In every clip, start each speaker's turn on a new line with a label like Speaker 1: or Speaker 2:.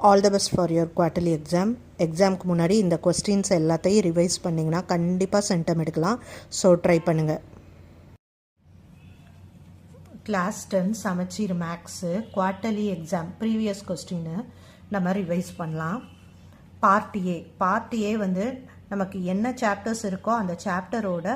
Speaker 1: All the best for your quarterly எக்ஸாமுக்கு முன்னாடி இந்த கொஸ்டின்ஸ் எல்லாத்தையும் ரிவைஸ் பண்ணிங்கன்னா கண்டிப்பாக சென்டம் எடுக்கலாம். ஸோ ட்ரை பண்ணுங்கள். கிளாஸ் 10 சமச்சீர் மேக்ஸு குவார்ட்டர்லி எக்ஸாம் ப்ரீவியஸ் கொஸ்டின்னு நம்ம ரிவைஸ் பண்ணலாம். பார்ட் ஏ வந்து நமக்கு என்ன சாப்டர்ஸ் இருக்கோ அந்த சாப்டரோட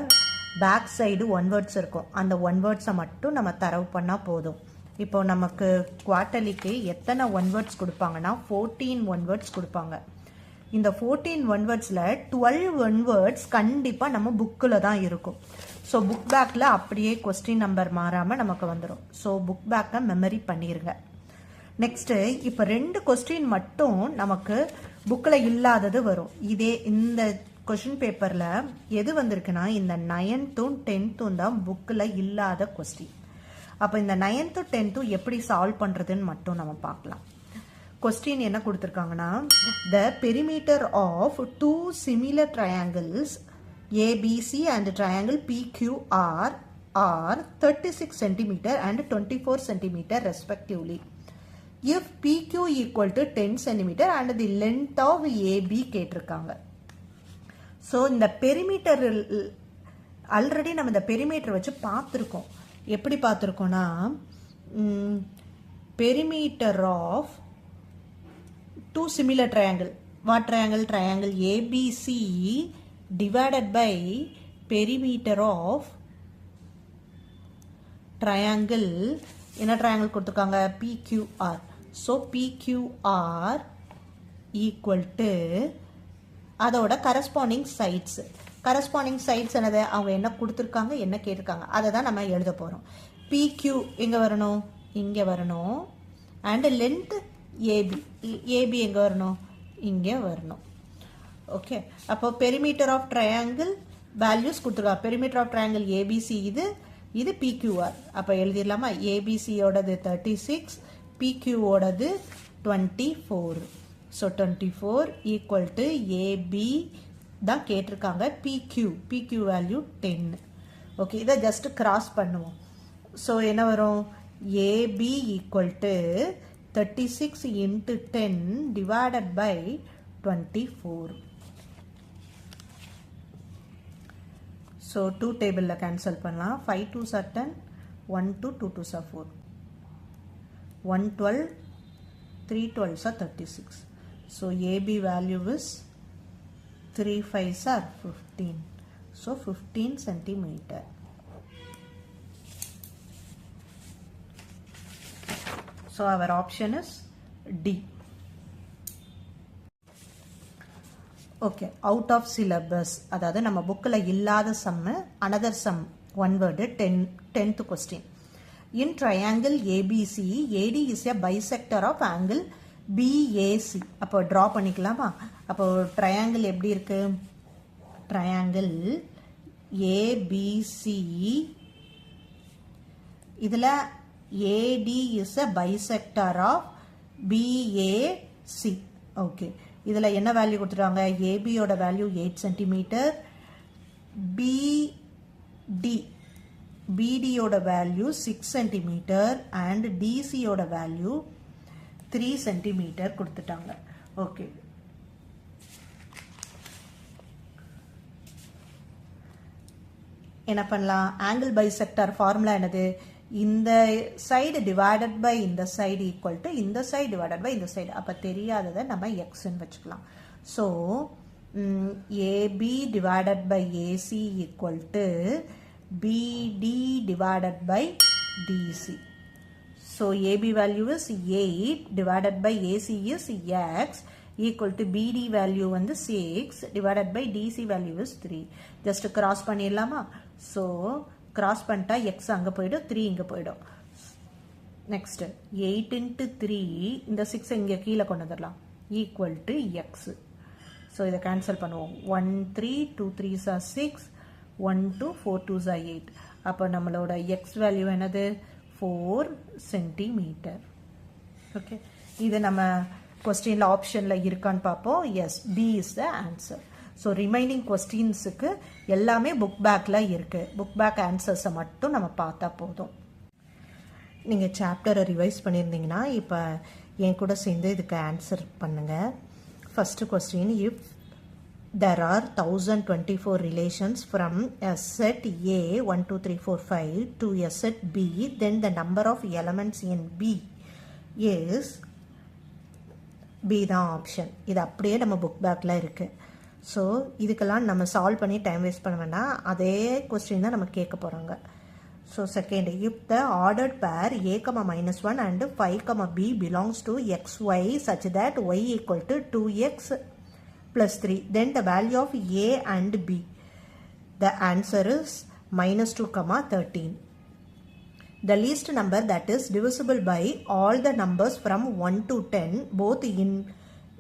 Speaker 1: பேக் சைடு ஒன் வேர்ட்ஸ் இருக்கும். அந்த ஒன் வேர்ட்ஸை மட்டும் நம்ம தரவு பண்ணால் போதும். இப்போ நமக்கு குவார்ட்டர்லிக்கு எத்தனை ஒன் வேர்ட்ஸ் கொடுப்பாங்கன்னா 14 ஒன் வேர்ட்ஸ் கொடுப்பாங்க. இந்த 14 ஒன் வேர்ட்ஸில் 12 ஒன் வேர்ட்ஸ் கண்டிப்பாக நம்ம புக்கில் தான் இருக்கும். ஸோ புக் பேக்கில் அப்படியே கொஸ்டின் நம்பர் மாறாமல் நமக்கு வந்துடும். ஸோ புக் பேக்கை மெமரி பண்ணிடுங்க. நெக்ஸ்ட்டு இப்போ 2 கொஸ்டின் மட்டும் நமக்கு புக்கில் இல்லாதது வரும். இந்த கொஸ்டின் பேப்பரில் எது வந்திருக்குன்னா இந்த 9th 10th தான் புக்கில் இல்லாத கொஸ்டின். அப்போ இந்த 9th 10th எப்படி சால்வ் பண்ணுறதுன்னு மட்டும் நம்ம பார்க்கலாம். கொஸ்டின் என்ன கொடுத்துருக்காங்கன்னா, the perimeter of 2 similar triangles ABC and triangle PQR are 36 cm and 24 cm respectively. If PQ equal to 10 cm and the length of AB கேட்டிருக்காங்க. ஸோ இந்த பெரிமீட்டர் ஆல்ரெடி நம்ம இந்த பெரிமீட்டர் வச்சு பார்த்துருக்கோம். எப்படி பார்த்துருக்கோன்னா, perimeter of 2 similar triangle. What triangle? Triangle ABC divided by perimeter of triangle, என்ன triangle கொடுத்துருக்காங்க? PQR. So PQR equal to அதோட கரஸ்பாண்டிங் சைட்ஸ். கரஸ்பாண்டிங் சைட்ஸ் என்னது? அவங்க என்ன கொடுத்துருக்காங்க, என்ன கேட்டிருக்காங்க, அதை தான் நம்ம எழுத போகிறோம். PQ எங்கே வரணும்? இங்கே வரணும். அண்ட் லென்த் ஏபி எங்கே வரணும்? இங்கே வரணும். ஓகே, அப்போ பெரிமீட்டர் ஆஃப் ட்ரையாங்கிள் வேல்யூஸ் கொடுத்துருக்காங்க. பெரிமீட்டர் ஆஃப் ட்ரையாங்கிள் ஏபிசி இது PQR. அப்போ எழுதிடலாமா? ஏபிசியோடது 36, PQவோடது 24. ஸோ 24 ஈக்குவல் டு ஏபி தான் கேட்டிருக்காங்க. PQ value 10. ஓகே, இதை ஜஸ்ட் கிராஸ் பண்ணுவோம். ஸோ என்ன வரும்? AB equal to 36 into 10 divided by 24. So 2 டேபிளில் கேன்சல் பண்ணலாம். 5 2s are 10, 1 2, 2 2s are 4, 1 12, 3 12s are 36. So AB value is 3 5s are 15. So 15 centimeter. So our option is D. Okay, out of syllabus, அதாவது நம்ம புக்கில் இல்லாத சம்மு, another sum, one word, 10th question. In triangle ABC, AD is a bisector of angle BAC. அப்போ draw பண்ணிக்கலாமா? அப்போ triangle எப்படி இருக்கு? Triangle ABC, இதில் AD is a bisector of BAC. Okay, இதில் என்ன வேல்யூ கொடுத்துருவாங்க? ஏபியோட வேல்யூ 8 சென்டிமீட்டர், பிடியோட வேல்யூ 6 சென்டிமீட்டர் அண்ட் டிசியோட வேல்யூ 3 சென்டிமீட்டர் கொடுத்துட்டாங்க. ஓகே, என்ன பண்ணலாம்? ஆங்கிள் பைசெக்டார் ஃபார்முலா என்னது? இந்த சைடு டிவைடட் பை இந்த சைடு ஈக்குவல் டு இந்த சைடு டிவைடட் பை இந்த சைடு. அப்போ தெரியாததை நம்ம எக்ஸ்ன்னு வச்சுக்கலாம். So AB divided by AC equal to BD divided by DC. So AB value is 8 divided by AC is X equal to BD value வந்து 6 divided by DC value is 3. Just cross பண்ணிடலாமா? So cross பண்ணிட்டா X அங்கே போயிடும், 3 இங்கே போயிடும். Next 8 into 3, இந்த 6 இங்கே கீழே கொண்டு வந்துடலாம், equal to X. So இதை கேன்சல் பண்ணுவோம். 1 3, 2 3s are 6, 1 2, 4 2s are 8. அப்போ நம்மளோட X வேல்யூ என்னது? 4 சென்டிமீட்டர். ஓகே, இது நம்ம கொஸ்டினில் ஆப்ஷனில் இருக்கான்னு பார்ப்போம். Yes, B is the answer. So remaining கொஸ்டின்ஸுக்கு எல்லாமே புக் பேக்கில் இருக்குது. புக் பேக் ஆன்சர்ஸை மட்டும் நம்ம பார்த்தா போதும். நீங்கள் சாப்டரை ரிவைஸ் பண்ணியிருந்தீங்கன்னா இப்போ என் கூட சேர்ந்து இதுக்கு ஆன்சர் பண்ணுங்கள். First question, if there are 1024 relations from a set A 1 2 3 4 5 to a set B, then the number of elements in B is B தான் ஆப்ஷன். இது அப்படியே நம்ம புக் பேக்கில் இருக்குது. ஸோ இதுக்கெல்லாம் நம்ம சால்வ் பண்ணி டைம் வேஸ்ட் பண்ண வேண்டாம், அதே கொஸ்டின் தான் நம்ம கேட்க போகிறாங்க. So second, if the ordered பேர் A, -1 and 5, B belongs to XY such that Y equal to 2X plus 3, then the value of A and B. The answer is -2, 13. The least number that is divisible by all the numbers from 1 to 10, both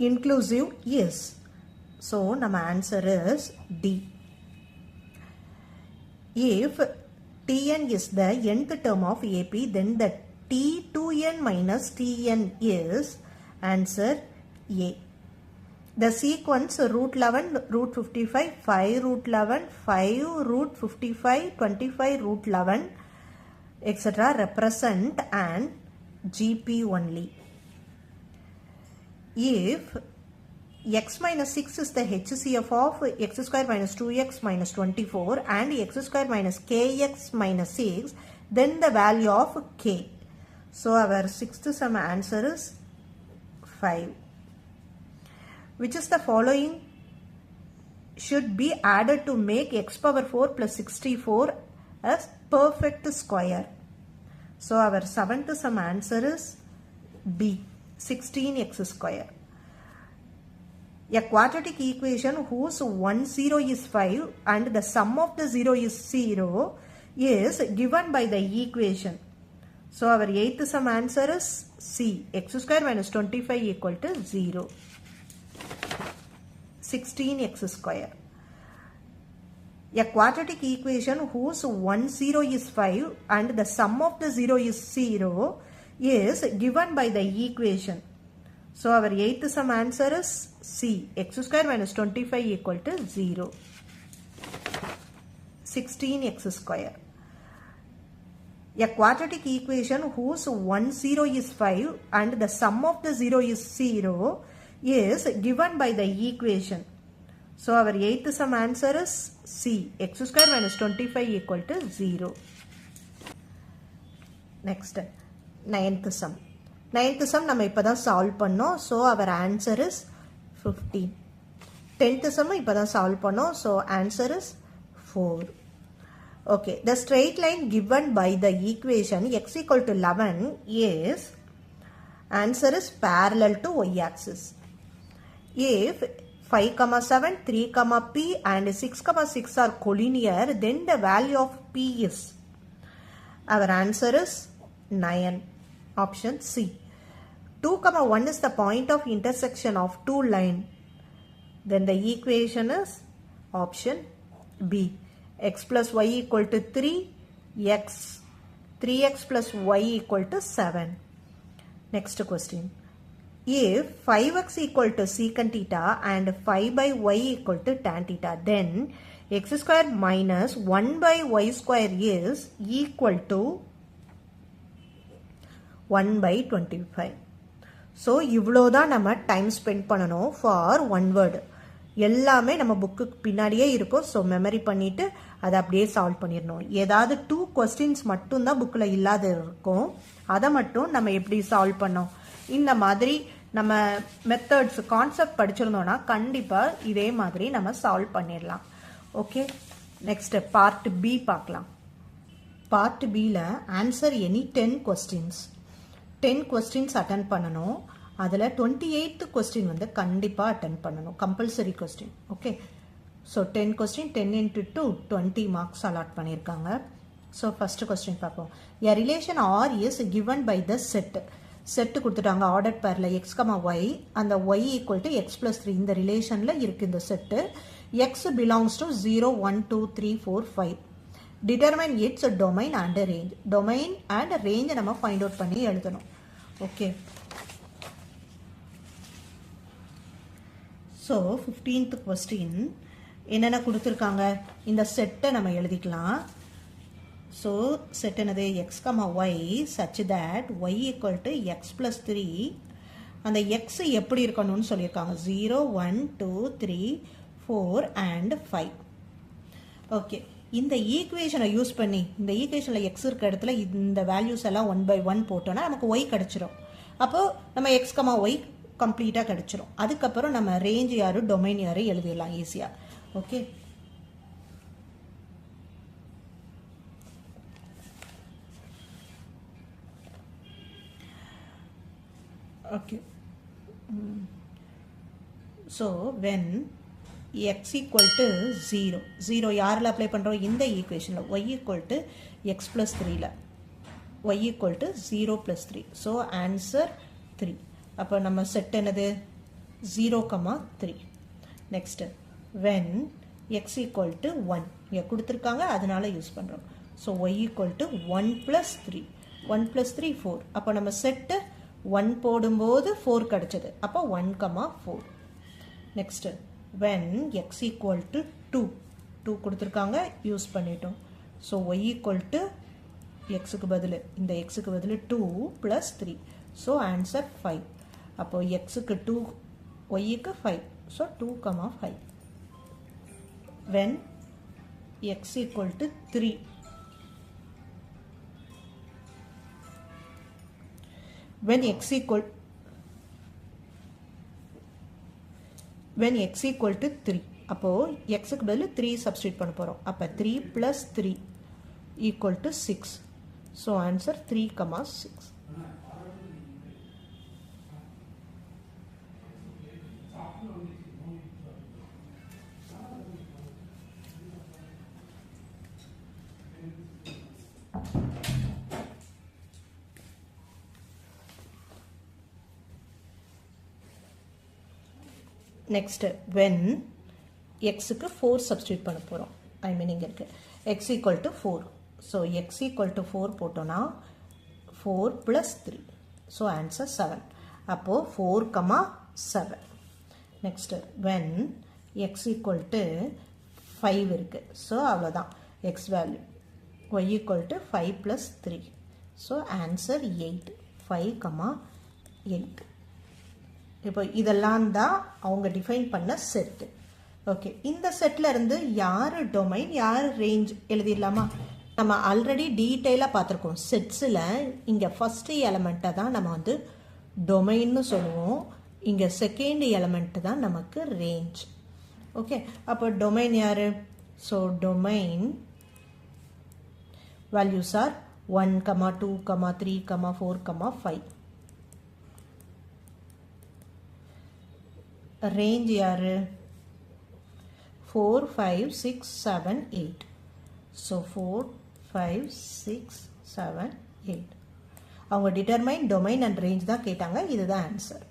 Speaker 1: inclusive, is. So, our answer is D. If Tn is the nth term of AP, then the T2n minus Tn is answer A. The sequence root 11, root 55, 5 root 11, 5 root 55, 25 root 11, etc. represent an GP only. If x minus 6 is the HCF of x square minus 2x minus 24 and x square minus kx minus 6, then the value of k. So our sixth sum answer is 5. Which is the following should be added to make x power 4 plus 64 as perfect square? So our seventh sum answer is B, 16x square. A quadratic equation whose 1 0 is 5 and the sum of the 0 is 0 is given by the equation. So our eighth sum answer is C, x square minus 25 equal to 0. 16x square. A quadratic equation whose 1 0 is 5 and the sum of the 0 is 0 is given by the equation. So our eighth sum answer is C, x square minus 25 equal to 0. 16x square. A quadratic equation whose 1 0 is 5 and the sum of the 0 is 0 is given by the equation. So our eighth sum answer is C, x square minus 25 equal to 0. Next, ninth sum. Ninth sum நம்ம இப்பதான் solve பண்ணோம். So our answer is 15. 10th sum இப்பதான் solve பண்ணோம். So answer is 4. Okay, the straight line given by the equation x equal to 11 is, answer is parallel to y-axis. If 5, 7, 3, P and 6, 6 are collinear, then the value of P is, our answer is 9, option C. 2, 1 is the point of intersection of two lines, then the equation is option B, x plus y equal to 3, 3x plus y equal to 7. Next question. If 5x equal to secant theta and 5 by y equal to tan theta, then x square minus 1 by y square is equal to 1 by 25. So இவ்வளோதான் நம்ம time spend பண்ணணும் for one word. எல்லாமே நம்ம புக்குக்கு பின்னாடியே இருக்கும். So memory பண்ணிவிட்டு அதை அப்படியே சால்வ் பண்ணிடணும். ஏதாவது 2 கொஸ்டின்ஸ் மட்டும்தான் புக்கில் இல்லாத இருக்கும். அதை மட்டும் நம்ம எப்படி சால்வ் பண்ணோம், இந்த மாதிரி நம்ம மெத்தட்ஸ் கான்செப்ட் படிச்சிருந்தோம்னா கண்டிப்பாக இதே மாதிரி நம்ம சால்வ் பண்ணிடலாம். ஓகே, நெக்ஸ்ட் பார்ட் பி பார்க்கலாம். பார்ட் பியில் answer any 10 questions. 10 questions attend பண்ணணும். அதில் 28th கொஸ்டின் வந்து கண்டிப்பாக அட்டன் பண்ணணும், compulsory question. Okay, so 10 question 10 into 2 20 marks allot பண்ணியிருக்காங்க. ஸோ ஃபர்ஸ்ட் கொஸ்டின் பார்ப்போம். A relation R is given by the set. Set கொடுத்துட்டாங்க ஆர்டர் பேரில் x, y, அந்த y equal to x plus 3 இந்த ரிலேஷனில் இருக்குது இந்த set. x belongs to 0 1 2 3 4 5. Determine its domain and range. Domain and ரேஞ்சை நம்ம ஃபைண்ட் அவுட் பண்ணி எழுதணும். ஓகே, ஸோ 15th கொஸ்டின் என்னென்ன கொடுத்துருக்காங்க, இந்த செட்டை நம்ம எழுதிக்கலாம். ஸோ செட் என்னது, x, y such that y equal to x plus 3 அந்த எக்ஸ் எப்படி இருக்கணும்னு சொல்லியிருக்காங்க 0 1 2 3 4 and 5. ஓகே, இந்த ஈக்குவேஷனை யூஸ் பண்ணி இந்த ஈக்குவேஷனில் எக்ஸ் இருக்க இடத்துல இந்த வேல்யூஸ் எல்லாம் 1 by 1 போட்டோன்னா நமக்கு ஒய் கிடச்சிரும். அப்போது நம்ம எக்ஸ் கமா ஒய் கம்ப்ளீட்டாக கிடச்சிரும். அதுக்கப்புறம் நம்ம ரேஞ்ச் யாரு டொமைன் யாரு எழுதிடலாம் ஈஸியாக. Okay, okay. So when x equal to 0 யாரில் அப்ளை பண்ணுறோம்? இந்த ஈக்குவேஷனில் y equal to x plus 3ல y equal to 0 plus 3. So answer 3. அப்போ நம்ம செட் என்னது 0, 3. Next when x equal to 1 இங்கே கொடுத்துருக்காங்க, அதனால யூஸ் பண்ணுறோம். So y equal to 1 plus 3. 1 plus 3 4. அப்போ நம்ம செட்டு 1 போடும்போது 4 கிடச்சது. அப்போ 1, 4. Next when x equal to 2 கொடுத்துருக்காங்க, யூஸ் பண்ணிட்டோம். ஸோ y equal to எக்ஸுக்கு பதில் இந்த எக்ஸுக்கு பதில் 2 plus 3. So answer 5. அப்போ எக்ஸுக்கு 2, ஒய்க்கு 5. So 2, 5. when x equal to 3 when x equal to 3 அப்போ x க்கு பதில் 3 சப்ஸ்டிட்யூட் பண்ண போறோம். அப்ப 3 plus 3 equal to 6. So answer 3, 6. Next when x க்கு 4 substitute பண்ண போறோம். I mean இங்க இருக்கு x equal to 4. So x equal to 4 போட்டோம்னா 4 plus 3. So answer 7. அப்போ 4, 7. Next when x equal to 5 இருக்கு. So அவ்வளவுதான் x value. y equal to 5 plus 3. So answer 8. 5, 8. இப்போ இதெல்லாம் தான் அவங்க டிஃபைன் பண்ண செட். ஓகே, இந்த செட்ல இருந்து யார் டொமைன் யார் ரேஞ்ச் எழுதிடலாமா? நம்ம ஆல்ரெடி டீட்டெயிலாக பார்த்துருக்கோம். செட்ஸில் இங்கே ஃபர்ஸ்ட் எலமெண்ட்டை தான் நம்ம வந்து டொமைன்னு சொல்லுவோம், இங்கே செகண்ட் எலமெண்ட் தான் நமக்கு ரேஞ்ச். ஓகே, அப்போ டொமைன் யாரு? So domain values are 1, 2, 3, 4, 5. range யாரு? 4, 5, 6, 7, 8. So 4, 5, 6, 7, 8. அவங்க determine domain and range தான் கேட்டாங்க. இதுதான் ஆன்சர்.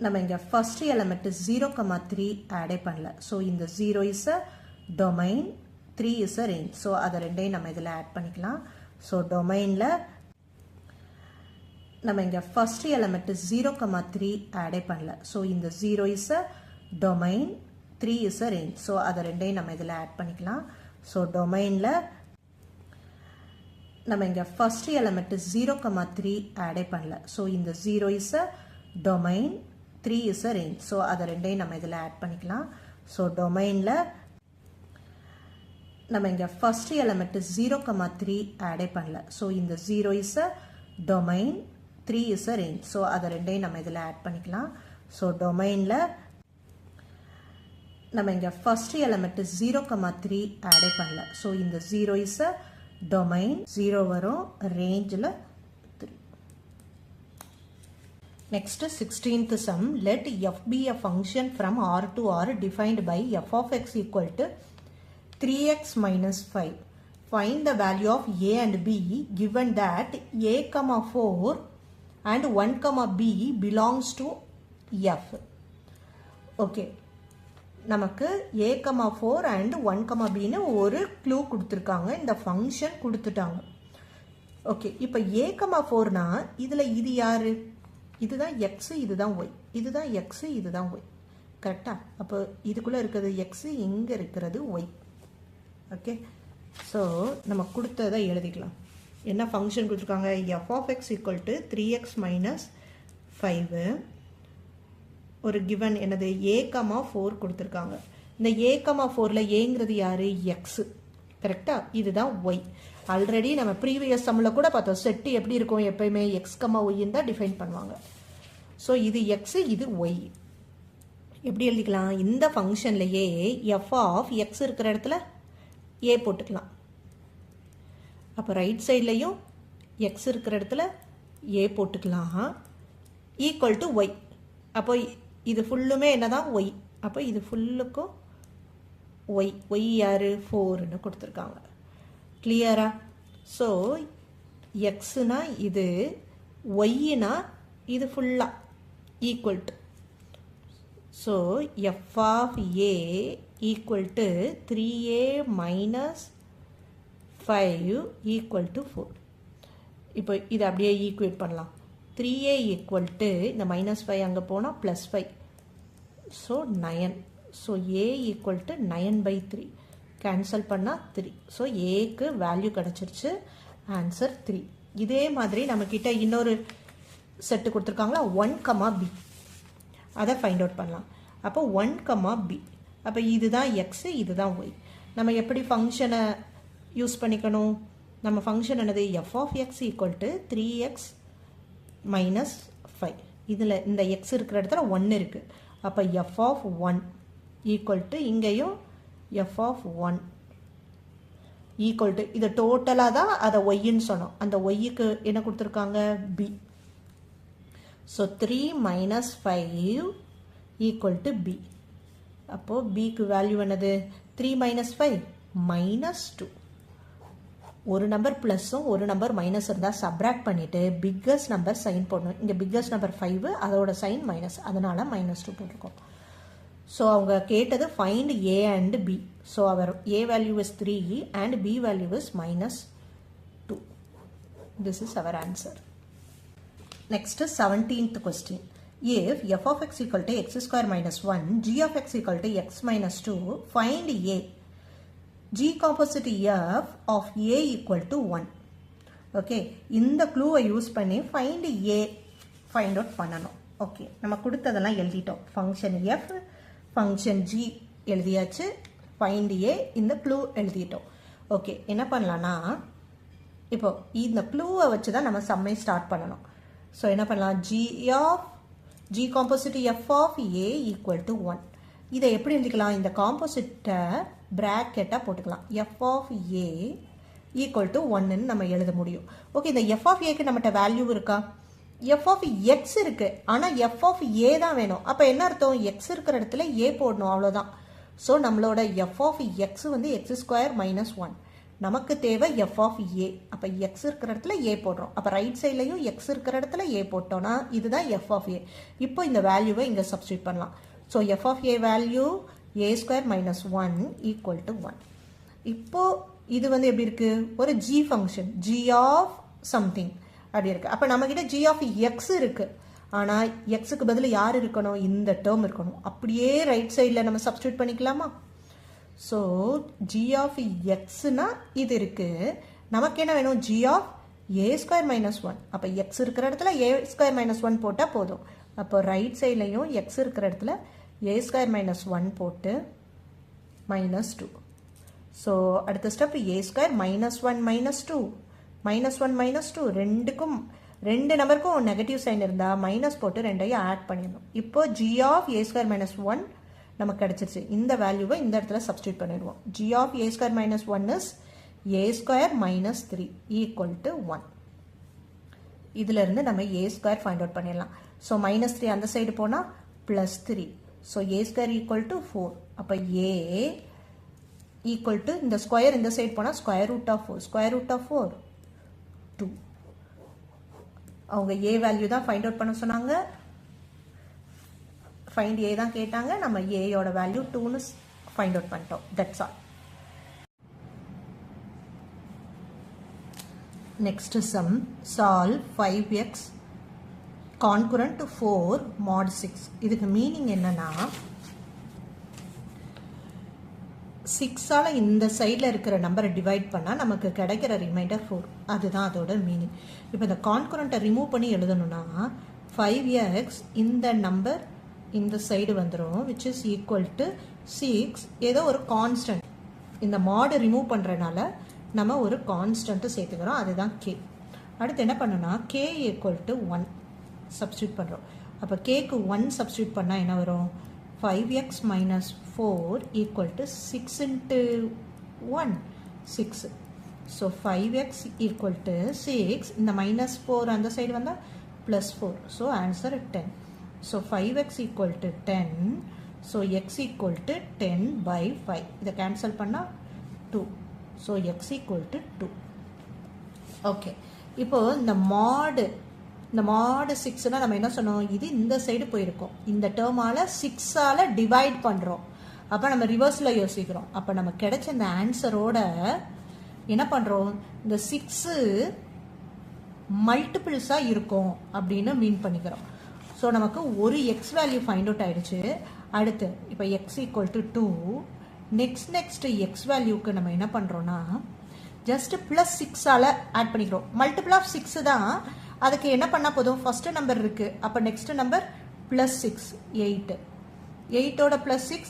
Speaker 1: நம்ம இங்க first element 0, 3 ஆட் பண்ணல. So இந்த 0 is a domain, 3 is a range. So அத ரெண்டையும் நம்ம இதில் ஆட் பண்ணிக்கலாம். So domainல நம்ம இங்க first element 0, 3 ஆட் பண்ணல. So இந்த 0 is a domain, 3 is a range. So அத ரெண்டையும் நம்ம இதில் ஆட் பண்ணிக்கலாம். So domainல நம்ம இங்க first element 0, 3 ஆட் பண்ணல. So இந்த 0 is a domain, 3 is a range. So அத ரெண்டையும் நம்ம இதில் ஆட் பண்ணிக்கலாம். So domainல நம்ம இங்க first element 0, 3 ஆட் பண்ணல. So இந்த 0 is a domain, 3 is a range. So அத ரெண்டையும் நம்ம இதில் ஆட் பண்ணிக்கலாம். So domainல நம்ம இங்க first element 0, 3 ஆட் பண்ணல. So இந்த 0 is a domain, 0 வரும், rangeல 3. Next 16th sum. Let f be a function from R to R defined by f of x equal to 3x minus 5. Find the value of a and b given that a, 4 and 1, b belongs to f. Okay, நமக்கு a, 4 and 1, b னு ஒரு clue கொடுத்திருக்காங்க. இந்த function கொடுத்துட்டாங்க. Okay, இப்போ a, 4 னா இதுல இது யாரு? இதுதான் x, இதுதான் y. இதுதான் x, இதுதான் y. கரெக்டா? அப்போ இதுக்குள்ள இருக்கிறது x, இங்க இருக்கிறது y. ஓகே, ஸோ நம்ம கொடுத்ததை எழுதிக்கலாம். என்ன ஃபங்க்ஷன் கொடுத்துருக்காங்க, F of X equal to 3x minus 5 ஒரு கிவன் என்னது a,4 கொடுத்துருக்காங்க. இந்த a,4ல் ஏங்கிறது யார், எக்ஸு. கரெக்டாக, இதுதான் ஒய். ஆல்ரெடி நம்ம ப்ரீவியஸ் சம்மில் கூட பார்த்தோம், செட்டு எப்படி இருக்கும், எப்பயுமே எக்ஸ், ஒய்ன்னு தான் டிஃபைன் பண்ணுவாங்க. ஸோ இது எக்ஸு, இது ஒய். எப்படி எழுதிக்கலாம், இந்த ஃபங்க்ஷன்லையே எஃப் ஆஃப் எக்ஸ் இருக்கிற இடத்துல ஏ போட்டுக்கலாம். அப்போ ரைட் சைட்லையும் எக்ஸ் இருக்கிற இடத்துல ஏ போட்டுக்கலாம், ஈக்குவல் டு ஒய். அப்போ இது ஃபுல்லுமே என்னதான் ஒய். அப்போ இது ஃபுல்லுக்கும் ஒய். ஒய் யார், 4ன்னு கொடுத்துருக்காங்க. கிளியரா? ஸோ எக்ஸுனா இது, ஒய்னா இது ஃபுல்லாக equal to. So F of A equal to 3a minus 5 equal to 4. இப்போ இது அப்படியே ஈக்குவேட் பண்ணலாம். 3a ஈக்குவல் டு இந்த -5 அங்கே போனால் +5. So 9. So a equal to 9/3. Cancel பண்ணால் 3. ஸோ ஏக்கு வேல்யூ கிடச்சிருச்சு. ஆன்சர் 3. இதே மாதிரி நம்மக்கிட்ட இன்னொரு செட்டு கொடுத்துருக்காங்களா, 1, b. அதை ஃபைண்ட் அவுட் பண்ணலாம். அப்போ 1, b. அப்போ இதுதான் எக்ஸு, இதுதான் ஒய். நம்ம எப்படி ஃபங்க்ஷனை யூஸ் பண்ணிக்கணும், நம்ம ஃபங்க்ஷன் என்னது, F of X equal to 3x minus 5. இதில் இந்த எக்ஸ் இருக்கிற இடத்துல 1 இருக்குது. அப்போ எஃப் ஆஃப் 1 ஈக்குவல் டு, இங்கேயும் எஃப் ஆஃப் 1 ஈக்குவல் டு, இது டோட்டலாக தான் அதை ஒய்ன்னு சொன்னோம். அந்த ஒய்யுக்கு என்ன கொடுத்துருக்காங்க, B. So 3 minus 5 equal to B. அப்போது பிக்கு வேல்யூ என்னது, 3 மைனஸ் 5 -2. ஒரு நம்பர் ப்ளஸ்ஸும் ஒரு நம்பர் மைனஸ் இருந்தால் சப்ராக்ட் பண்ணிவிட்டு பிக்கஸ்ட் நம்பர் சைன் போடணும். இங்கே பிக்கஸ்ட் நம்பர் 5, அதோட சைன் மைனஸ், அதனால் -2 போட்டிருக்கோம். ஸோ அவங்க கேட்டது find A and B. So our A value is 3 and B value is -2. This is our answer. Next 17th question. If f of x equal to x square minus 1, g of x equal to x minus 2, find a. G composite f of a equal to 1. Okay. இந்த clue use பண்ணி find a find out பண்ணணும். Okay, நம்ம கொடுத்ததெல்லாம் எழுதிட்டோம். Function f, function g எழுதியாச்சு, find a இந்த clue எழுதிட்டோம். Okay, என்ன பண்ணலான்னா, இப்போ இந்த க்ளூவை வச்சு தான் நம்ம சம்மை ஸ்டார்ட் பண்ணணும். ஸோ என்ன பண்ணலாம், g composite f of a equal to 1. இதை எப்படி எழுதிக்கலாம், இந்த காம்போசிட்டை ப்ராக்கெட்டாக போட்டுக்கலாம். f of a equal to 1ன்னு நம்ம எழுத முடியும். ஓகே, இந்த f ஆஃப் ஏக்கு நம்மகிட்ட வேல்யூ இருக்கா, f ஆஃப் x இருக்குது, ஆனால் f ஆஃப் a தான் வேணும். அப்போ என்ன அர்த்தம், x இருக்கிற இடத்துல a போடணும், அவ்வளோதான். ஸோ நம்மளோட f ஆஃப் x வந்து x² மைனஸ் 1. நமக்கு தேவை f ஆஃப் a. அப்போ x இருக்கிற இடத்துல a போடுறோம். அப்போ ரைட் சைட்லையும் x இருக்கிற இடத்துல a போட்டோன்னா இதுதான் f ஆஃப் a. இப்போ இந்த வேல்யூவை இங்கே சப்ஸ்டியூட் பண்ணலாம். So f of a value a² minus 1 equal to 1. இப்போது இது வந்து எப்படி இருக்குது, ஒரு g function, g of something அப்படி இருக்குது. அப்போ நம்மக்கிட்ட g ஆஃப் x இருக்குது, ஆனால் எக்ஸுக்கு பதில் யார் இருக்கணும், இந்த டேர்ம் இருக்கணும். அப்படியே ரைட் சைடில் நம்ம சப்ஸ்டியூட் பண்ணிக்கலாமா. ஸோ g ஆஃப் எக்ஸ்னா இது இருக்குது, நமக்கு என்ன வேணும், g ஆஃப் a² மைனஸ் 1. அப்போ எக்ஸ் இருக்கிற இடத்துல a² மைனஸ் 1 போட்டால் போதும். அப்போ ரைட் சைட்லையும் எக்ஸ் இருக்கிற இடத்துல a² மைனஸ் 1 போட்டு -2. ஸோ அடுத்த ஸ்டெப் a² மைனஸ் 1 -2 -1 -2 ரெண்டு நம்பருக்கும் நெகட்டிவ் சைன் இருந்தால் மைனஸ் போட்டு ரெண்டையும் ஆட் பண்ணிடணும். இப்போ g ஆஃப் a² மைனஸ் 1 நமக்கு கிடச்சிருச்சு. இந்த வேல்யூவை இந்த இடத்துல சப்ஸ்டியூட் பண்ணிடுவோம். g of a² minus 1 is a² minus 3 equal to 1. இதிலிருந்து நம்ம a² ஃபைண்ட் அவுட் பண்ணிடலாம். ஸோ -3 அந்த சைடு போனால் +3. So a² equal to 4. அப்போ a ஈக்குவல் டு இந்த ஸ்கொயர் இந்த சைடு போனால் square root of 4. Square root of 4 2. அவங்க a வேல்யூ தான் ஃபைண்ட் அவுட் பண்ண சொன்னாங்க, ஃபைண்ட் a தான் கேட்டாங்க, நம்ம a யோட வேல்யூ 2ன்னு ஃபைண்ட் அவுட் பண்ணிட்டோம். That's all. Next sum, solve 5x congruent to 4 mod 6. இதுக்கு மீனிங் என்னன்னா, 6ஆல் இந்த சைடில் இருக்கிற நம்பரை டிவைட் பண்ணால் நமக்கு கிடைக்கிற ரிமைண்டர் 4. அதுதான் அதோட மீனிங். இப்போ இந்த கான்கரண்ட்டை ரிமூவ் பண்ணி எழுதணும்னா 5x இந்த நம்பர் இந்த சைடு வந்துடும், which is equal to 6. ஏதோ ஒரு கான்ஸ்டன்ட், இந்த மாடு ரிமூவ் பண்ணுறனால நம்ம ஒரு கான்ஸ்டன்ட்டு சேர்த்துக்கிறோம், அதுதான் k. அடுத்து என்ன பண்ணோன்னா k equal to 1 சப்ஸ்டியூட் பண்ணுறோம். அப்போ கேக்கு 1 சப்ஸ்டியூட் பண்ணால் என்ன வரும்? 5x minus 4 equal to 6 into 1, 6. So 5x equal to 6, இந்த minus 4 அந்த சைடு வந்தால் plus 4. So answer 10. So 5x equal to 10. So x equal to 10 by 5. இதை cancel பண்ணா 2. So x equal to 2. Okay. இப்போ இந்த mod 6னா நம்ம என்ன சொன்னோம்? இது இந்த சைடு போயிருக்கோம், இந்த டேர்மால 6ஆல் டிவைட் பண்ணுறோம். அப்போ நம்ம ரிவர்ஸில் யோசிக்கிறோம். அப்போ நம்ம கிடைச்ச இந்த ஆன்சரோட என்ன பண்ணுறோம்? இந்த 6 மல்டிபிள்ஸாக இருக்கும் அப்படின்னு மீன் பண்ணிக்கிறோம். ஸோ நமக்கு ஒரு எக்ஸ் வேல்யூ ஃபைண்ட் அவுட் ஆயிடுச்சு. அடுத்து இப்போ x equal to 2. Next x வேல்யூக்கு நம்ம என்ன பண்ணுறோன்னா ஜஸ்ட் ப்ளஸ் 6ஆல் ஆட் பண்ணிக்கிறோம். மல்டிபிள் ஆஃப் 6 தான், அதுக்கு என்ன பண்ணால் போதும்? ஃபஸ்ட்டு நம்பர் இருக்குது, அப்போ நெக்ஸ்ட் நம்பர் ப்ளஸ் 6 8. 8ஓட ப்ளஸ் 6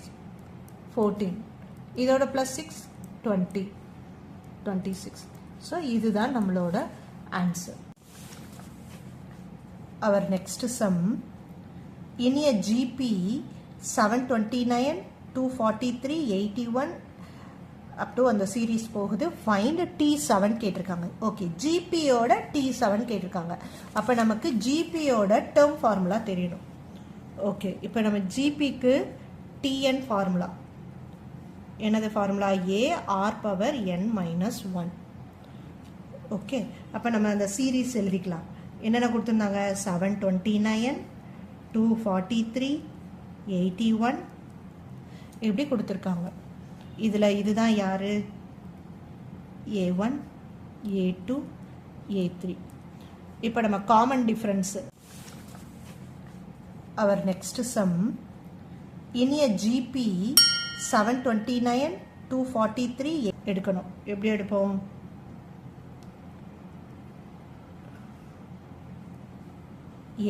Speaker 1: 14, இதோட ப்ளஸ் 6 20, 26. ஸோ இதுதான் நம்மளோட answer. Our next sum, in a GP 729, 243, 81 up to அந்த சீரீஸ் போகுது. ஃபைண்ட் T7 கேட்டிருக்காங்க. ஓகே, ஜிபியோட T7 கேட்டிருக்காங்க. அப்போ நமக்கு ஜிபியோட டேர்ம் ஃபார்முலா தெரியணும். ஓகே, இப்போ நம்ம ஜிபிக்கு டிஎன் ஃபார்முலா என்னது? Formula A R power n minus 1. Okay, அப்போ நம்ம அந்த சீரீஸ் எழுதிக்கலாம். என்னென்ன கொடுத்துருந்தாங்க? 729, 243, 81 இப்படி கொடுத்துருக்காங்க. இதில் இதுதான் யார்? A1, A2, A3. இப்போ நம்ம common difference. Our next sum, in a GP 729, 243 எடுக்கணும். எப்படி எடுப்போம்?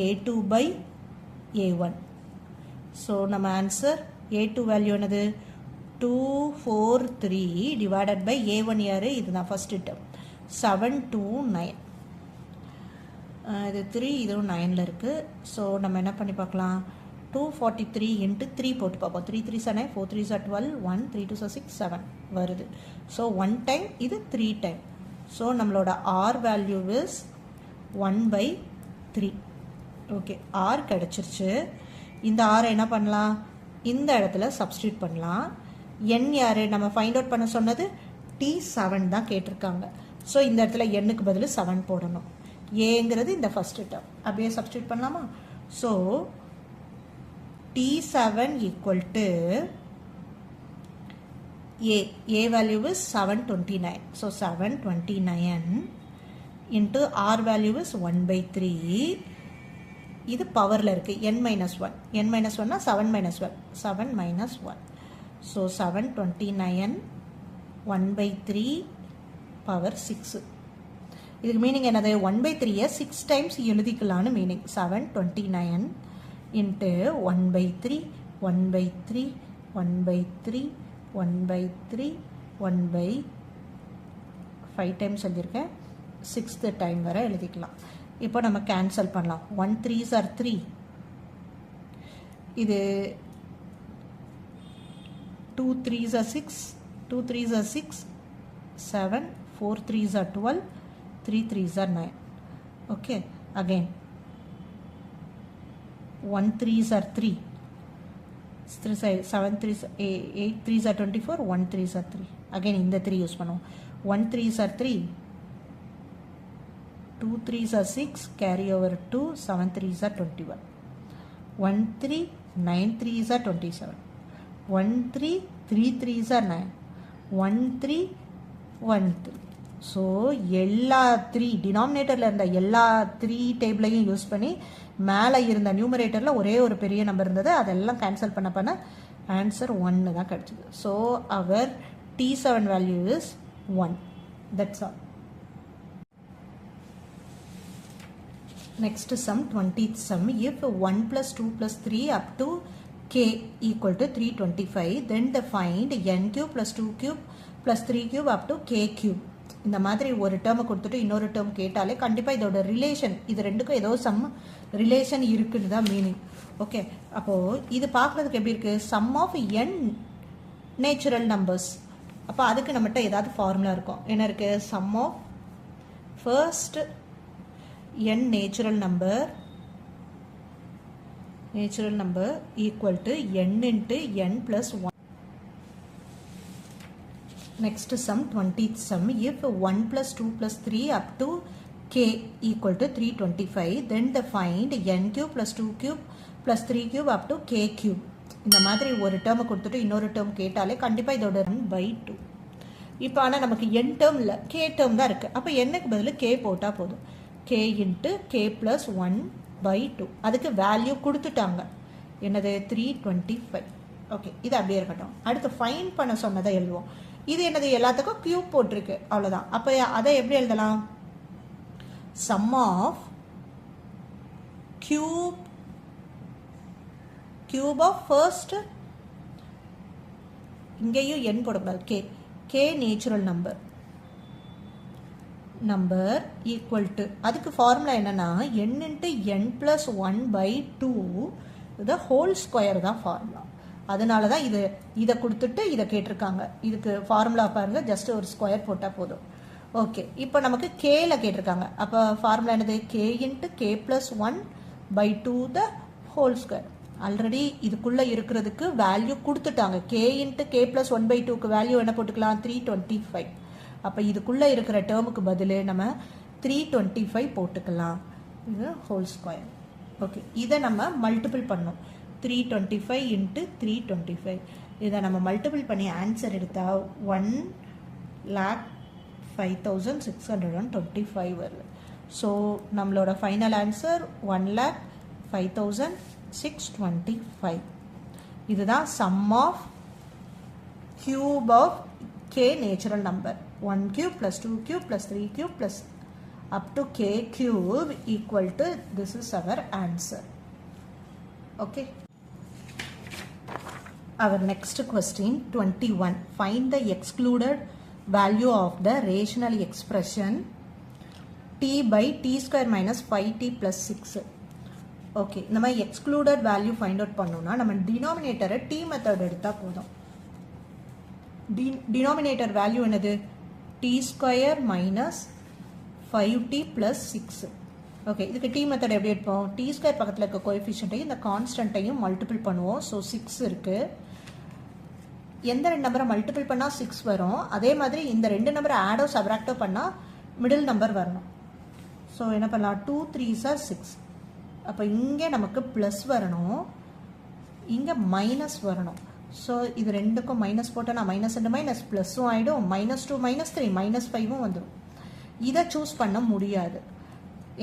Speaker 1: A2 by A1. ஸோ நம்ம ஆன்சர் A2 வேல்யூ என்னது? 243 divided by A1 யார்? இதுதான் ஃபஸ்ட்டு டேர்ம். 729. இது 3, இதுவும் 9ல் இருக்குது. ஸோ நம்ம என்ன பண்ணி பார்க்கலாம்? 243 into 3 போட்டு பார்ப்போம். 3 3s are 9, 4 3s are 12, 1 3 2s are 6, 7 வருது. ஸோ 1 டைம், இது 3 டைம். ஸோ நம்மளோட R value is 1/3. Okay, R கிடச்சிருச்சு. இந்த ஆரை என்ன பண்ணலாம்? இந்த இடத்துல சப்ஸ்டியூட் பண்ணலாம். n யார் நம்ம ஃபைண்ட் அவுட் பண்ண சொன்னது? T7 தான் கேட்டிருக்காங்க. ஸோ இந்த இடத்துல n-க்கு பதில் 7 போடணும். ஏங்கிறது இந்த ஃபஸ்ட்டு டேர்ம், அப்படியே சப்ஸ்டியூட் பண்ணலாமா? So T7 equal to A value is 729. So 729 into R value is 1/3. இது பவரில் இருக்குது, n minus 1. n minus 1னா 7 minus 1, 7 minus 1. So 729 1/3 power 6. இதுக்கு மீனிங் என்னது? 1/3 6 டைம்ஸ் எழுதிக்கலான்னு மீனிங். 729 இன்ட்டு 1/3 1/3 1/3 1/3 1/5 டைம்ஸ் எழுதியிருக்கேன். 6th டைம் வரை எழுதிக்கலாம். இப்போ நம்ம கேன்சல் பண்ணலாம். 1 3s are 3. இது 2 3s are 6, 2 3s are 6, 7, 4 3s are 12, 3 3s are 9. Okay, again 1 3s are 3, 7 3s 8 3s are 24, 1 3s are 3. Again இந்த 3 யூஸ் பண்ணுவோம். 1 3s are 3, 2 3s are 6, carry over 2, 7 3s are 21, 1 3 9 3s are 27, 1 3 3 3s are 9, 1 3 1 3. So எல்லா 3 டினாமினேட்டரில் இருந்த எல்லா 3 டேபிளையும் use பண்ணி மேலே இருந்த நியூமரேட்டரில் ஒரே ஒரு பெரிய நம்பர் இருந்தது, அதெல்லாம் கேன்சல் பண்ண ஆன்சர் 1 தான் கிடைச்சது. So our T7 value is 1. That's all. Next sum, 20th sum. If 1 plus 2 plus 3 up to k equal to 325, then the find n cube plus 2 cube plus 3 cube up to k cube. இந்த மாதிரி ஒரு டேர்மை கொடுத்துட்டு இன்னொரு term கேட்டாலே கண்டிப்பாக இதோட relation, இது ரெண்டுக்கும் ஏதோ சம் ரிலேஷன் இருக்குன்னு தான் மீனிங். ஓகே, அப்போது இது பார்க்குறதுக்கு எப்படி இருக்குது? Sum of n natural numbers. அப்போ அதுக்கு நம்மகிட்ட ஏதாவது ஃபார்முலா இருக்கும். என்ன இருக்குது? Sum of first n natural number equal to n into n plus 1. Next sum, 20th sum. If 1 plus 2 plus 3 up to k equal to 325, then the find n cube plus 2 cube plus 3 cube up to k cube. இந்த மாதிரி ஒரு டேர்மை கொடுத்துட்டு இன்னொரு term கேட்டாலே கண்டிப்பாக இதோட 1/2. இப்போ ஆனால் நமக்கு n டேர்ம் இல்லை, k டேர்ம் தான் இருக்குது. அப்போ என்னக்கு பதில் k போட்டால் போதும். k into k plus 1/2. அதுக்கு வேல்யூ கொடுத்துட்டாங்க. என்னது? 325. ஓகே, இது அப்படியே இருக்கட்டும். அடுத்து ஃபைன் பண்ண சொன்னதை எழுதுவோம். இது என்னது? எல்லாத்துக்கும் கியூப் போட்டிருக்கு, அவ்வளோதான். அப்போ அதை எப்படி எழுதலாம்? Sum of cube of first, இங்கேயும் n போடக்கூடாது, k natural number equal to, அதுக்கு ஃபார்முலா என்னன்னா n into n plus 1/2 இது ஹோல் ஸ்கொயர் தான் ஃபார்முலா. அதனால தான் இதை கொடுத்துட்டு இதை கேட்டிருக்காங்க. இதுக்கு ஃபார்முலா பாருங்க, ஜஸ்ட் ஒரு ஸ்கொயர் போட்டால் போதும். ஓகே, இப்போ நமக்கு கேல கேட்டிருக்காங்க. அப்போ ஃபார்முலா என்னது? k into k plus 1/2 the whole square. Already இதுக்குள்ளே இருக்கிறதுக்கு வேல்யூ கொடுத்துட்டாங்க. k into k plus 1/2க்கு வேல்யூ என்ன போட்டுக்கலாம்? 325. அப்போ இதுக்குள்ளே இருக்கிற டேர்முக்கு பதில் நம்ம 325 போட்டுக்கலாம். இது ஹோல் ஸ்கொயர். ஓகே, இதை நம்ம மல்டிபிள் பண்ணோம். 325 into 325. இதை நம்ம மல்டிபிள் பண்ணி ஆன்சர் எடுத்தால் 1,05,625 வருது. ஸோ நம்மளோட ஃபைனல் ஆன்சர் 1,05,625. இதுதான் sum of cube of k natural number. 1 cube plus 2 cube plus 3 cube plus up to k cube equal to, this is our answer. Okay. Our next question, 21. Find the excluded value of the rational expression t by t square minus 5t plus 6. Okay, நம்ம excluded value find out பண்ணோம்னா நம்ம denominator t method எடுத்தா போதும். denominator value என்னது? t square minus 5t plus 6. Okay, இதுக்கு t method எப்படி எடுப்போம்? t square பக்கத்தில் இருக்க கோஎஃபிஷியன்ட்டையும் இந்த கான்ஸ்டன்ட்டையும் மல்டிபிள் பண்ணுவோம். ஸோ 6 இருக்குது. எந்த ரெண்டு நம்பரை மல்டிபிள் பண்ணால் 6 வரும், அதே மாதிரி இந்த ரெண்டு நம்பரை ஆடோ சப்ராக்டோ பண்ணால் மிடில் நம்பர் வரணும். ஸோ என்ன பண்ணலாம்? 2 3s are 6. அப்போ இங்கே நமக்கு ப்ளஸ் வரணும், இங்கே மைனஸ் வரணும். ஸோ இது ரெண்டுக்கும் மைனஸ் போட்டோன்னா மைனஸ் ரெண்டு மைனஸ் ப்ளஸ்ஸும் ஆகிடும், -2 -3 -5 வந்துடும். இதை சூஸ் பண்ண முடியாது,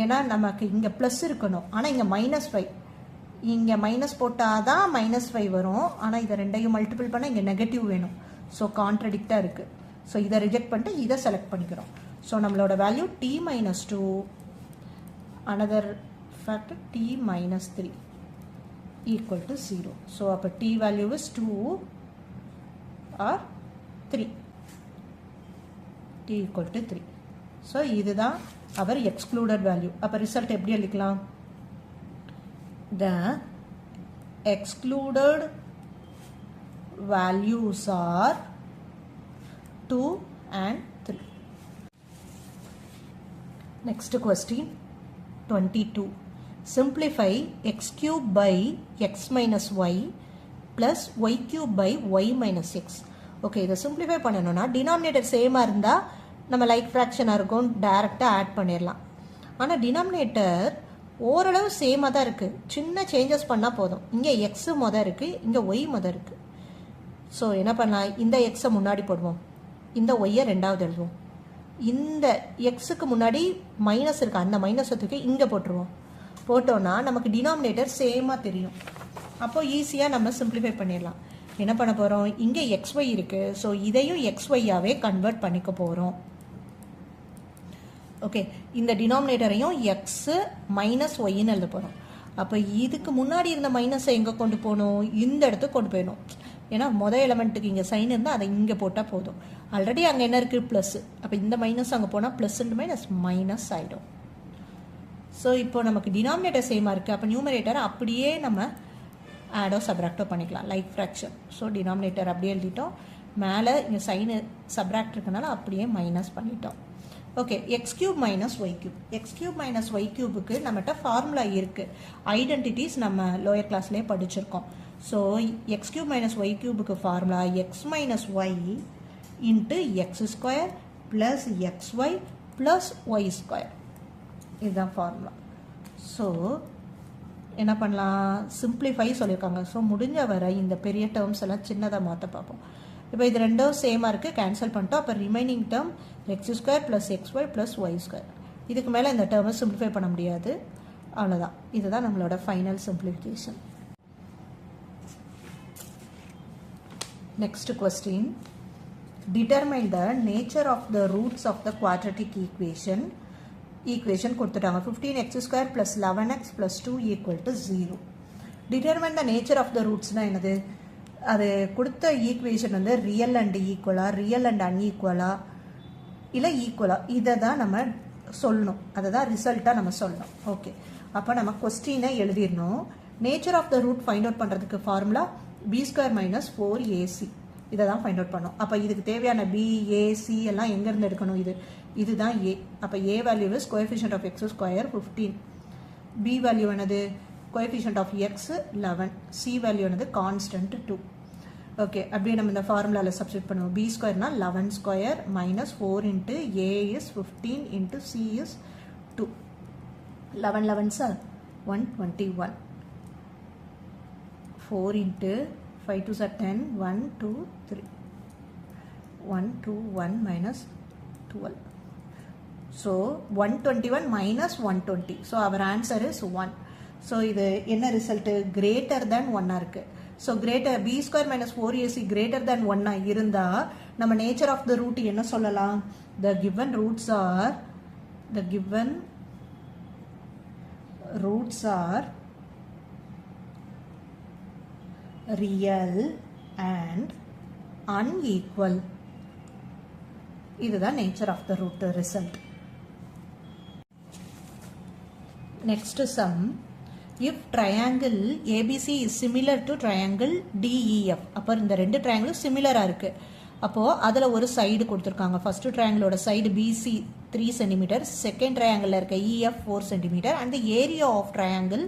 Speaker 1: ஏன்னா நமக்கு இங்கே ப்ளஸ் இருக்கணும், ஆனால் இங்கே -5. இங்கே மைனஸ் போட்டால் தான் -5 வரும், ஆனால் இதை ரெண்டையும் மல்டிபிள் பண்ணால் இங்கே நெகட்டிவ் வேணும். ஸோ கான்ட்ரடிக்டாக இருக்குது. ஸோ இதை ரிஜெக்ட் பண்ணிட்டு இதை செலக்ட் பண்ணிக்கிறோம். ஸோ நம்மளோட value t-2, another factor t-3 equal to 0. So அப்போ t value is 2 or 3. t equal to 3. So இதுதான் our excluded value. அப்போ ரிசல்ட் எப்படி எழுதிக்கலாம்? The excluded values are 2 and 3. Next question, 22. Simplify x cube by x minus y plus y cube by y minus x. Okay, இதை simplify பண்ணணும்னா denominator சேமாக இருந்தால் நம்ம like ஃப்ராக்ஷனாக இருக்கும், டைரெக்டாக ஆட் பண்ணிடலாம். ஆனால் டினாமினேட்டர் ஓரளவு சேமாக தான் இருக்குது, சின்ன சேஞ்சஸ் பண்ணால் போதும். இங்கே எக்ஸு மொதல் இருக்குது, இங்கே ஒய் மொதல் இருக்குது. ஸோ என்ன பண்ணலாம்? இந்த எக்ஸை முன்னாடி போடுவோம், இந்த ஒய்யை ரெண்டாவது எழுதுவோம். இந்த எக்ஸுக்கு முன்னாடி மைனஸ் இருக்குது, அந்த மைனஸை தூக்கி இங்கே போட்டுருவோம். போட்டோன்னா நமக்கு டினாமினேட்டர் சேமாக தெரியும். அப்போது ஈஸியாக நம்ம சிம்பிளிஃபை பண்ணிடலாம். என்ன பண்ண போகிறோம், இங்கே xy இருக்குது, ஸோ இதையும் xyயாகவே கன்வெர்ட் பண்ணிக்க போகிறோம். ஓகே, இந்த டினாமினேட்டரையும் எக்ஸு மைனஸ் ஒய்ன்னு எழுத போகிறோம். அப்போ இதுக்கு முன்னாடி இருந்த மைனஸை எங்கே கொண்டு போகணும், இந்த இடத்துக்கு கொண்டு போயிடணும். ஏன்னா மொதல் எலமெண்ட்டுக்கு இங்கே சைன் இருந்தால் அதை இங்கே போட்டால் போதும். ஆல்ரெடி அங்கே என்ன இருக்குது, ப்ளஸ்ஸு. அப்போ இந்த மைனஸ் அங்கே போனால் ப்ளஸ் மைனஸ் மைனஸ் ஆகிடும். ஸோ இப்போ நமக்கு டினாமினேட்டர் சேமாக இருக்குது. அப்போ நியூமரேட்டரை அப்படியே நம்ம ஆடோ சப்ராக்டோ பண்ணிக்கலாம், லைக் ஃப்ராக்ஷன். ஸோ டினாமினேட்டர் அப்படியே எழுதிட்டோம், மேலே இங்கே சைனு சப்ராக்ட் இருக்கனால அப்படியே மைனஸ் பண்ணிட்டோம். Okay, x cube minus y cube. X cube minus y கியூபுக்கு நம்மகிட்ட ஃபார்முலா இருக்குது, ஐடென்டிட்டிஸ் நம்ம லோயர் கிளாஸ்லேயே படிச்சிருக்கோம். So x cube minus y கியூபுக்கு formula x minus y into x square plus X Y plus Y square. இதுதான் formula. So என்ன பண்ணலாம், சிம்பிளிஃபை சொல்லியிருக்காங்க. ஸோ முடிஞ்ச வரை இந்த பெரிய டேர்ம்ஸ் எல்லாம் சின்னதாக மாற்ற பார்ப்போம். இப்போ இது ரெண்டும் சேமாக இருக்குது, கேன்சல் பண்ணிட்டோம். அப்போ remaining term X square plus X Y plus Y square. இதுக்கு மேலே இந்த டேர்மை சிம்பிளிஃபை பண்ண முடியாது, அவ்வளோதான். இதுதான் நம்மளோட final simplification. Next question, determine the nature of the roots of the quadratic equation கொடுத்துட்டாங்க. 15x square plus 11x plus 2 equal to 0. Determine the nature of the ரூட்ஸ்னால் என்னது, அது கொடுத்த ஈக்குவேஷன் வந்து ரியல் அண்ட் ஈக்குவலாக, ரியல் அண்ட் அன்ஈக்குவலா, இல்லை ஈக்குவலா, இதை தான் நம்ம சொல்லணும். அதை தான் ரிசல்ட்டாக நம்ம சொல்லணும். ஓகே, அப்போ நம்ம கொஸ்டினை எழுதிடணும். Nature of the root find out பண்ணுறதுக்கு formula b square minus 4ac. இதை தான் ஃபைண்ட் அவுட் பண்ணோம். அப்போ இதுக்கு தேவையான பி, ஏ, சி எல்லாம் எங்கேருந்து எடுக்கணும், இதுதான் ஏ. அப்போ ஏ value is coefficient of x square 15, b value என்னது coefficient of x 11, c value என்னது கான்ஸ்டன்ட் 2. ஓகே, அப்படியே நம்ம இந்த ஃபார்முலாவில் சப்ஸ்டிட் பண்ணுவோம். பி ஸ்கொயர்னா 11 square minus 4 into a is 15 into c is 2. 11 11s are 121. 4 into 5 2s are 10, 1 2 3, 1 2 1 minus 12. So 121 minus 120. So our answer is 1. So இது என்ன ரிசல்ட், greater than 1 இருக்கு. So greater b square minus 4ac greater than 1 இருந்தா நம்ம nature of the root என்ன சொல்லலாம், the given roots are real and unequal. இதுதான் nature of the root result. Next sum, if triangle ABC is similar to triangle DEF, அப்போ இந்த ரெண்டு triangle similar இருக்கு. அப்போ அதில் ஒரு சைடு கொடுத்துருக்காங்க. ஃபர்ஸ்ட் ட்ரையாங்கிளோட சைடு BC 3 cm, செகண்ட் ட்ரையாங்கிளில் இருக்க EF 4 cm, and the area of triangle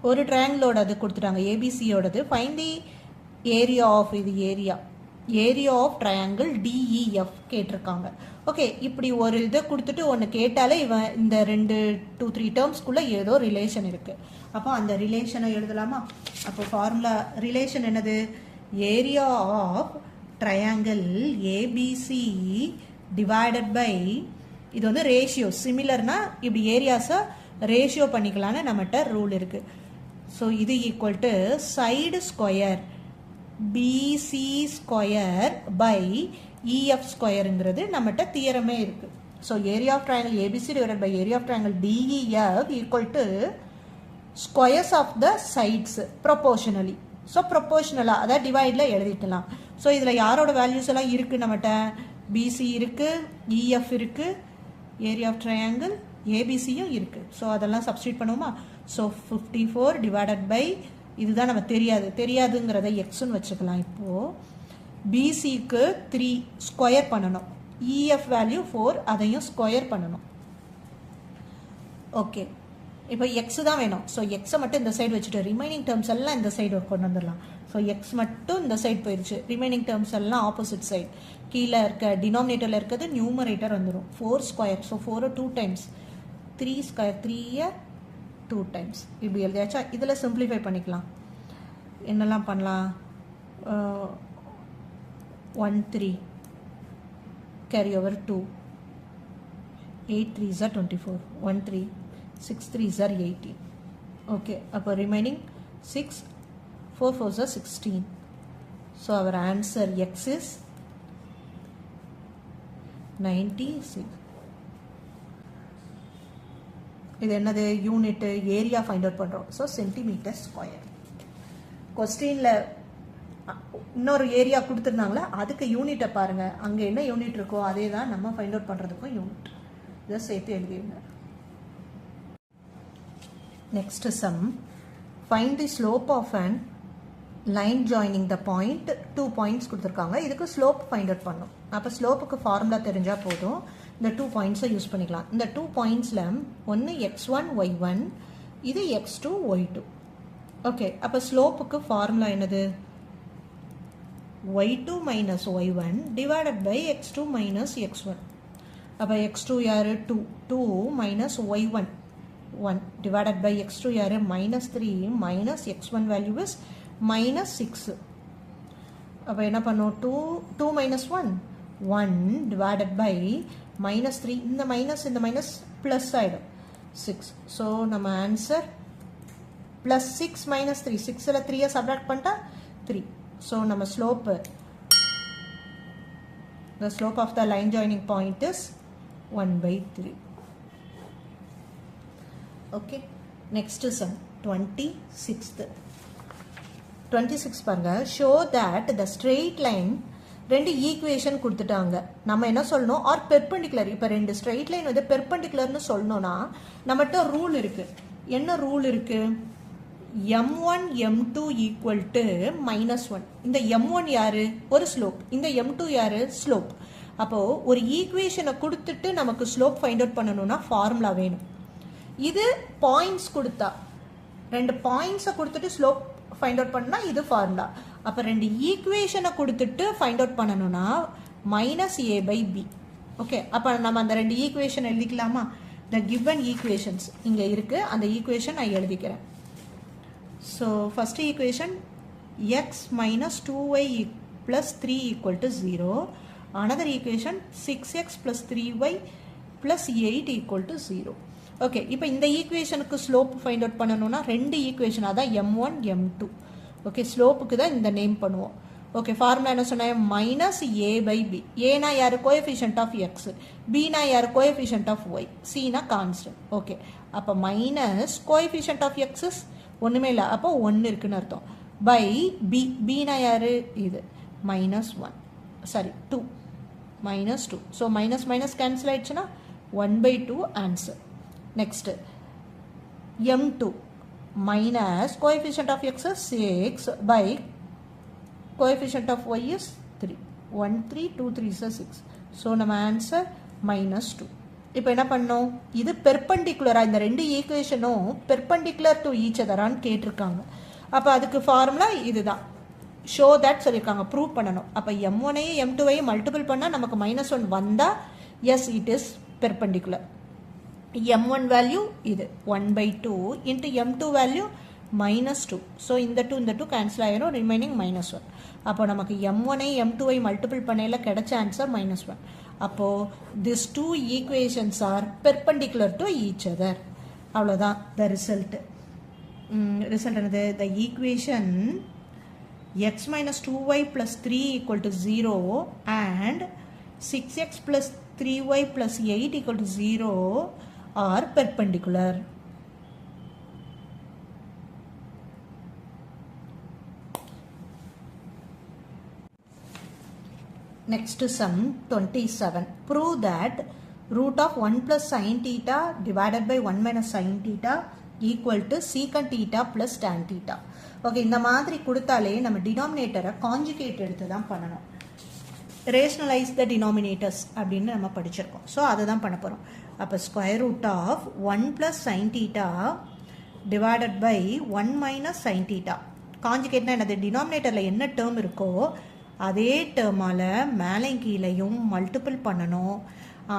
Speaker 1: ஒரு ட்ரையாங்கிளோட அது கொடுத்துட்டாங்க ஏபிசியோடது. ஃபைண்ட் தி ஏரியா ஆஃப், இது ஏரியா ஆஃப் ட்ரையாங்கிள் DEF கேட்டிருக்காங்க. ஓகே, இப்படி ஒரு இதை கொடுத்துட்டு ஒன்று கேட்டாலே இவன் இந்த 2-3 டேர்ம்ஸ்குள்ளே ஏதோ ரிலேஷன் இருக்குது. அப்போ அந்த ரிலேஷனை எழுதலாமா? அப்போ ஃபார்முலா ரிலேஷன் என்னது, area of triangle ABC divided by, இது வந்து ரேஷியோ, சிமிலர்னா இப்படி ஏரியாஸை ரேஷியோ பண்ணிக்கலான்னு நம்மகிட்ட ரூல் இருக்குது. ஸோ இது equal to side square BC square by EF ஸ்கொயருங்கிறது நம்மகிட்ட தியரமே இருக்குது. So area of triangle ABC divided by area of triangle DEF equal to squares of the sides proportionally. So ப்ரொபோர்ஷனலாக அதாவது டிவைடில் எழுதிக்கலாம். ஸோ இதில் யாரோட வேல்யூஸ் எல்லாம் இருக்குது நம்மகிட்ட, BC இருக்குது, EF இருக்குது, ஏரியா ஆஃப் ட்ரையாங்கிள் ஏபிசியும் இருக்குது. ஸோ அதெல்லாம் சப்ஸ்டியூட் பண்ணுவோமா? ஸோ 54 டிவைடட் பை, இதுதான் நம்ம தெரியாதுங்கிறத எக்ஸ்ன்னு வச்சுக்கலாம். இப்போது பிசிக்கு 3 ஸ்கொயர் பண்ணணும், EF வேல்யூ 4, அதையும் ஸ்கொயர் பண்ணணும். ஓகே, இப்போ எக்ஸ் தான் வேணும். ஸோ எக்ஸை மட்டும் இந்த சைடு வச்சுட்டு ரிமைனிங் டேர்ம்ஸ் எல்லாம் இந்த சைடு கொண்டு வந்துடலாம். ஸோ எக்ஸ் மட்டும் இந்த சைடு போயிடுச்சு, ரிமைனிங் டேர்ம்ஸ் எல்லாம் ஆப்போசிட் சைடு. கீழே இருக்க டினாமினேட்டரில் இருக்கிறது நியூமரேட்டர் வந்துடும். 4 square, so 4 2 times, 3 square 3 2 times. இப்படி எழுதியாச்சா? இதில் சிம்பிளிஃபை பண்ணிக்கலாம். என்னெல்லாம் பண்ணலாம், 1 3 carry over 2, 8 3s are 24, 1 3, 6 3s are 18. Okay, அப்போ remaining 6 4 4s are 16. So our answer x is 96. இது என்னது யூனிட் ஏரியா ஃபைண்ட் அவுட் பண்ணுறோம். So centimetre square. கொஸ்டினில் இன்னொரு ஏரியா கொடுத்துருந்தாங்களா அதுக்கு யூனிட்டை பாருங்கள், அங்கே என்ன யூனிட் இருக்கோ அதே தான் நம்ம ஃபைண்ட் அவுட் பண்ணுறதுக்கும் யூனிட். இதை சேர்த்து எழுதிடுங்க. Next sum, find the slope of an line joining the point 2 points கொடுத்துருக்காங்க. இதுக்கு ஸ்லோப் ஃபைண்ட் அவுட் பண்ணணும். அப்போ ஸ்லோப்புக்கு ஃபார்முலா தெரிஞ்சால் போதும். இந்த 2 பாயிண்ட்ஸை யூஸ் பண்ணிக்கலாம். இந்த 2 பாயிண்ட்ஸில் ஒன்று x1 y1, இது x2 y2. ஓகே, அப்போ ஸ்லோப்புக்கு ஃபார்முலா என்னது? y2 minus y1 divided by x2 minus x1. அப்போ x2 யாரு? 2 minus y1 1 divided by x2 யாரு? -3 minus x1 value is -6. அப்போ என்ன பண்ணும்? 2 minus 1 divided by -3, இந்த மைனஸ் ப்ளஸ் ஆகிடும் 6. ஸோ நம்ம ஆன்சர் +6 - 3, 6ல் 3 சப்ராக்ட் பண்ணிட்டா 3. ஸோ நம்ம slope, the slope of the line joining point is 1/3. okay, next sum 26 பாருங்க. show that the straight line, ரெண்டு ஈக்குவேஷன் கொடுத்துட்டாங்க. நம்ம என்ன சொல்லணும்? Are perpendicular. இப்போ ரெண்டு ஸ்ட்ரெயிட் லைன் வந்து பெர்பெண்டிகுலர்னு சொல்லணும்னா நம்மகிட்ட ரூல் இருக்கு. என்ன ரூல் இருக்கு? m1 m2 equal to -1. இந்த m1 யாரு? ஒரு ஸ்லோப். இந்த m2 யாரு? ஸ்லோப். அப்போ ஒரு ஈக்குவேஷனை கொடுத்துட்டு நமக்கு ஸ்லோப் ஃபைண்ட் அவுட் பண்ணணும்னா ஃபார்முலா வேணும். இது பாயிண்ட்ஸ் கொடுத்தா, ரெண்டு பாயிண்ட்ஸை கொடுத்துட்டு ஸ்லோப் ஃபைண்ட் அவுட் பண்ணா இது ஃபார்முலா. அப்போ ரெண்டு ஈக்குவேஷனை கொடுத்துட்டு ஃபைண்ட் அவுட் பண்ணணும்னா -a/b. ஓகே, அப்போ நம்ம அந்த ரெண்டு ஈக்குவேஷன் எழுதிக்கலாமா? த கிவன் ஈக்குவேஷன்ஸ் இங்கே இருக்குது, அந்த ஈக்குவேஷன் நான் எழுதிக்கிறேன். So first equation x - 2y + 3 = 0. Another equation 6x + 3y + 8 = 0. Okay, இப்போ இந்த ஈக்குவேஷனுக்கு ஸ்லோப் ஃபைண்ட் அவுட் பண்ணணும்னா ரெண்டு ஈக்குவேஷன், அதான் m1 m2. ஓகே, ஸ்லோப்புக்கு தான் இந்த நேம் பண்ணுவோம். ஓகே, ஃபார்முலா என்ன சொன்னேன்? -a/b. ஏனா யார்? Coefficient of x. bனா யார்? Coefficient of y. cனா கான்ஸ்டன்ட். ஓகே, அப்போ மைனஸ் கோஎஃபிஷியன்ட் ஆஃப் x ஒன்றுமே இல்லை, அப்போ 1 இருக்குன்னு அர்த்தம். By b. bனா யார்? இது -1, சாரி 2, -2. ஸோ மைனஸ் கேன்சல் ஆயிடுச்சுன்னா 1/2 answer. Next m2 minus coefficient of x is 6 by coefficient of y is 3. 1 3 2 3 is 6. So நம்ம ஆன்சர் -2. இப்போ என்ன பண்ணோம்? இது பெர்பெண்டிகுலரா, இந்த ரெண்டு ஈக்குவேஷனும் பெர்பெண்டிகுலர் டு ஈச் அதரான்னு கேட்டிருக்காங்க. அப்போ அதுக்கு ஃபார்முலா இதுதான். ஷோ தட் சொல்லியிருக்காங்க, ப்ரூவ் பண்ணணும். அப்போ m1ஐயும் m2ஐயும் மல்டிபிள் பண்ணால் நமக்கு -1 வந்தால் S it is perpendicular. m1 value இது 1/2 இன்ட்டு m2 வேல்யூ -2. ஸோ இந்த 2 கேன்சல் ஆயிரும், ரிமைனிங் -1. அப்போ நமக்கு m1ஐயும் m2ஐ மல்டிபிள் பண்ணையில் கிடைச்ச ஆன்சர் -1. அப்போது this 2 equations are perpendicular to each other. அவ்வளோதான் த ரிசல்ட். ரிசல்ட் என்னது? The equation x - 2y + 3 = 0 and 6x + 3y + 8 = 0 are perpendicular. Next sum 27. Prove that root of 1 + sin theta divided by 1 - sin theta equal to secant theta plus tan theta. Okay, இந்த மாதிரி கொடுத்தாலே நம்ம டினாமினேட்டரை conjugate எடுத்து தான் பண்ணணும். Rationalise த denominators அப்படின்னு நம்ம படிச்சிருக்கோம். ஸோ அதை தான் பண்ண போகிறோம். அப்போ square root of 1 + sin theta divided by 1 - sin theta. கான்ஜுகேட்னா என்னது? டினாமினேட்டரில் என்ன டேர்ம் இருக்கோ அதே டேர்மால் மேலே கீழையும் மல்டிபிள் பண்ணணும்.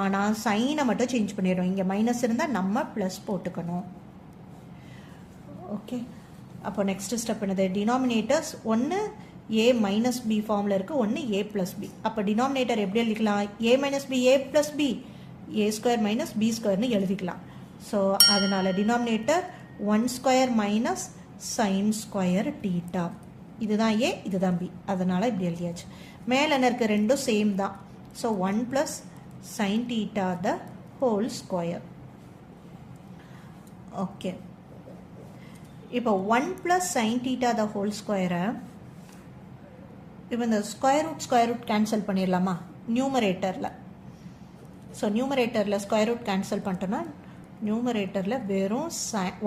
Speaker 1: ஆனால் சைனை மட்டும் சேஞ்ச் பண்ணிடணும். இங்கே மைனஸ் இருந்தால் நம்ம ப்ளஸ் போட்டுக்கணும். ஓகே, அப்போ நெக்ஸ்ட் ஸ்டெப் என்னது? டினாமினேட்டர்ஸ் ஒன்று a - b ஃபார்மில் இருக்குது, ஒன்று a + b. அப்போ டினாமினேட்டர் எப்படி எழுதிக்கலாம்? a - b a + b, a² - b² எழுதிக்கலாம். ஸோ அதனால் டினாமினேட்டர் 1² - sin² theta. இதுதான் ஏ, இதுதான் பி, அதனால் இப்படி எழுதியாச்சு. மேலே என்ன இருக்குது, ரெண்டும் சேம் தான். So 1 + sin theta the whole square. Okay, இப்போ 1 + sin theta the whole square, இப்போ இந்த ஸ்கொயர் ரூட் கேன்சல் பண்ணிடலாமா நியூமரேட்டரில். ஸோ நியூமரேட்டரில் ஸ்கொயர் ரூட் கேன்சல் பண்ணிட்டோன்னா நியூமரேட்டரில் வெறும்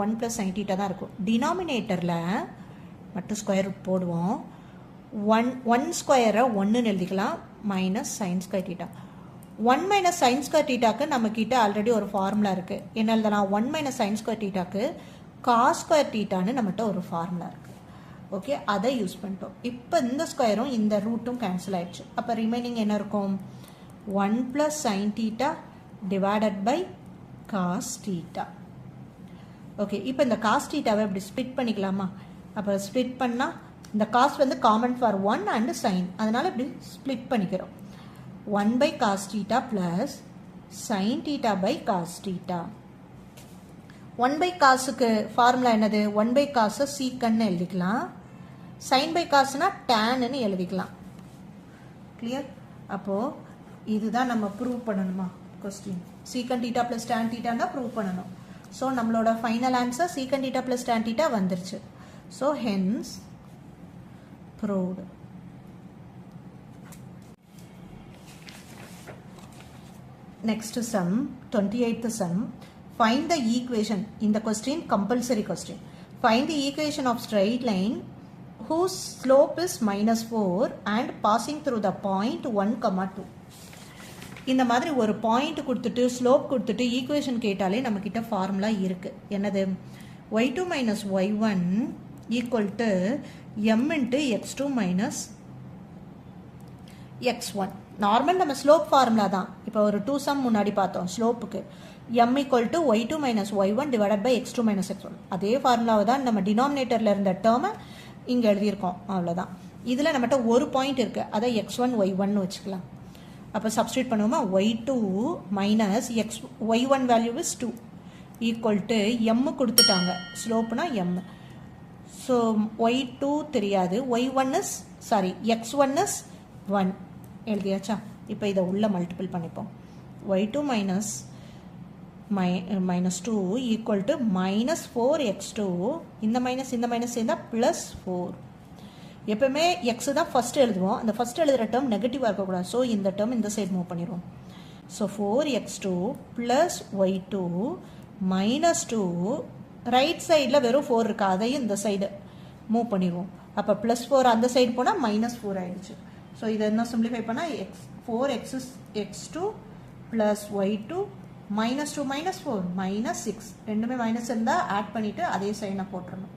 Speaker 1: 1 + sin theta தான் இருக்கும். டினாமினேட்டரில் மட்டும் ஸ்கொயர் ரூட் போடுவோம். 1 ஸ்கொயரை 1ன்னு எழுதிக்கலாம், minus sin square theta. 1 - sin square thetaக்கு நம்மக்கிட்ட ஆல்ரெடி ஒரு ஃபார்முலா இருக்குது. என்ன எழுதலாம், 1 - sin square thetaக்கு cos square thetaன்னு நம்மகிட்ட ஒரு ஃபார்முலா இருக்குது. ஓகே, அதை யூஸ் பண்ணிட்டோம். இப்போ இந்த ஸ்கொயரும் இந்த ரூட்டும் கேன்சல் ஆயிடுச்சு. அப்போ ரிமைனிங் என்ன இருக்கும், 1 + sin theta divided by cos theta. Okay, இப்போ இந்த cos thetaவை இப்படி ஸ்ப்ளிட் பண்ணிக்கலாமா. அப்போ ஸ்ப்ளிட் பண்ணால் இந்த cos வந்து காமன் ஃபார் 1 and sin, அதனால் இப்படி ஸ்ப்ளிட் பண்ணிக்கிறோம். 1 by cos theta plus sin theta by cos theta. 1 by cosக்கு formula என்னது, 1 by cos சீக்கன்னு எழுதிக்கலாம், sin by cosனா tanன்னு எழுதிக்கலாம். கிளியர். அப்போது இதுதான் நம்ம ப்ரூவ் பண்ணணுமா கொஸ்டின், சீக்கன் theta plus tan theta தான் ப்ரூவ் பண்ணணும். ஸோ நம்மளோட ஃபைனல் ஆன்சர் சீக்கன் theta plus tan theta வந்துருச்சு. So hence proved. Next sum, 28th sum. Find the equation. In the question, compulsory question. Find the equation of straight line whose slope is -4 and passing through the point 1, 2. இந்த மாதிரி ஒரு point கொடுத்துட்டு slope கொடுத்துட்டு equation கேட்டாலே நம்மக்கிட்ட formula இருக்குது. என்னது, y2 - y1 = m × x2 - x1. Normal நம்ம ஸ்லோப் ஃபார்முலா தான். இப்போ ஒரு 2 சம் முன்னாடி பார்த்தோம் ஸ்லோப்புக்கு, m = y2 - y1 divided by x2 - x1. அதே ஃபார்முலாவை தான் நம்ம டினாமினேட்டரில் இருந்த டேர்மை இங்கே எழுதியிருக்கோம், அவ்வளோதான். இதில் நம்மகிட்ட ஒரு பாயிண்ட் இருக்குது, அதை x1 y1 வச்சுக்கலாம். அப்போ சப்ஸ்டியூட் பண்ணுவோமா, y2 - x y1 value is 2 = m கொடுத்துட்டாங்க, ஸ்லோப்புனா m. ஸோ y2 தெரியாது, x1 is 1 எழுதியாச்சா. இப்போ இதை உள்ள மல்டிபிள் பண்ணிப்போம். y2 - -2 = -4x2. இந்த மைனஸ் சேர்ந்தால் +4. எப்பவுமே எக்ஸ் தான் ஃபஸ்ட் எழுதுவோம், அந்த ஃபஸ்ட் எழுதுகிற டேர்ம் நெகட்டிவாக இருக்கக்கூடாது. ஸோ இந்த டேர்ம் இந்த சைடு மூவ் பண்ணிடுவோம். ஸோ 4x2 + y2 -2, ரைட் சைடில் வெறும் 4 இருக்கா, அதையும் இந்த சைடு மூவ் பண்ணிடுவோம். அப்போ +4 அந்த சைடு போனால் -4 ஆயிடுச்சு. ஸோ இதை என்ன சிம்பிளிஃபை பண்ணால் 4x2 + y2 -2 -4 -6, ரெண்டுமே மைனஸ் இருந்தால் ஆட் பண்ணிவிட்டு அதே சைனை போட்டுடணும்.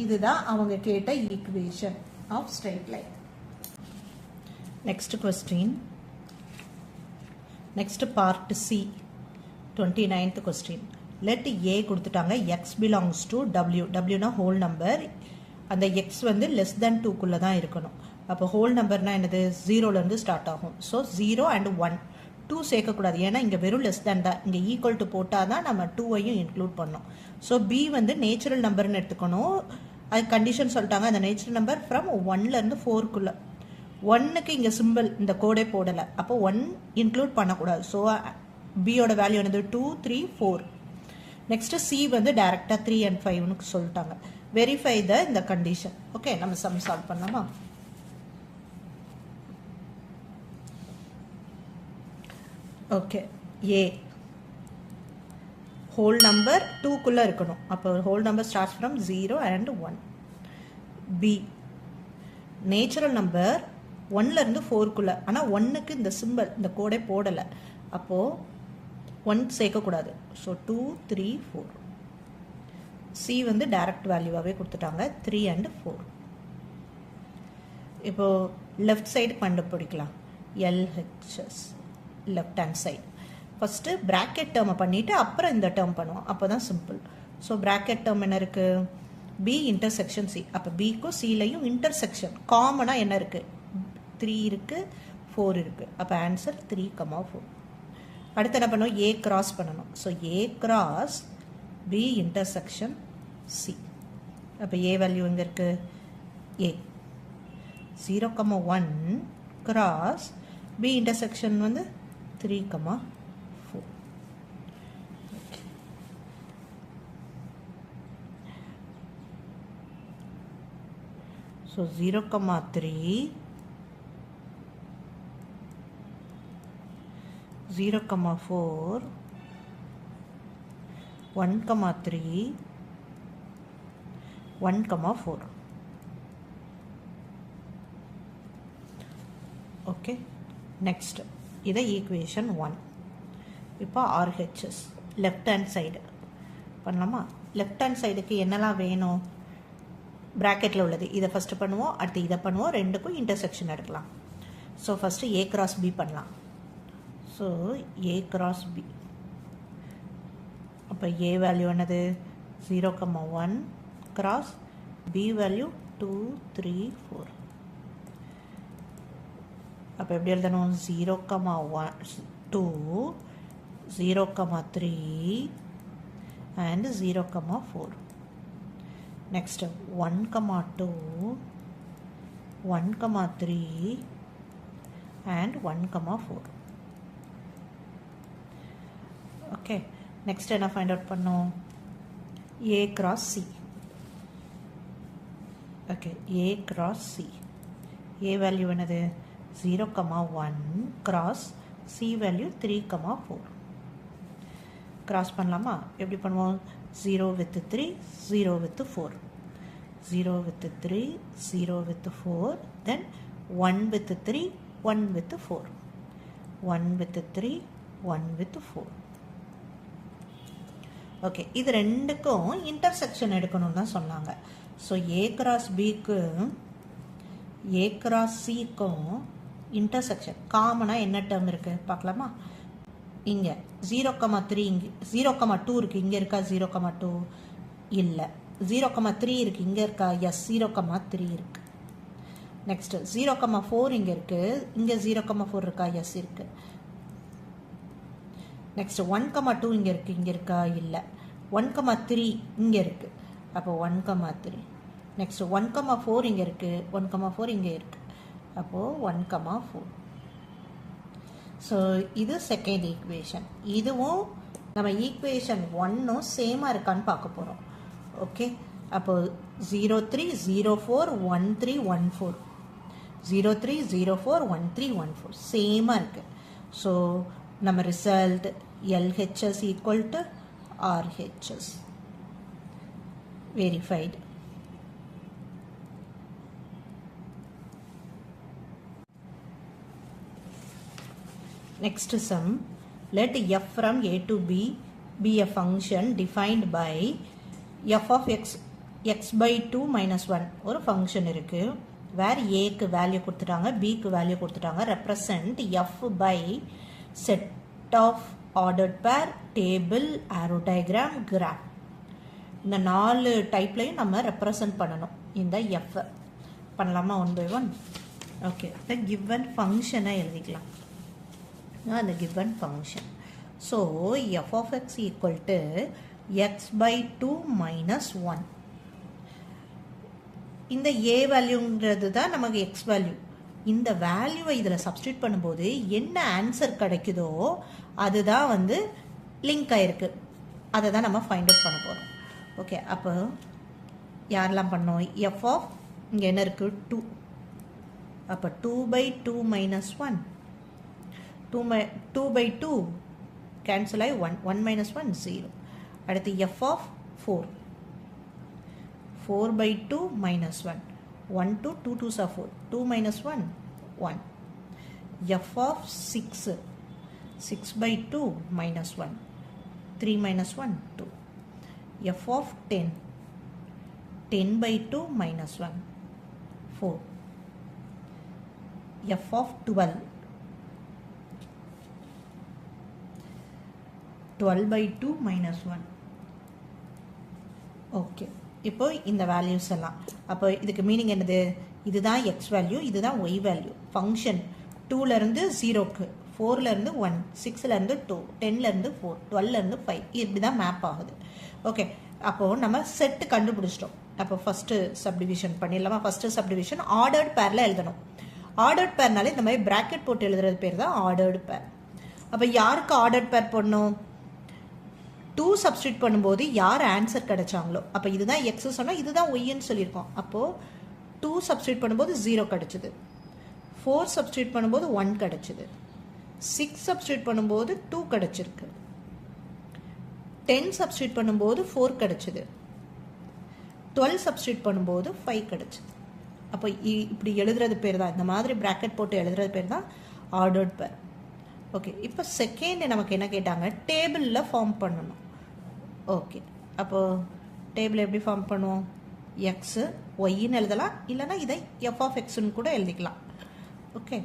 Speaker 1: இதுதான் அவங்க கேட்ட equation of straight line. Next question, next part c, 29th question. Let A கொடுத்துட்டாங்க, x belongs to w, wனா ஹோல் நம்பர், அந்த x வந்து <2 தான் இருக்கணும். அப்போ ஹோல் நம்பர்னா என்னது, 0லேருந்து ஸ்டார்ட் ஆகும். ஸோ 0 and 1, 2 சேர்க்கக்கூடாது, ஏன்னா இங்கே வெறும் <, தான். இங்கே ஈக்குவல் டு போட்டால் தான் நம்ம 2ஐயும் இன்க்ளூட் பண்ணோம். ஸோ பி வந்து நேச்சுரல் நம்பர்னு எடுத்துக்கணும். அது கண்டிஷன் சொல்லிட்டாங்க, அந்த நேச்சுரல் நம்பர் ஃப்ரம் 1லேருந்து 4 1க்கு இங்கே சிம்பிள் இந்த கோடே போடலை, அப்போ 1 இன்க்ளூட் பண்ணக்கூடாது. ஸோ பியோட வேல்யூ என்னது 2, 3, 4. நெக்ஸ்ட்டு சி வந்து டைரெக்டாக 3 and 5ன்னு சொல்லிட்டாங்க. வெரிஃபை இந்த கண்டிஷன். ஓகே, நம்ம சம் சால்வ் பண்ணலாமா. ஓகே, ஏ ஹோல் நம்பர் 2 இருக்கணும், அப்போ whole number starts from 0 and 1. B natural number 1லேருந்து 4 ஆனால் 1க்கு இந்த சிம்பிள் இந்த கோடே போடலை, அப்போது 1 சேர்க்கக்கூடாது. ஸோ 2, 3, 4. சி வந்து டைரக்ட் வேல்யூவாகவே கொடுத்துட்டாங்க, 3 and 4. இப்போது லெஃப்ட் சைடு கண்டுபிடிக்கலாம், LHS left hand side. First bracket டேர்மை பண்ணிவிட்டு அப்புறம் இந்த டேர்ம் பண்ணுவோம், அப்போ தான் சிம்பிள். ஸோ ப்ராக்கெட் டேர்ம் என்ன இருக்குது, பி இன்டர்செக்ஷன் சி. அப்போ பிக்கும் சிலையும் இன்டர்செக்ஷன் காமனாக என்ன இருக்குது, 3 இருக்குது, 4 இருக்குது. அப்போ ஆன்சர் 3, 4. அடுத்து என்ன பண்ணுவோம், ஏ கிராஸ் பண்ணணும். So A cross B intersection C. அப்போ ஏ வேல்யூ எங்கே இருக்குது? ஏ 0,1 கிராஸ் பி இன்டர்செக்ஷன் வந்து 3,4. ஸோ 0,3 0,4 1,3 1,4. ஓகே, நெக்ஸ்ட் இதை ஈக்குவேஷன் 1. இப்போ ஆர்ஹெச்எஸ் லெஃப்ட் ஹேண்ட் சைடு பண்ணலாமா? லெஃப்ட் ஹேண்ட் சைடுக்கு என்னெல்லாம் வேணும்? ப்ராக்கெட்டில் உள்ளது இதை ஃபஸ்ட்டு பண்ணுவோம், அடுத்து இதை பண்ணுவோம், ரெண்டுக்கும் இன்டர்செக்ஷன் எடுக்கலாம். So first A cross B பண்ணலாம். ஸோ ஏ கிராஸ் பி, அப்போ ஏ வேல்யூ என்னது? 0,1 கிராஸ் பி வேல்யூ 2 3 4. அப்போ எப்படி எழுதணும்? 0,2 0,3 and 0,4. next 1,2 1,3 and 1,4. okay, next என்ன find out பண்ணோம்? a cross c. okay, a cross c, a value என்னது? 0,1 cross c value 3,4. cross பண்ணலாமா? எப்படி பண்ணுவோம்? 0 with 3 0 with 4, 0 with 3 0 with 4, then 1 with 3 1 with 4, 1 with 3 1 with 4. Okay, இது ரெண்டுக்கும் இன்டர்செக்ஷன் எடுக்கணும்னு தான் சொன்னாங்க. ஸோ ஏ கிராஸ் பிக்கு ஏ கிராஸ் சிக்கும் இன்டர்செக்ஷன் காமனாக என்ன டேர்ம் இருக்குது பார்க்கலாமா? இங்கே 0,3 இங்கே 0,2 இருக்குது, இங்கே இருக்கா 0,2? இல்லை. 0,3 இருக்குது, இங்கே இருக்கா? எஸ், 0,3 இருக்குது. நெக்ஸ்ட்டு 0,4 இங்கே இருக்குது, இங்கே 0,4 இருக்கா? எஸ் இருக்குது. நெக்ஸ்ட் 1,2 இங்கே இருக்குது, இங்கே இருக்கா? இல்லை. 1,3 இங்கே இருக்குது, அப்போ 1,3. நெக்ஸ்ட் 1,4 இங்கே இருக்குது, 1,4 இங்கே இருக்குது, அப்போது 1,4. ஸோ இது செகண்ட் ஈக்குவேஷன். இதுவும் நம்ம ஈக்குவேஷன் 1ம் சேமாக இருக்கான்னு பார்க்க போகிறோம். ஓகே, அப்போது 0,3 0,4 1,3 1,4 0,3 0,4 1,3 1,4 சேமாக இருக்குது. ஸோ நம்ம result LHS equal to RHS verified. Next sum, let f from a to b be a function defined by f of x by 2 minus 1. ஒரு function இருக்கு, where a க்கு வேல்யூ கொடுத்துட்டாங்க, b க்கு value கொடுத்துட்டாங்க. represent f by set of ordered pair, table, arrow diagram, graph. இந்த 4 டைப்லையும் நம்ம represent பண்ணணும் இந்த f. பண்ணலாமா one by one? Okay, the given ஃபங்க்ஷனை எழுதிக்கலாம். அந்த given function. So f of x equal to x by 2 minus 1. இந்த a வேல்யூங்கிறது தான் நமக்கு x வேல்யூ. இந்த வேல்யூவை இதில் சப்ஸ்டியூட் பண்ணும்போது என்ன ஆன்சர் கிடைக்குதோ அதுதான் வந்து லிங்க் ஆயிருக்கு, அதை தான் நம்ம ஃபைண்ட் அவுட் பண்ண போகிறோம். ஓகே, அப்போ யாரெல்லாம் பண்ணோம்? f of இங்கே என்ன இருக்குது? 2. அப்போ 2 by 2 minus 1, 2 by 2 cancel ஆகி 1, 1 minus 1 0. அடுத்து f of 4, 4 by 2 minus 1, 1 2 2 2s are 4, 2 minus 1 1. f of 6, 6 by 2 minus 1, 3 minus 1 2. f of 10, 10 by 2 minus 1 4. f of 12, 12 by 2 minus 1. Okay, இப்போ இந்த வேல்யூஸ் எல்லாம், அப்போ இதுக்கு மீனிங் என்னது? இதுதான் எக்ஸ் வேல்யூ, இதுதான் ஒய் வேல்யூ. ஃபங்க்ஷன் 2லேருந்து 0க்கு, 4லேருந்து 1, 6லேருந்து 2, 10லேருந்து 4, 12லேருந்து 5, இப்படி தான் மேப் ஆகுது. ஓகே, அப்போது நம்ம செட்டு கண்டுபிடிச்சிட்டோம். அப்போ ஃபஸ்ட்டு சப்டிவிஷன் பண்ணிடலாமா? ஃபஸ்ட்டு சப்டிவிஷன் ஆர்டர்ட் பேரில் எழுதணும். ஆர்டர்ட் பேர்னாலே இந்த மாதிரி ப்ராக்கெட் போட்டு எழுதுறது பேர் தான் ஆர்டர்டு பேர். அப்போ யாருக்கு ஆர்டர்ட் பேர் பண்ணணும்? 2 சப்ஸ்டியூட் பண்ணும்போது யார் ஆன்சர் கிடைச்சாங்களோ, அப்போ இதுதான் எக்ஸ் சொன்னால் இதுதான் ஒய்ன்னு சொல்லியிருக்கோம். அப்போது 2 சப்ஸ்டியூட் பண்ணும்போது 0 கிடச்சிது, 4 சப்ஸ்டியூட் பண்ணும்போது 1 கிடச்சிது, 6 சப்ஸ்டியூட் பண்ணும்போது 2 கிடச்சிருக்கு, 10 சப்ஸ்டியூட் பண்ணும்போது 4 கிடச்சிது, 12 சப்ஸ்டியூட் பண்ணும்போது 5 கிடச்சிது. அப்போ இப்படி எழுதுறது பேர் தான், இந்த மாதிரி ப்ராக்கெட் போட்டு எழுதுறது பேர் தான் ஆர்டர்ட் பேர். ஓகே, இப்போ செகண்ட் நமக்கு என்ன கேட்டாங்க? டேபிளில் ஃபார்ம் பண்ணணும். ஓகே, அப்போது டேபிள் எப்படி ஃபார்ம் பண்ணுவோம்? எக்ஸு ஒய்ன்னு எழுதலாம், இல்லைனா இதை எஃப் ஆஃப் எக்ஸ்ன்னு கூட எழுதிக்கலாம். ஓகே,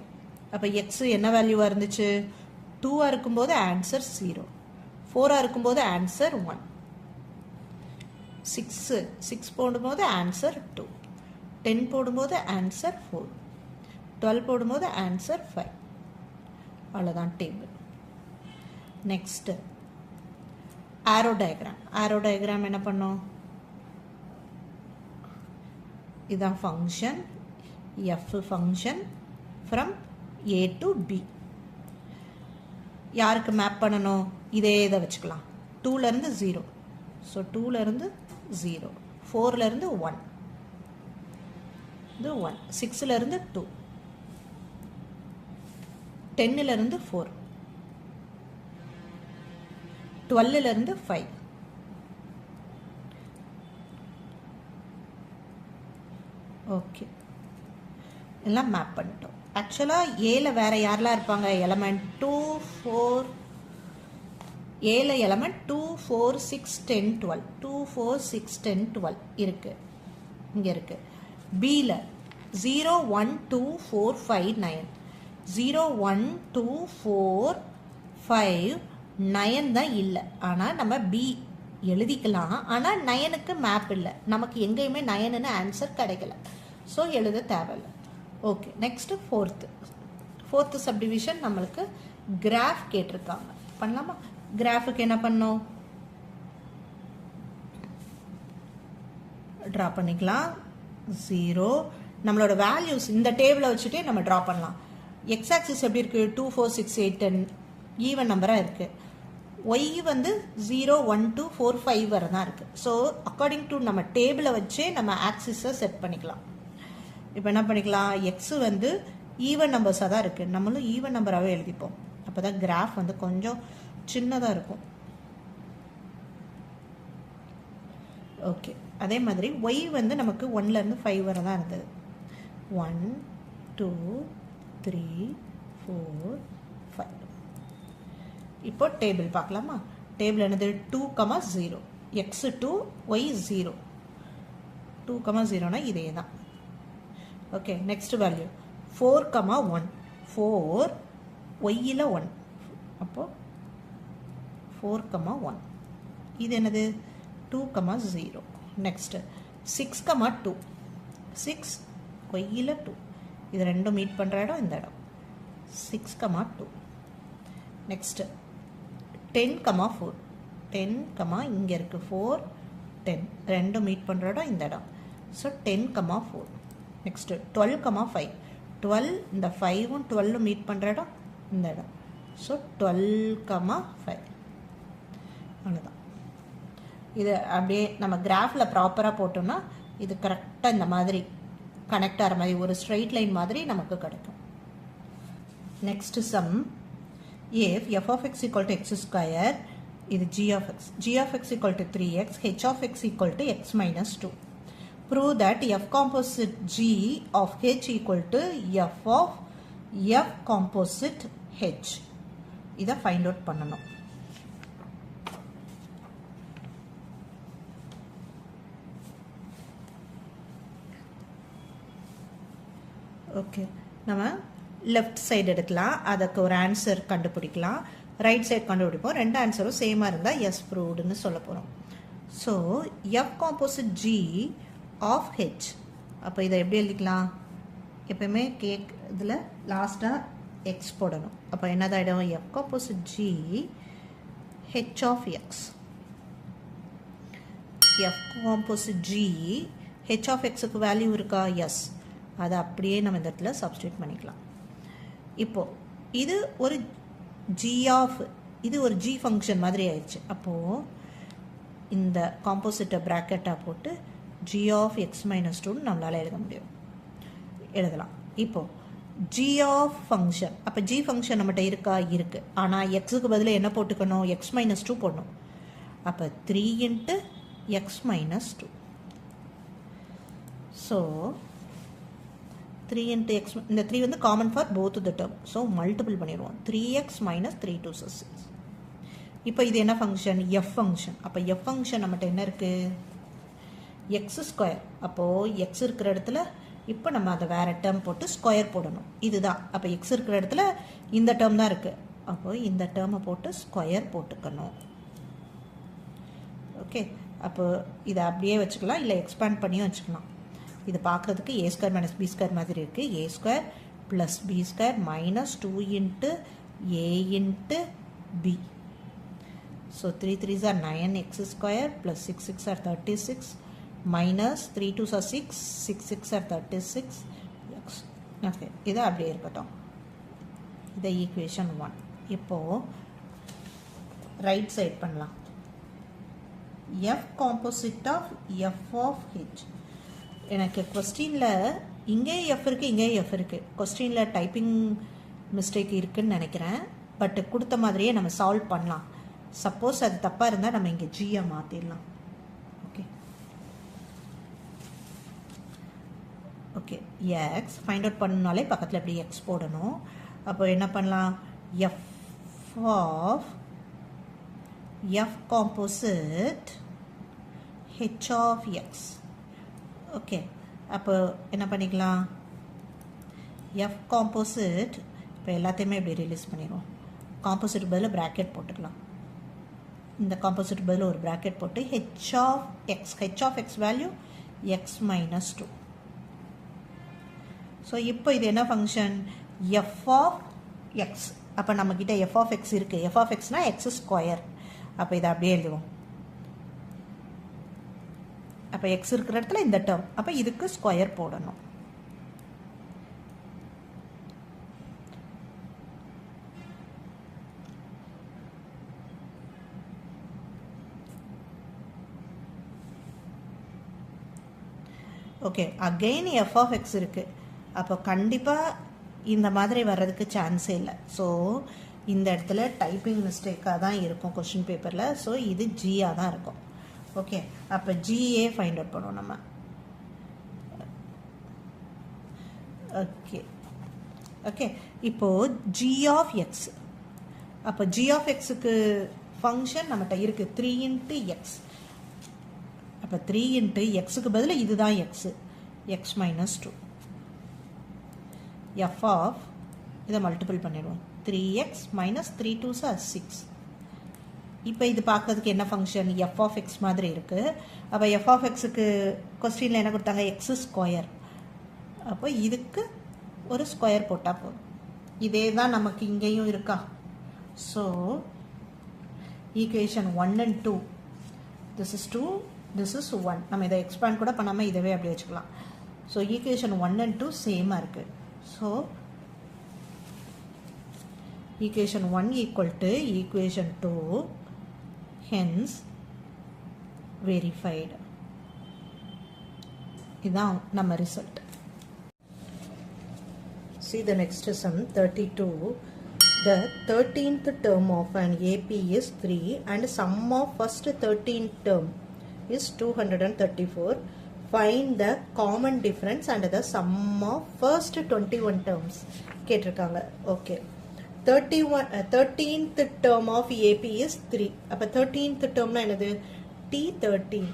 Speaker 1: அப்போ எக்ஸு என்ன வேல்யூவாக இருந்துச்சு? 2ஆக இருக்கும்போது ஆன்சர் 0, 4ஆக இருக்கும்போது ஆன்சர் 1, 6 போடும்போது ஆன்சர் 2, 10 போடும்போது ஆன்சர் 4, 12 போடும்போது ஆன்சர் 5. அவ்வளோதான் table. Next arrow diagram. Arrow diagram என்ன பண்ணோம்? இதுதான் function, F function from A to B. யாருக்கு மேப் பண்ணணும்? இதே இதை வச்சுக்கலாம். 2லேருந்து 0, ஸோ 2லேருந்து 0, 4லேருந்து 1, இது 1, 6லேருந்து 2, 10லேருந்து 4, 12லேருந்து 5. ஓகே, எல்லாம் மேப் பண்ணிட்டோம். ஆக்சுவலாக ஏல வேறு யாரெல்லாம் இருப்பாங்க? எலமெண்ட் 2, 4, ஏல எலமெண்ட் 2, 4, 6, 10, 12, 2, 4, 6, 10, 12 இருக்குது, இங்கே இருக்குது. பியில் 0, 1, 2, 4, 5, 9, 0, 1, 2, 4, 5, 9 தான் இல்லை. ஆனால் நம்ம பி எழுதிக்கலாம், ஆனால் 9க்கு மேப் இல்லை, நமக்கு எங்கேயுமே 9ன்னு ஆன்சர் கிடைக்கல, ஸோ எழுத தேவையில்லை. ஓகே, நெக்ஸ்ட்டு ஃபோர்த்து சப்டிவிஷன் நம்மளுக்கு கிராஃப் கேட்டிருக்காங்க. பண்ணலாமா? கிராஃபுக்கு என்ன பண்ணோம்? ட்ரா பண்ணிக்கலாம். 0, நம்மளோட வேல்யூஸ் இந்த டேபிளை வச்சுட்டே நம்ம ட்ரா பண்ணலாம். எக்ஸ் ஆக்சிஸ் எப்படி இருக்குது? 2, 4, 6, 8, 10 ஈவன் நம்பராக இருக்குது. ஒய் வந்து 0, 1, 2, 4, 5 வரை தான் இருக்குது. ஸோ அக்கார்டிங் டு நம்ம டேபிளை வச்சே நம்ம ஆக்சிஸை செட் பண்ணிக்கலாம். இப்போ என்ன பண்ணிக்கலாம்? எக்ஸு வந்து ஈவன் நம்பர்ஸாக தான் இருக்குது, நம்மளும் ஈவன் நம்பராகவே எழுதிப்போம். அப்போ தான் கிராஃப் வந்து கொஞ்சம் சின்னதாக இருக்கும். ஓகே, அதே மாதிரி ஒய் வந்து நமக்கு 1லேருந்து 5 வரை தான் இருந்தது. 1, 2, 3, 4, 5. இப்போ டேபிள் பார்க்கலாமா? டேபிள் என்னது? 2, 0, எக்ஸ் 2, ஒய் 0, 2, 0னா இதே தான். ஓகே, நெக்ஸ்ட் வேல்யூ 4, 1, 4 ஒய்யில் 1, அப்போது 4, 1, இது என்னது? 2, 0. நெக்ஸ்ட்டு 6, 2, 6 ஒய்யில் 2, இது ரெண்டும் மீட் பண்ணுற இடம் இந்த இடம். 6, 2. நெக்ஸ்ட்டு 10, 4, 10, இங்கே இருக்குது 4, 10 ரெண்டும் மீட் பண்ணுற இடம் இந்த இடம். ஸோ 10, 4. நெக்ஸ்ட்டு 12, 5, 12 இந்த 5ம் 12ம் மீட் பண்ணுற இடம் இந்த இடம். ஸோ 12, 5. அவ்வளோதான். இது அப்படியே நம்ம கிராஃபில் ப்ராப்பராக போட்டோம்னா இது கரெக்டாக இந்த மாதிரி கனெக்ட் ஆகிற மாதிரி ஒரு ஸ்ட்ரெயிட் லைன் மாதிரி நமக்கு கிடைக்கும். Next sum, if f of x equal to x square, இது g of x, g of x equal to 3x, h of x equal to x minus 2. Prove that f composite g of h equal to f of f composite h. இதை find out பண்ணணும். Okay, நம்ம left side எடுக்கலாம், அதுக்கு ஒரு answer கண்டுபிடிக்கலாம். Right side கண்டுபிடிப்போம். ரெண்டு ஆன்சரும் சேமாக இருந்தால் எஸ் ப்ரூவ்டுன்னு சொல்ல போகிறோம். So F composite G of H, அப்போ இதை எப்படி எழுதிக்கலாம்? எப்பயுமே கேக் இதில் லாஸ்ட்டாக எக்ஸ் போடணும். அப்போ என்னதாயிடும்? F composite g h of x, f composite g h of எக்ஸுக்கு வேல்யூ இருக்கா? எஸ். அதை அப்படியே நம்ம இந்த இடத்துல சப்ஸ்டியூட் பண்ணிக்கலாம். இப்போது இது ஒரு இது ஒரு ஜி ஃபங்க்ஷன் மாதிரி ஆயிடுச்சு. அப்போது இந்த காம்போசிட்டை ப்ராக்கெட்டாக போட்டு g ஆஃப் எக்ஸ் மைனஸ் 2 நம்மளால் எழுத முடியும், எழுதலாம். இப்போது g ஆஃப் ஃபங்க்ஷன், அப்போ g ஃபங்க்ஷன் நம்மகிட்ட இருக்கா? இருக்குது. ஆனால் எக்ஸுக்கு பதில் என்ன போட்டுக்கணும்? எக்ஸ் மைனஸ் 2 போடணும். அப்போ 3 into X minus 2. So 3 into X, இந்த 3 வந்து common for both the term. So multiple பண்ணிடுவோம். 3x minus 3 2 6. இப்போ இது என்ன ஃபங்க்ஷன்? F function. அப்போ எஃப் ஃபங்க்ஷன் நம்மகிட்ட என்ன இருக்குது? X square. அப்போது எக்ஸ் இருக்கிற இடத்துல இப்போ நம்ம அதை வேறு டேர்ம் போட்டு ஸ்கொயர் போடணும். இதுதான். அப்போ எக்ஸ் இருக்கிற இடத்துல இந்த டேர்ம் தான் இருக்குது. அப்போது இந்த டேர்மை போட்டு ஸ்கொயர் போட்டுக்கணும். ஓகே. அப்போ இதை அப்படியே வச்சுக்கலாம், இல்லை எக்ஸ்பேண்ட் பண்ணியும் வச்சுக்கலாம். இது பார்க்குறதுக்கு a square minus b square மாதிரி இருக்குது. A square plus b square minus 2 into a into b. So 3 3s are 9x square plus 6 6 are 36 minus 3 2s are 6 6 6 are 36 x. Okay, இது அப்படியே இருக்கட்டும். இது ஈக்குவேஷன் 1. இப்போது ரைட் சைட் பண்ணலாம். f composite of f of h. எனக்கு கொஸ்டினில் இங்கே f இருக்குது, இங்கே f இருக்குது. கொஸ்டினில் டைப்பிங் மிஸ்டேக் இருக்குதுன்னு நினைக்கிறேன். பட் கொடுத்த மாதிரியே நம்ம சால்வ் பண்ணலாம். சப்போஸ் அது தப்பாக இருந்தால் நம்ம இங்கே ஜியை மாற்றிடலாம். Okay okay. X find out பண்ணனாலே பக்கத்தில் எப்படி எக்ஸ் போடணும். அப்போ என்ன பண்ணலாம்? F of f composite h of x. Okay. அப்போ என்ன பண்ணிக்கலாம்? எஃப் காம்போசிட், இப்போ எல்லாத்தையுமே இப்படி ரிலீஸ் பண்ணிடுவோம். காம்போசிட் பதில் ப்ராக்கெட் போட்டுக்கலாம். இந்த காம்போசிட் பதில் ஒரு ப்ராக்கெட் போட்டு h of x value x minus 2. So இப்போ இது என்ன ஃபங்க்ஷன்? F of x. அப்போ நம்மக்கிட்ட எஃப் ஆஃப் எக்ஸ் இருக்குது. எஃப் ஆஃப் எக்ஸ்னால் எக்ஸ் ஸ்கொயர். அப்போ இதை அப்படியே எழுதுவோம். அப்போ எக்ஸ் இருக்கிற இடத்துல இந்த டேர்ம், அப்போ இதுக்கு ஸ்கொயர் போடணும். Okay. Again F of X இருக்குது. அப்போ கண்டிப்பாக இந்த மாதிரி வர்றதுக்கு சான்ஸே இல்லை. ஸோ இந்த இடத்துல டைப்பிங் மிஸ்டேக்காக தான் இருக்கும் கொஷின் பேப்பரில். ஸோ இது ஜியாக தான் இருக்கும். ஓகே. அப்போ ஜிஏ ஃபைண்ட் அவுட் பண்ணுவோம் நம்ம. Okay okay. இப்போது ஜி ஆஃப் எக்ஸ். அப்போ ஜி ஆஃப் எக்ஸுக்கு ஃபங்க்ஷன் நம்மகிட்ட இருக்குது 3 இன்ட்டு எக்ஸ். அப்போ 3 இன்ட்டு எக்ஸுக்கு பதில் இதுதான் x, x minus 2. F of இதை மல்டிபிள் பண்ணிடுவோம். 3x minus 3 2s are 6. இப்போ இது பார்க்கறதுக்கு என்ன ஃபங்க்ஷன்? எஃப் ஆஃப் எக்ஸ் மாதிரி இருக்குது. அப்போ எஃப் ஆஃப் எக்ஸுக்கு கொஸ்டினில் என்ன கொடுத்தாங்க? X square. அப்போ இதுக்கு ஒரு ஸ்கொயர் போட்டால் போதும். இதே தான் நமக்கு இங்கேயும் இருக்கா? So equation 1 and 2, this is 2, this is 1. நம்ம இதை எக்ஸ்பேண்ட் கூட பண்ணாமல் இதவே அப்படி வச்சுக்கலாம். ஸோ ஈக்குவேஷன் 1 and 2 சேமாக இருக்குது. So equation 1 equal to equation 2, hence verified. இதான் நம்ம result. See the next sum 32. The 13th term of an AP is 3 and sum of first 13th term is 234. Find the common difference and the sum of first 21 terms. கேட்டிருக்காங்க. Okay. 13th term of AP is 3. அப்போ 13th term என்னது? T13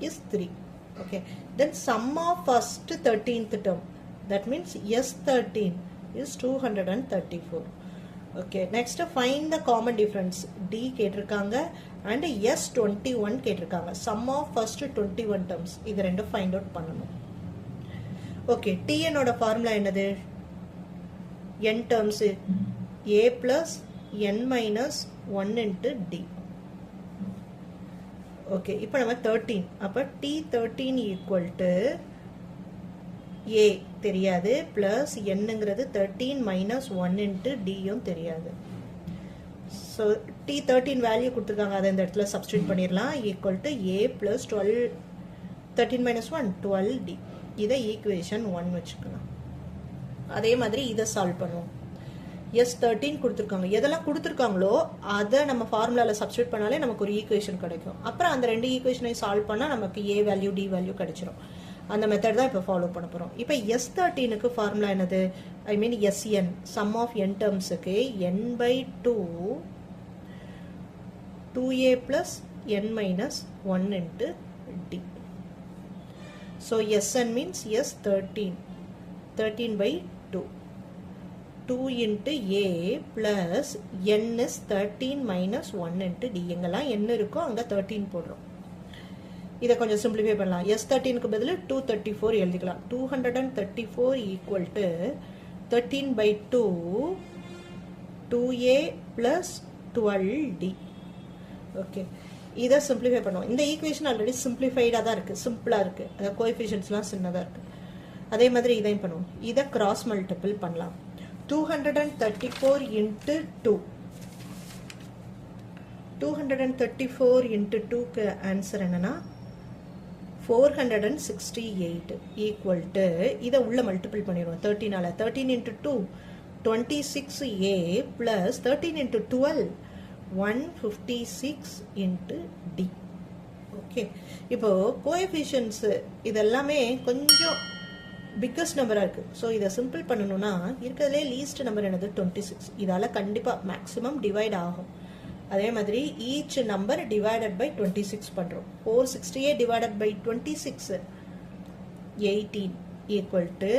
Speaker 1: is 3. Okay. Then sum of first 13th term, that means S13 is 234. Okay. Next find the common difference. D கேட்டிருக்காங்க and S21 கேட்டிருக்காங்க. Sum of first 21 terms. இது ரெண்டும் find out பண்ணணும். Okay. Tn ஓட formula என்னது? n terms a plus n minus 1 into d. Okay இப்போ நம்ம 13 அப்போ T13 ஈக்குவல் டு ஏ தெரியாது ப்ளஸ் என்னங்கிறது 13 மைனஸ் 1 இன்ட்டு டியும் தெரியாது. ஸோ T13 வேல்யூ கொடுத்துருக்காங்க, அதை இந்த இடத்துல சப்ஸ்டியூட் பண்ணிடலாம். Equal to A plus 12 13 minus 1 12D. இதை ஈக்குவேஷன் 1 வச்சுக்கலாம். அதே மாதிரி இதை சால்வ் பண்ணுவோம். S13 கொடுத்துருக்காங்க, எதெல்லாம் கொடுத்துருக்காங்களோ அதை நம்ம ஃபார்முலாவில் சப்ஸ்டியூட் பண்ணாலே நமக்கு ஒரு ஈக்குவேஷன் கிடைக்கும். அப்புறம் அந்த ரெண்டு ஈக்குவேஷனையும் சால்வ் பண்ணால் நமக்கு ஏ வேல்யூ டி வேல்யூ கிடைச்சிரும். அந்த மெத்தட் தான் இப்போ ஃபாலோ பண்ண போகிறோம். இப்போ S13க்கு ஃபார்முலா என்னது? I mean SN sum of n டேர்ம்ஸுக்கு n by 2 2a plus n minus 1 into d. So Sn means S13 13 by 2 2 into a plus n is 13 minus 1 into d. எங்கெல்லாம் n இருக்கோ அங்கே 13 போடுறோம். இதை கொஞ்சம் சிம்பிளிஃபை பண்ணலாம். S13க்கு பதில் 234 எழுதிக்கலாம். 234 equal to 13 by 2 2a plus 12d. Okay, இதை சிம்பிளிஃபை பண்ணுவோம். இந்த ஈக்குவேஷன் ஆல்ரெடி சிம்பிளிஃபைடாக தான் இருக்குது, சிம்பிளாக இருக்குது, அதாவது கோஎஃபிஷியன்ட்ஸ்லாம் சின்னதாக இருக்குது. அதே மாதிரி இதையும் பண்ணுவோம். இதை கிராஸ் மல்டிபிள் பண்ணலாம். 234 into 2 234 into 2க்கு ஆன்சர் என்னன்னா 468 ஈக்குவல் டு இதை உள்ள மல்டிபிள் பண்ணிடுவோம் 13ஆல. 13 into 2 26a plus 13 into 12 156 into d. Okay, இப்போ கோஎஃபிஷியன்ட்ஸ் இதெல்லாமே கொஞ்சம் பிக்கஸ்ட் நம்பராக இருக்குது. ஸோ இதை சிம்பிள் பண்ணணும்னா இருக்கிறதுலே லீஸ்ட் நம்பர் என்னது 26. இதால் கண்டிப்பாக மேக்ஸிமம் டிவைட் ஆகும். அதே மாதிரி ஈச் நம்பர் டிவைடட் பை 26 பண்ணுறோம். 468 divided by 26 18 equal to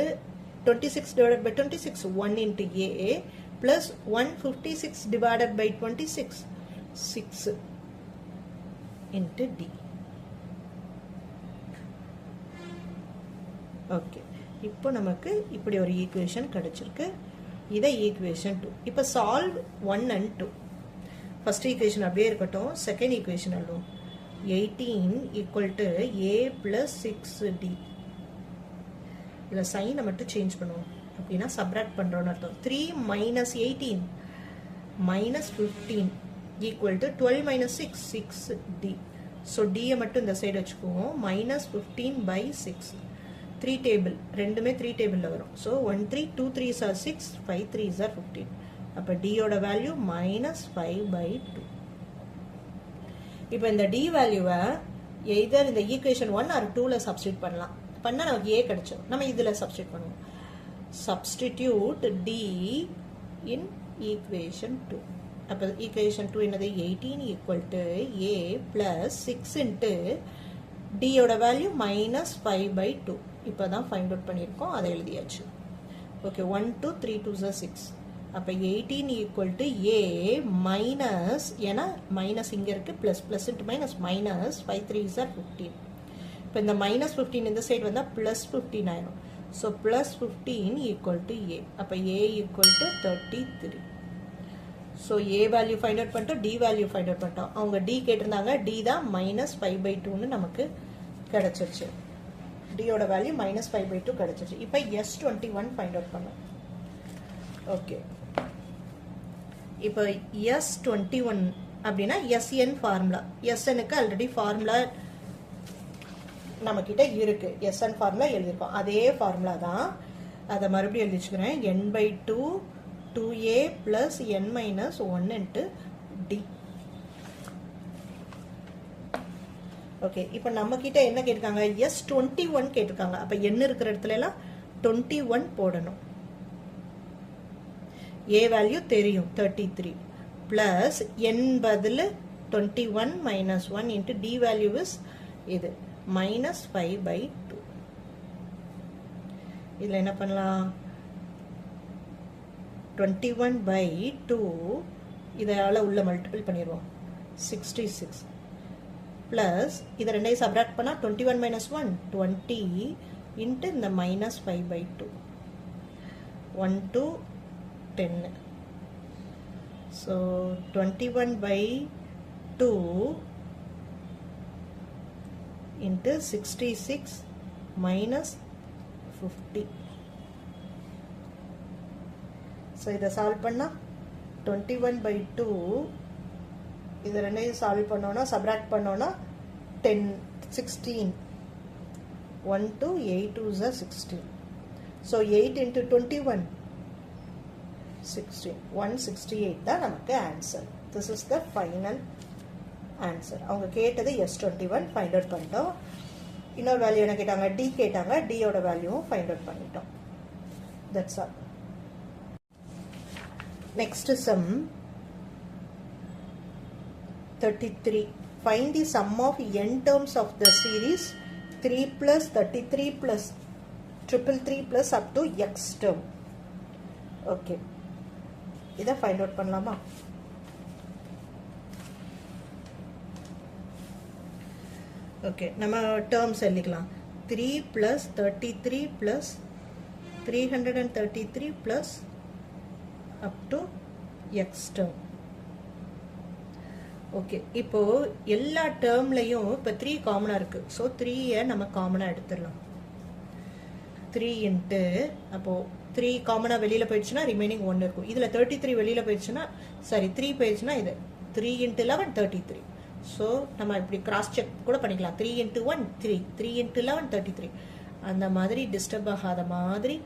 Speaker 1: 26 divided by 26 1 into a plus 156 divided by 26 6 into d. Okay, இப்போ நமக்கு இப்படி ஒரு ஈக்குவேஷன் கிடைச்சிருக்கு. இதை ஈக்குவேஷன் 2. இப்போ சால்வ் 1 and 2. ஃபர்ஸ்ட் ஈக்குவேஷன் அப்படியே இருக்கட்டும், செகண்ட் ஈக்குவேஷன் எழுதுவோம். 18 equal to a plus 6d. இதில் சைனை மட்டும் சேஞ்ச் பண்ணுவோம். அப்படின்னா சப்ராக்ட் பண்ணுறோன்னு அர்த்தம். 3 minus 18 minus 15 equal to 12 minus 6 6d. So டியை மட்டும் இந்த சைடு வச்சுக்குவோம். minus 15 by 6 3 டேபிள், ரெண்டுமே 3 டேபிளில் வரும். So 1 3 2 3s are 6 5 3s are 15. அப்போ டியோட வேல்யூ -5/2. இப்போ இந்த டி வேல்யூவை எய்தர் இந்த ஈக்குவேஷன் 1 ஆர் 2ல சப்ஸ்டியூட் பண்ணலாம். பண்ணால் நமக்கு ஏ கிடைச்சோம். நம்ம இதில் சப்ஸ்டியூட் பண்ணுவோம். Substitute d in equation 2. அப்போ ஈக்குவேஷன் 2 என்னது? 18 equal to a plus 6 into டியோட வேல்யூ -5/2. இப்போ தான் ஃபைண்ட் அவுட் பண்ணியிருக்கோம், அதை எழுதியாச்சு. Okay, 1 2 3 2s are 6. அப்போ 18 ஈக்குவல் டு ஏ மைனஸ், ஏன்னா மைனஸ் இங்கே இருக்குது, plus plus into minus minus 5 3s are 15. இப்போ இந்த -15 இந்த சைடு வந்தால் +15 ஆயிரும். So +15 equal to a. அப்போ a equal to 33. So a value find out பண்ணிட்டோம், டி வேல்யூ ஃபைண்ட் அவுட் பண்ணிட்டோம். அவங்க டி கேட்டிருந்தாங்க, டி தான் -5/2ன்னு நமக்கு கிடச்சிருச்சு. டியோட வேல்யூ -5/2 கிடச்சிருச்சு. இப்போ S21 ஃபைண்ட் அவுட் பண்ணோம். ஓகே, இப்போ S21 அப்படின்னா SN ஃபார்முலா. SNக்கு ஆல்ரெடி ஃபார்முலா நம்மக்கிட்ட இருக்கு. SN ஃபார்முலா எழுதியிருக்கோம். அதே ஃபார்முலா தான், அதை மறுபடியும் எழுதி வச்சுக்கிறேன். n/2 2a plus n minus 1 into d. Okay, இப்போ நம்ம கிட்ட என்ன கேட்டிருக்காங்க? S21 கேட்டிருக்காங்க. அப்போ n இருக்கிற இடத்துல எல்லாம் 21 போடணும். a வேல்யூ தெரியும் 33 பிளஸ் n பதில் 21 minus 1 into d value is இது -5/2. இதில் என்ன பண்ணலாம்? 21/2 இதால் உள்ள மல்டிபிள் பண்ணிடுவோம். 66 ப்ளஸ் இதை ரெண்டையும் சப்ராக்ட் பண்ணால் 21 minus 1 20 இன்ட்டு இந்த -5/2 1 to 10. So 21/2 into 66 minus 50. So இதை சால்வ் பண்ணா 21/2 இது ரெண்டையும் சால்வ் பண்ணோம்னா சப்ராக்ட் பண்ணோம்னா 16 1 2 8 2 is 16. So 8 into 21 16 168 தான் நமக்கு answer. This is the final answer. அவங்க கேட்டது S21 ஃபைண்ட் அவுட் பண்ணிட்டோம். இன்னொரு வேல்யூ என்ன கேட்டாங்க, D கேட்டாங்க. D ஓட வேல்யூவும் ஃபைண்ட் அவுட் பண்ணிட்டோம். That's all. Next sum 33. Find the sum of n terms of the series 3 plus 33 plus 333 plus up to x term. Okay. இதை ஃபைண்ட் அவுட் பண்ணலாமா? ஓகே, நம்ம டேர்ம்ஸ் எழுதிக்கலாம். 3 plus 33 plus 333 plus up to x term. Okay, இப்போ எல்லா டேர்ம்லையும் இப்போ 3 காமனாக இருக்கு. So 3 நம்ம காமனாக எடுத்துடலாம். 3 இன்ட்டு அப்போது 3 காமனாக வெளியில் போயிடுச்சுன்னா ரிமைனிங் 1 இருக்கும். இதில் 33 வெளியில் போயிடுச்சுன்னா 3 போயிடுச்சுன்னா இது 3 × 11 33. ஸோ நம்ம இப்படி கிராஸ் செக் கூட பண்ணிக்கலாம். 3 × 1 3 3 × 11 33. அந்த மாதிரி டிஸ்டர்ப் ஆகாத மாதிரி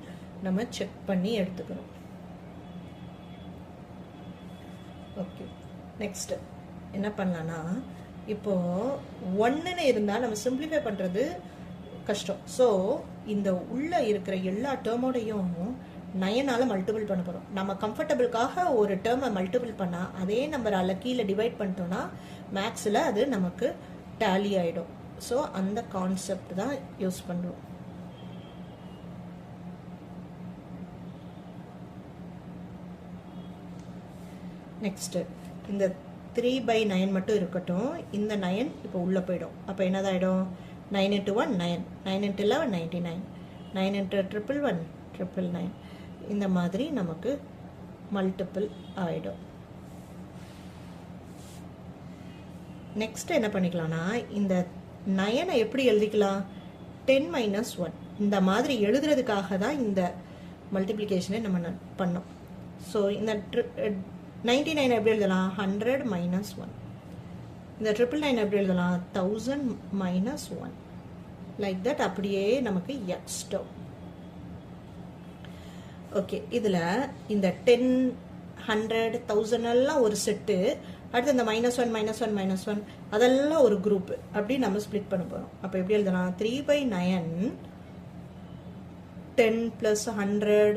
Speaker 1: நம்ம செக் பண்ணி எடுத்துக்கணும். ஓகே, நெக்ஸ்ட் என்ன பண்ணலான்னா, இப்போ 1ன்னு இருந்தால் நம்ம சிம்பிளிஃபை பண்ணுறது கஷ்டம். ஸோ இந்த உள்ள இருக்கிற எல்லா டேர்மோடையும் 9ஆல் மல்டிபிள் பண்ண போகிறோம். நம்ம கம்ஃபர்டபுளுக்காக ஒரு டேர்மை மல்டிபிள் பண்ணால் அதே நம்பரால் கீழே டிவைட் பண்ணிட்டோம்னா மேக்ஸில் அது நமக்கு டேலி ஆகிடும். ஸோ அந்த கான்செப்ட் தான் யூஸ் பண்ணுறோம். நெக்ஸ்ட்டு இந்த 3/9 மட்டும் இருக்கட்டும். இந்த 9 இப்போ உள்ளே போயிடும். அப்போ என்னதாயிடும்? 9 × 1 9 9 × 11 99 9 × 11 999. இந்த மாதிரி நமக்கு மல்டிபிள் ஆகிடும். நெக்ஸ்ட் என்ன பண்ணிக்கலாம்னா, இந்த 9 எப்படி எழுதிக்கலாம்? 10 - 1 இந்த மாதிரி எழுதுறதுக்காக தான் இந்த மல்டிப்ளிகேஷனை நம்ம பண்ணோம். ஸோ இந்த 99 எப்படி எழுதலாம்? 100 - 1. இந்த 999 எப்படி எழுதலாம்? 1000 - 1. Like that. அப்படியே நமக்கு எக்ஸ் டேர்ம். ஓகே, இதில் இந்த 10 100 1000 எல்லாம் ஒரு செட்டு. அடுத்து இந்த -1 -1 -1 அதெல்லாம் ஒரு குரூப். அப்படி நம்ம ஸ்ப்ளிட் பண்ண போகிறோம். அப்போ எப்படி எழுதலாம்? 3/9 10 + 100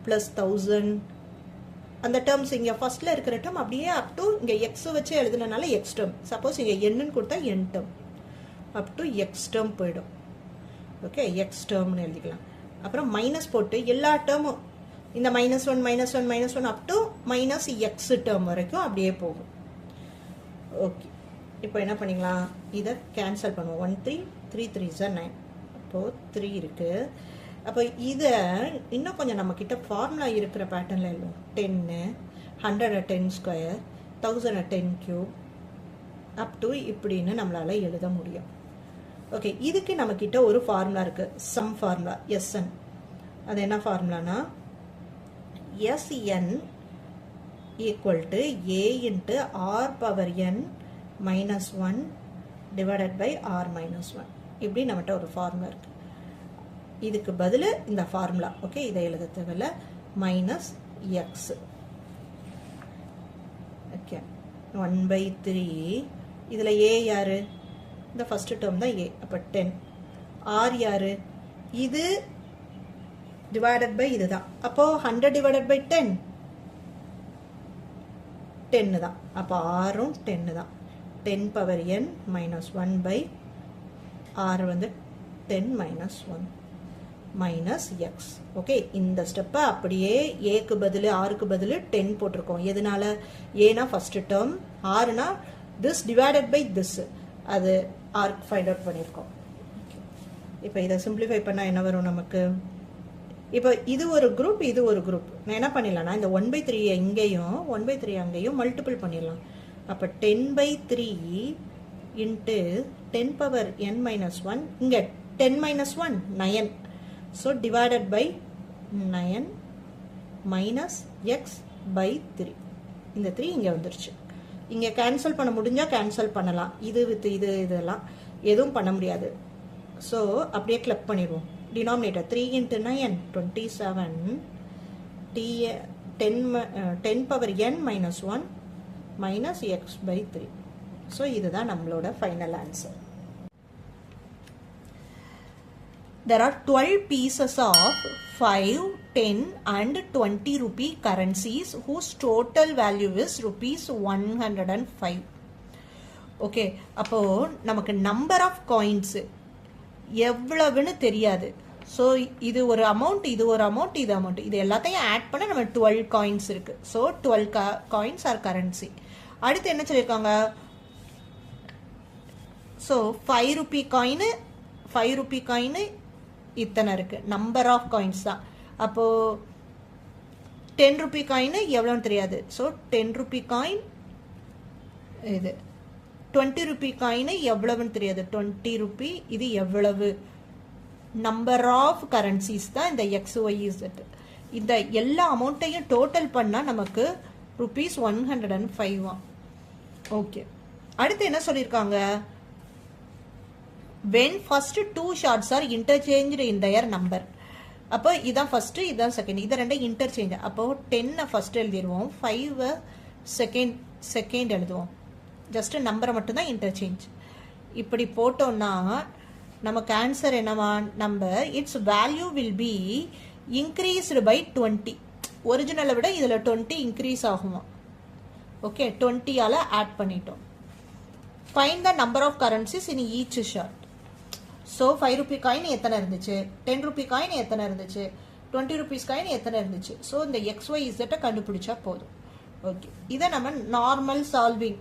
Speaker 1: + 1000. அந்த டேர்ம்ஸ் இங்கே ஃபர்ஸ்ட்ல இருக்கிற டேர்ம் அப்படியே அப் டு இங்கே எக்ஸ் வச்சு எழுதுனால எக்ஸ் டேர்ம். சப்போஸ் இங்கே என்னன்னு கொடுத்தா n term up to x term போயிடும். ஓகே, எக்ஸ் டேர்ம்னு எழுதிக்கலாம். அப்புறம் மைனஸ் போட்டு எல்லா டேர்மும் இந்த -1 -1 -1 அப் டு -x டேர்ம் வரைக்கும் அப்படியே போகும். ஓகே, இப்போ என்ன பண்ணிக்கலாம்? இதை கேன்சல் பண்ணுவோம். 1 3 3 3 9. அப்போது 3 இருக்குது. அப்போ இதை இன்னும் கொஞ்சம் நம்மக்கிட்ட ஃபார்முலா இருக்கிற பேட்டர்னில் எழுதுவோம். 10 100 10², 1000 10³ அப் டு இப்படின்னு நம்மளால் எழுத முடியும். ஓகே, இதுக்கு நம்மக்கிட்ட ஒரு ஃபார்முலா இருக்குது. Sum formula SN. அது என்ன ஃபார்முலானா, SN = A × R⁻n - 1 / R - 1. இப்படி நம்மகிட்ட ஒரு ஃபார்முலா இருக்குது. இதுக்கு பதில் இந்த ஃபார்முலா. ஓகே, இதை எழுத தேவையில்ல. -x. ஓகே, 1/3. இதில் A யாரு? இந்த ஃபர்ஸ்ட் டேர்ம் தான் A. அப்போ 10. R யாரு? இது டிவைடட் பை இதுதான். அப்போ 100 / 10 10 தான். அப்போ ஆரும் 10 தான். 10⁻n - 1 / R வந்து 10 - 1 -x. ஓகே, இந்த ஸ்டெப்பை அப்படியே ஏக்கு பதில் ஆருக்கு பதில் 10 போட்டிருக்கோம். எதனால? ஏனா ஃபர்ஸ்ட் டேர்ம், ஆறுனா திஸ் டிவைடட் பை திஸ். அது ஆர்க் ஃபைண்ட் அவுட் பண்ணியிருக்கோம். இப்போ இதை சிம்பிளிஃபை பண்ணால் என்ன வரும் நமக்கு? இப்போ இது ஒரு குரூப், இது ஒரு குரூப். நான் என்ன பண்ணிடலாம்னா, இந்த 1/3 இங்கேயும் 1/3 அங்கேயும் மல்டிபிள் பண்ணிடலாம். அப்போ 10/3 × 10 power n minus 1, இங்க 10 minus 1, 9. So, divided by 9 minus x by 3. இந்த 3 இங்க வந்துருச்சு. இங்க cancel பண்ண முடிஞ்சா cancel பண்ணலாம். இது with இது இதெல்லாம் எதுவும் பண்ண முடியாது. So, அப்படியே கிளப் பண்ணிடுவோம். Denominator 3 into 9, 27. 10 power n minus 1 minus x by 3. So, இதுதான் நம்மளோட final answer. There are 12 pieces of 5, 10 and 20 rupee currencies whose total value is rupees 105. Okay, அப்போ நமக்கு number of coins எவ்வளவுன்னு தெரியாது. ஸோ இது ஒரு அமௌண்ட், இது ஒரு அமௌண்ட், இது அமௌண்ட், இது எல்லாத்தையும் ஆட் பண்ண நம்ம 12 காயின்ஸ் இருக்கு. So 12 coins are currency. அடுத்து என்ன சொல்லியிருக்காங்க? ஸோ 5 ரூபி காயின் இத்தனை இருக்கு, நம்பர் ஆஃப் காயின்ஸ் தான். அப்போ 10 ரூபி காயின் எவ்வளோன்னு தெரியாது. ஸோ 10 ரூபி காயின் இது. 20 ரூபி காயின் எவ்வளவுன்னு தெரியாது. 20 ரூபி இது எவ்வளவு? நம்பர் ஆஃப் கரன்சிஸ் தான் இந்த XYZ. இந்த எல்லா அமௌண்ட்டையும் டோட்டல் பண்ணால் நமக்கு rupees 105. ஓகே, அடுத்து என்ன சொல்லியிருக்காங்க? when first two shards are interchanged in their number. அப்போ இதான் ஃபர்ஸ்ட், இதான் செகண்ட், இதை ரெண்டும் இன்டர்சேஞ்ச். அப்போ 10 ஃபர்ஸ்ட் எழுதிடுவோம், 5 செகண்ட் எழுதுவோம். ஜஸ்ட் நம்பரை மட்டும்தான் இன்டர்சேஞ்ச். இப்படி போட்டோம்னா நமக்கு ஆன்சர் என்னவா? Number its value will be increased by 20. ஒரிஜினலை விட இதில் 20 இன்க்ரீஸ் ஆகுமா? ஓகே, 20ஆல் ஆட் பண்ணிட்டோம். Find the number of currencies in each short. So 5 rupee coin எத்தனை இருந்துச்சு, 10 ரூபி காயின் எத்தனை இருந்துச்சு, 20 ருபீஸ் காயின் எத்தனை இருந்துச்சு. ஸோ இந்த XYZ கண்டுபிடிச்சா போதும். ஓகே, இதை நம்ம normal solving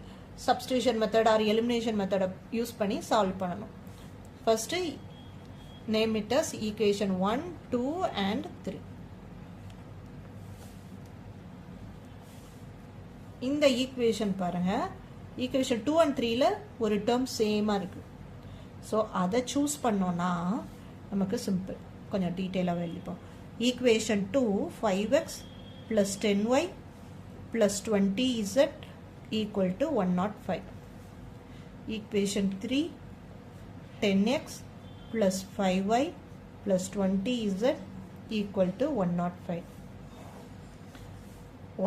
Speaker 1: substitution method or elimination மெத்தடை யூஸ் பண்ணி சால்வ் பண்ணணும். First name it as equation 1, 2 and 3. இந்த ஈக்குவேஷன் பாருங்க, ஈக்குவேஷன் 2 and 3ல ஒரு டேர்ம் சேமா இருக்கு. ஸோ அதை சூஸ் பண்ணோம்னா நமக்கு சிம்பிள். கொஞ்சம் டீட்டெயிலாக எழுதிப்போம். Equation 2 5x plus 10y plus 20z equal to 105. Equation 3 10x plus 5y plus 20z equal to 105.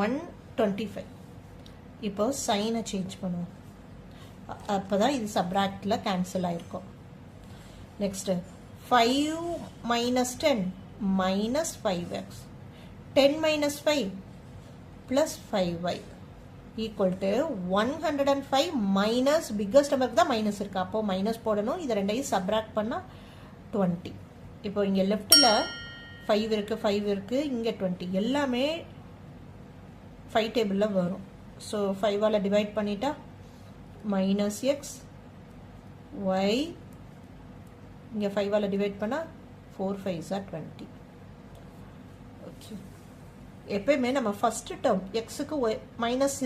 Speaker 1: 125. இப்போ சைனை சேஞ்ச் பண்ணுவோம். அப்போதான் இது சப்ராக்டில் கேன்சல் ஆயிருக்கும். Next 5 minus 10 minus 5x, 10 minus 5 plus 5y equal to 105 minus biggest நம்பருக்கு தான் மைனஸ் இருக்கு. அப்போ மைனஸ் போடணும். இதை ரெண்டையும் சப்ராக்ட் பண்ணால் 20. இப்போ இங்கே லெஃப்டில் 5 இருக்கு, 5 இருக்கு, இங்கே 20. எல்லாமே 5 டேபிளில் வரும். ஸோ 5ஆல் டிவைட் பண்ணிட்டா மைனஸ் எக்ஸ் ஒய், இங்கே 5ஆல் டிவைட் பண்ணால் 4 5s are 20. ஓகே, எப்பயுமே நம்ம ஃபர்ஸ்ட் டேர்ம் எக்ஸுக்கு மைனஸ்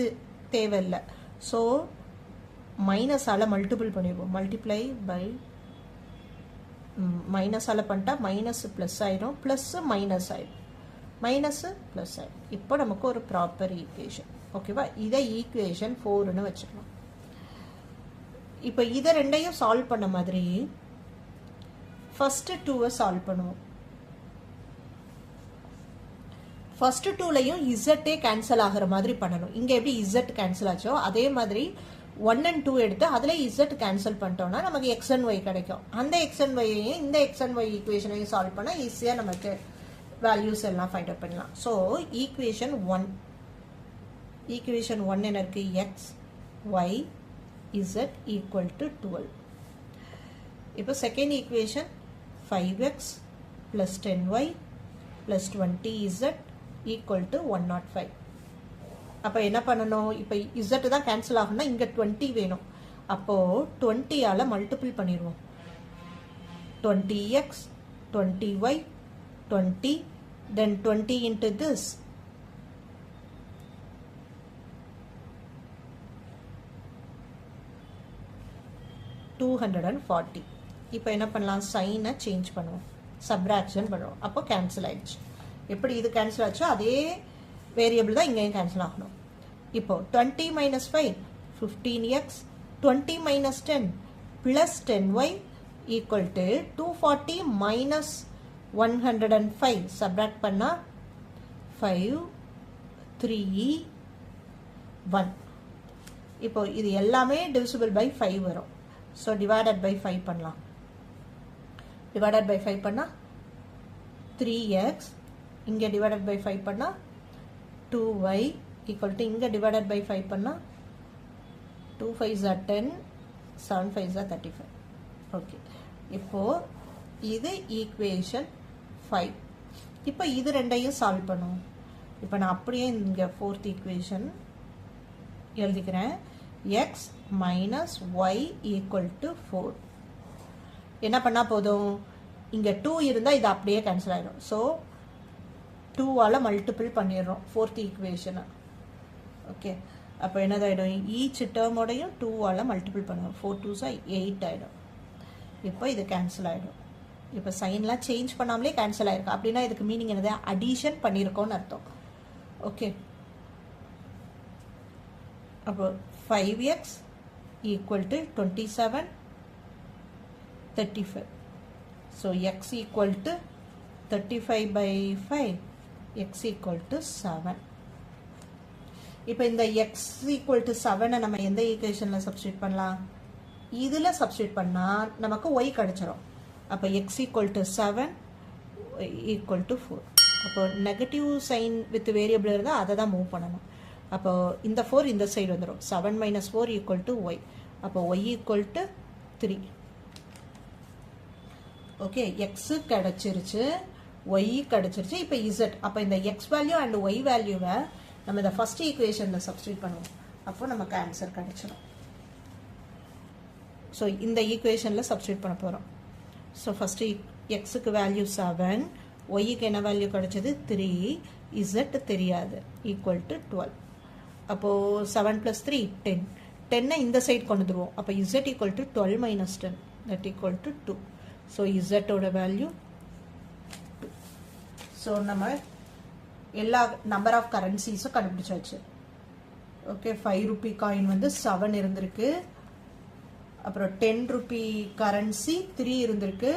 Speaker 1: தேவையில்லை. ஸோ மைனஸால் மல்டிபிள் பண்ணிடுவோம். மல்டிப்ளை பை மைனஸால் பண்ணிட்டா மைனஸ் ப்ளஸ் ஆயிடும், ப்ளஸ் மைனஸ் ஆயிடும், மைனஸ் ப்ளஸ் ஆயிடும். இப்போ நமக்கு ஒரு ப்ராப்பர் ஈக்குவேஷன். ஓகேவா? இதை ஈக்குவேஷன் 4ன்னு வச்சுக்கலாம். இப்போ இதை ரெண்டையும் சால்வ் பண்ண மாதிரி ஃபர்ஸ்ட் 2வை சால்வ் பண்ணுவோம். ஃபர்ஸ்ட் 2லையும் இசட்டே கேன்சல் ஆகிற மாதிரி பண்ணணும். இங்கே எப்படி இசட் கேன்சல் ஆச்சோ அதே மாதிரி 1 and 2 எடுத்து அதில் இசட் கேன்சல் பண்ணிட்டோம்னா நமக்கு எக்ஸ் அண்ட் ஒய் கிடைக்கும். அந்த எக்ஸ் அண்ட் ஒய்யையும் இந்த எக்ஸ் அண்ட் ஒய் ஈக்குவேஷனையும் சால்வ் பண்ணால் ஈஸியாக நமக்கு வேல்யூஸ் எல்லாம் ஃபைண்ட் அவுட் பண்ணலாம். ஸோ ஈக்குவேஷன் 1 என்ன இருக்கு? X y z equal to 12. இப்போ second equation 5x plus 10y plus 20z equal to 105. அப்போ என்ன பண்ணணும்? இப்போ z தான் கேன்சல் ஆகும்னா இங்கே 20 வேணும். அப்போது 20ஆல் மல்டிபிள் பண்ணிடுவோம். 20x 20y 20 then 20 into this 2 240. இப்போ என்ன பண்ணலாம், சைனை சேஞ்ச் பண்ணுவோம், சப்ராக்ஷன் பண்ணுவோம், அப்போ கேன்சல் ஆயிடுச்சு. எப்படி இது கேன்சல் ஆச்சோ அதே வேரியபிள் தான் இங்கேயும் கேன்சல் ஆகணும். இப்போ 20 minus 5 15x, 20 minus 10 plus 10y equal to 240 minus 105. Subtract பண்ணா 5 3 1. இப்போ இது எல்லாமே divisible by 5 வரும். ஸோ divided by 5 பண்ணலாம். divided by 5 பண்ணா 3x, இங்கே divided by 5 பண்ணா 2y equal to இங்கே divided by 5 பண்ணா 2 5s are 10, 7 5s are 35. Okay, இப்போ இது ஈக்குவேஷன் 5. இப்போ இது ரெண்டையும் சால்வ் பண்ணுவோம். இப்போ நான் அப்படியே இங்கே ஃபோர்த் ஈக்குவேஷன் எழுதிக்கிறேன். x minus y equal to 4. என்ன பண்ணால் போதும், இங்கே 2 இருந்தால் இது அப்படியே கேன்சல் ஆகிடும். ஸோ 2ஆல் மல்டிபிள் பண்ணிடுறோம் ஃபோர்த் ஈக்குவேஷனை. ஓகே, அப்போ என்னதாயிடும், ஈச் டேர்மோடையும் 2ஆல் மல்டிபிள் பண்ணுவோம். 4 2s 8 ஆகிடும். இப்போ இது கேன்சல் ஆகிடும். இப்போ சைன்லாம் சேஞ்ச் பண்ணாமலே கேன்சல் ஆகிருக்கு. அப்படின்னா இதுக்கு மீனிங் என்னது, அடிஷன் பண்ணியிருக்கோன்னு அர்த்தம். ஓகே, அப்போ 5x equal to 27 35. So x equal to 35 by 5, x equal to 7. இப்போ இந்த x equal to 7 நம்ம எந்த ஈக்குவேஷனில் சப்ஸ்டியூட் பண்ணலாம், இதில் சப்ஸ்டியூட் பண்ணால் நமக்கு y கிடைச்சிரும். அப்போ x equal to 7 equal to 4. அப்போ நெகட்டிவ் சைன் வித் வேரியபிள் இருந்தால் அதை தான் மூவ் பண்ணணும். அப்போ இந்த 4 இந்த சைடு வந்துடும். 7 minus 4 equal to y. அப்போ y equal to 3. Okay, x கிடைச்சிருச்சு, y கிடைச்சிருச்சு. இப்போ z. அப்போ இந்த x வேல்யூ அண்ட் y வேல்யூவை நம்ம இந்த ஃபர்ஸ்ட் ஈக்குவேஷனில் சப்ஸ்டியூட் பண்ணுவோம். அப்போ நமக்கு ஆன்சர் கிடைச்சிடும். ஸோ இந்த ஈக்குவேஷனில் சப்ஸ்டியூட் பண்ண போகிறோம். ஸோ ஃபஸ்ட்டு எக்ஸுக்கு வேல்யூ 7, ஒய்க்கு என்ன வேல்யூ கிடைச்சது 3, இசட் தெரியாது, ஈக்குவல் டு 12. அப்போது 7 + 3 10. 10 இந்த சைடு கொண்டு வந்துடுவோம். அப்போ z equal to 12 - 10, that equal to 2. So இசட்டோட வேல்யூ 2. ஸோ நம்ம எல்லா நம்பர் ஆஃப் கரன்சிஸும் கண்டுபிடிச்சாச்சு. ஓகே, 5 ரூபி காயின் வந்து 7 இருந்திருக்கு. அப்புறம் 10 ரூபி கரன்சி 3 இருந்திருக்கு.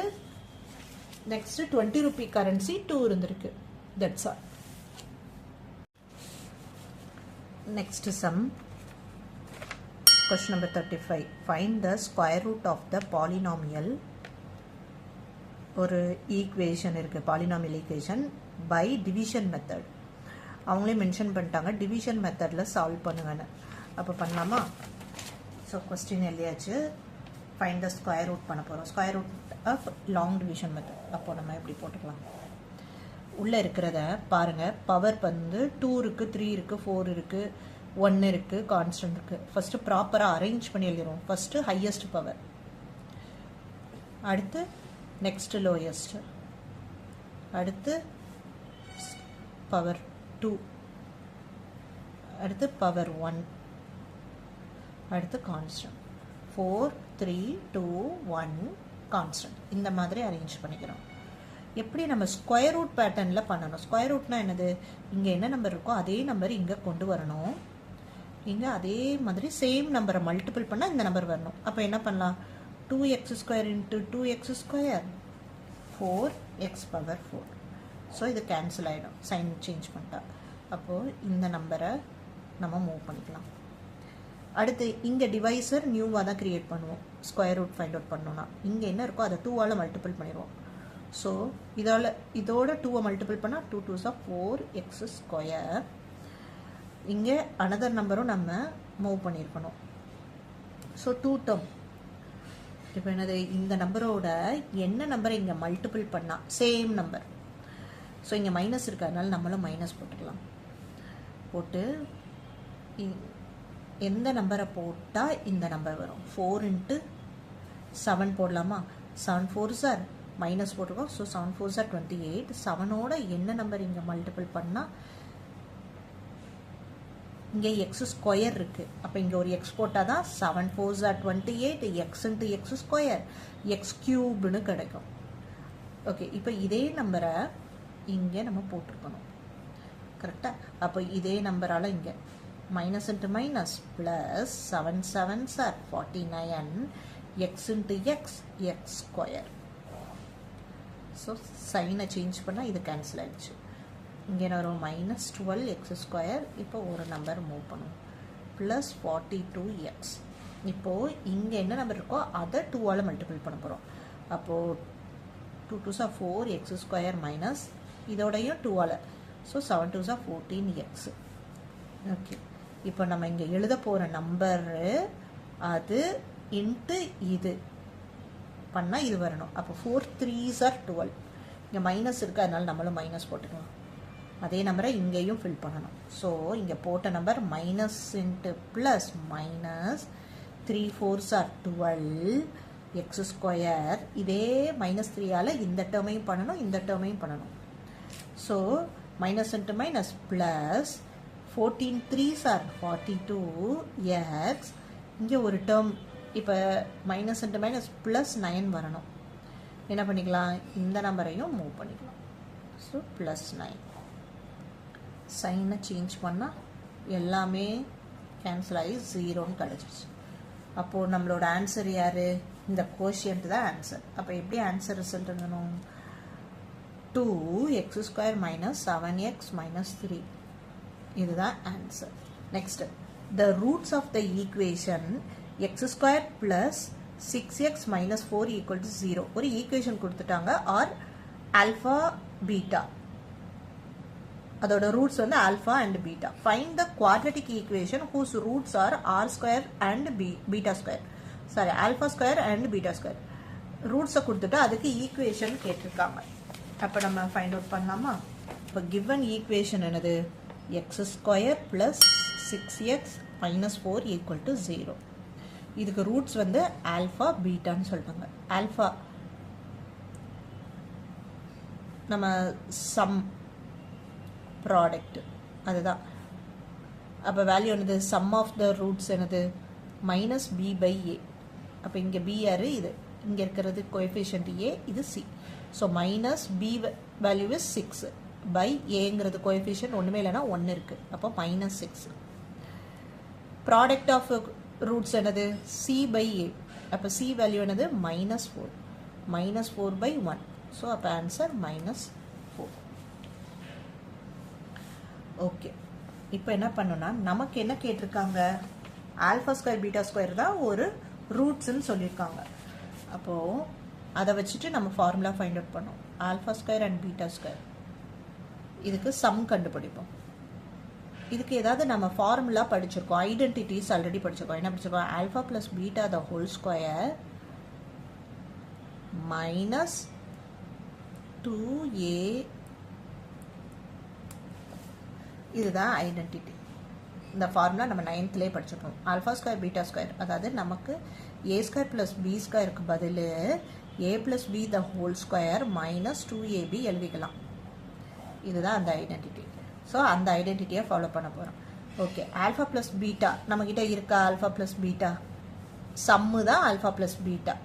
Speaker 1: நெக்ஸ்ட் 20 ரூபி கரன்சி 2 இருந்திருக்கு. That's all. Next some, question number 35. Find the square root of the polynomial. ஒரு ஈக்குவேஷன் இருக்குது, polynomial equation by division method. அவங்களே மென்ஷன் பண்ணிட்டாங்க டிவிஷன் மெத்தடில் சால்வ் பண்ணுங்கன்னு. அப்போ பண்ணலாமா? ஸோ கொஸ்டின் எழுதியாச்சு. ஃபைண்ட் த ஸ்கொயர் ரூட் பண்ண போகிறோம். Square root of long division method. அப்போ நம்ம எப்படி போட்டுக்கலாம், உள்ளே இருக்கிறத பாருங்கள். பவர் வந்து 2 இருக்குது, 3 இருக்குது, 4 இருக்குது, 1 இருக்குது, கான்ஸ்டன்ட் இருக்குது. ஃபஸ்ட்டு ப்ராப்பராக அரேஞ்ச் பண்ணி எழுதிடுவோம். ஃபஸ்ட்டு ஹையஸ்ட் பவர், அடுத்து நெக்ஸ்ட் லோயஸ்ட், அடுத்து பவர் 2, அடுத்து பவர் 1, அடுத்து கான்ஸ்டன்ட். 4 3 2 1 கான்ஸ்டன்ட். இந்த மாதிரி அரேஞ்ச் பண்ணிக்கிறோம். எப்படி நம்ம ஸ்கொயர் ரூட் பேட்டர்னில் பண்ணணும். ஸ்கொயர் ரூட்னா என்னது, இங்கே என்ன நம்பர் இருக்கோ அதே நம்பர் இங்கே கொண்டு வரணும். இங்கே அதே மாதிரி சேம் நம்பரை மல்டிபிள் பண்ணால் இந்த நம்பர் வரணும். அப்போ என்ன பண்ணலாம், 2x² × 2x², 4x power 4. So இது கேன்சல் ஆகிடும் சைன் சேஞ்ச் பண்ணிட்டா. அப்போது இந்த நம்பரை நம்ம மூவ் பண்ணிக்கலாம். அடுத்து இங்கே டிவைசர் நியூவாக தான் க்ரியேட் பண்ணுவோம். ஸ்கொயர் ரூட் ஃபைண்ட் அவுட் பண்ணோன்னா இங்கே என்ன இருக்கோ அதை 2ஆல் மல்டிபிள் பண்ணிடுவோம். ஸோ இதோட 2-ஐ மல்டிபிள் பண்ணால் 2 2s are 4x². இங்கே அனதர் நம்பரும் நம்ம மூவ் பண்ணியிருக்கணும். So 2 term. இப்போ என்னது, இந்த நம்பரோட என்ன நம்பரை இங்கே மல்டிபிள் பண்ணால் சேம் நம்பர். ஸோ இங்கே மைனஸ் இருக்குது, அதனால நம்மளும் மைனஸ் போட்டுக்கலாம். போட்டு எந்த நம்பரை போட்டால் இந்த நம்பர் வரும், 4 × 7 போடலாமா? 7 4s are மைனஸ் போட்டிருக்கோம். So 7 4s are 28. 7ஓட என்ன நம்பர் இங்கே மல்டிபிள் பண்ணால் இங்கே எக்ஸ் ஸ்கொயர் இருக்குது. அப்போ இங்கே ஒரு எக்ஸ் போட்டால் தான் 7 4s are 28 x into x square x கியூப்னு கிடைக்கும். ஓகே, இப்போ இதே நம்பரை இங்கே நம்ம போட்டிருக்கணும். கரெக்டாக? அப்போ இதே நம்பரால் இங்கே minus into minus plus 7 7s are 49 X into X X square. So சைனை சேஞ்ச் பண்ணால் இது கேன்சல் ஆகிடுச்சு. இங்கே வரும் மைனஸ் 12 எக்ஸ் ஸ்கொயர். இப்போ ஒரு நம்பர் மூவ் பண்ணுவோம், ப்ளஸ் 42x. இப்போது இங்கே என்ன நம்பர் இருக்கோ அதை 2ஆல் மல்டிபிள் பண்ண போகிறோம். அப்போது 2 2s are 4 x square minus இதோடையும் 2ஆல், so 7 2s are 14x. Okay, இப்போ நம்ம இங்கே எழுத போகிற நம்பரு அது இன்ட்டு இது பண்ணால் இது வரணும். அப்போ 4 3s are 12. இங்கே மைனஸ் இருக்குது, அதனால நம்மளும் மைனஸ் போட்டுக்கலாம். அதே நம்பரை இங்கேயும் ஃபில் பண்ணணும். ஸோ இங்கே போட்ட number minus into plus minus 3 4s are 12 X square. இதே மைனஸ் 3ஆல் இந்த டேர்மையும் பண்ணணும், இந்த டேர்மையும் பண்ணணும். So minus into minus plus 14 3s are 42x. இங்கே ஒரு டேர்ம் இப்போ மைனஸ் இன்ட்டு மைனஸ் ப்ளஸ் 9 வரணும். என்ன பண்ணிக்கலாம், இந்த நம்பரையும் மூவ் பண்ணிக்கலாம். So plus 9. சைனை சேஞ்ச் பண்ணால் எல்லாமே கேன்சல் ஆகி 0ன்னு கிடச்சிருச்சு. அப்போது நம்மளோட ஆன்சர் யார்? இந்த கோஷியன்ட் தான் ஆன்சர். அப்போ எப்படி ஆன்சர் ரிசல்ட் எழுதணும்? 2x square minus 7x minus 3. இதுதான் answer. Next, the roots of the equation x square plus 6x minus 4 equal to 0. ஒரு ஈக்குவேஷன் கொடுத்துட்டாங்க, ஆர் ஆல்ஃபா பீட்டா, அதோட ரூட்ஸ் வந்து alpha and beta. Find the quadratic equation whose roots are are square and beta square. Sorry, alpha square and beta square. ரூட்ஸை கொடுத்துட்டு அதுக்கு equation கேட்டிருக்காங்க. அப்போ நம்ம ஃபைண்ட் அவுட் பண்ணலாமா? இப்போ கிவன் ஈக்குவேஷன் என்னது? X square plus 6x minus 4 equal to 0. இதுக்கு ரூட்ஸ் வந்து ஆல்ஃபா பீட்டான்னு சொல்லிட்டாங்க. ஆல்ஃபா நம்ம சம் ப்ராடக்ட் அதுதான். அப்போ வேல்யூ என்னது? சம் ஆஃப் த ரூட்ஸ் என்னது? Minus B by a. அப்போ இங்கே பி யாரு? இது இங்கே இருக்கிறது கோஎஃபிஷியன்ட் ஏ, இது c. So minus b value is 6 by ஏங்கிறது கோஎஃபிஷியன்ட் ஒன்றுமே இல்லைன்னா 1 இருக்குது. அப்போ மைனஸ் 6. ப்ராடக்ட் ஆஃப் ரூட்ஸ் என்னது? C by a. அப்போ சி வேல்யூ என்னது? மைனஸ் 4. Minus 4 by 1. ஸோ அப்போ ஆன்சர் மைனஸ் 4. ஓகே, இப்போ என்ன பண்ணோன்னா நமக்கு என்ன கேட்டிருக்காங்க? ஆல்ஃபா ஸ்கொயர் பீட்டா ஸ்கொயர் தான் ஒரு ரூட்ஸ்ன்னு சொல்லியிருக்காங்க. அப்போது அதை வச்சுட்டு நம்ம ஃபார்முலா ஃபைண்ட் அவுட் பண்ணோம். Alpha square and beta square, இதுக்கு சம் கண்டுபிடிப்போம். இதுக்கு ஏதாவது நம்ம ஃபார்முலா படிச்சிருக்கோம், ஐடென்டிட்டிஸ் ஆல்ரெடி படிச்சிருக்கோம். என்ன படிச்சிருக்கோம்? ஆல்ஃபா ப்ளஸ் பீட்டா த ஹோல் ஸ்கொயர் மைனஸ் 2a. இதுதான் ஐடென்டிட்டி. இந்த ஃபார்முலா நம்ம 9th படிச்சிருக்கோம். ஆல்ஃபா ஸ்கொயர் பீட்டா ஸ்கொயர், அதாவது நமக்கு ஏ ஸ்கொயர் ப்ளஸ் பி ஸ்கொயருக்கு பதில் a plus b the whole square minus 2ab எழுதிக்கலாம். இதுதான் அந்த ஐடென்டிட்டி. ஸோ அந்த ஐடென்டிட்டியை ஃபாலோ பண்ண போகிறோம். ஓகே, ஆல்ஃபா ப்ளஸ் பீட்டா நம்மக்கிட்ட இருக்கா? ஆல்ஃபா ப்ளஸ் பீட்டா சம்மு தான் ஆல்ஃபா ப்ளஸ் பீட்டா.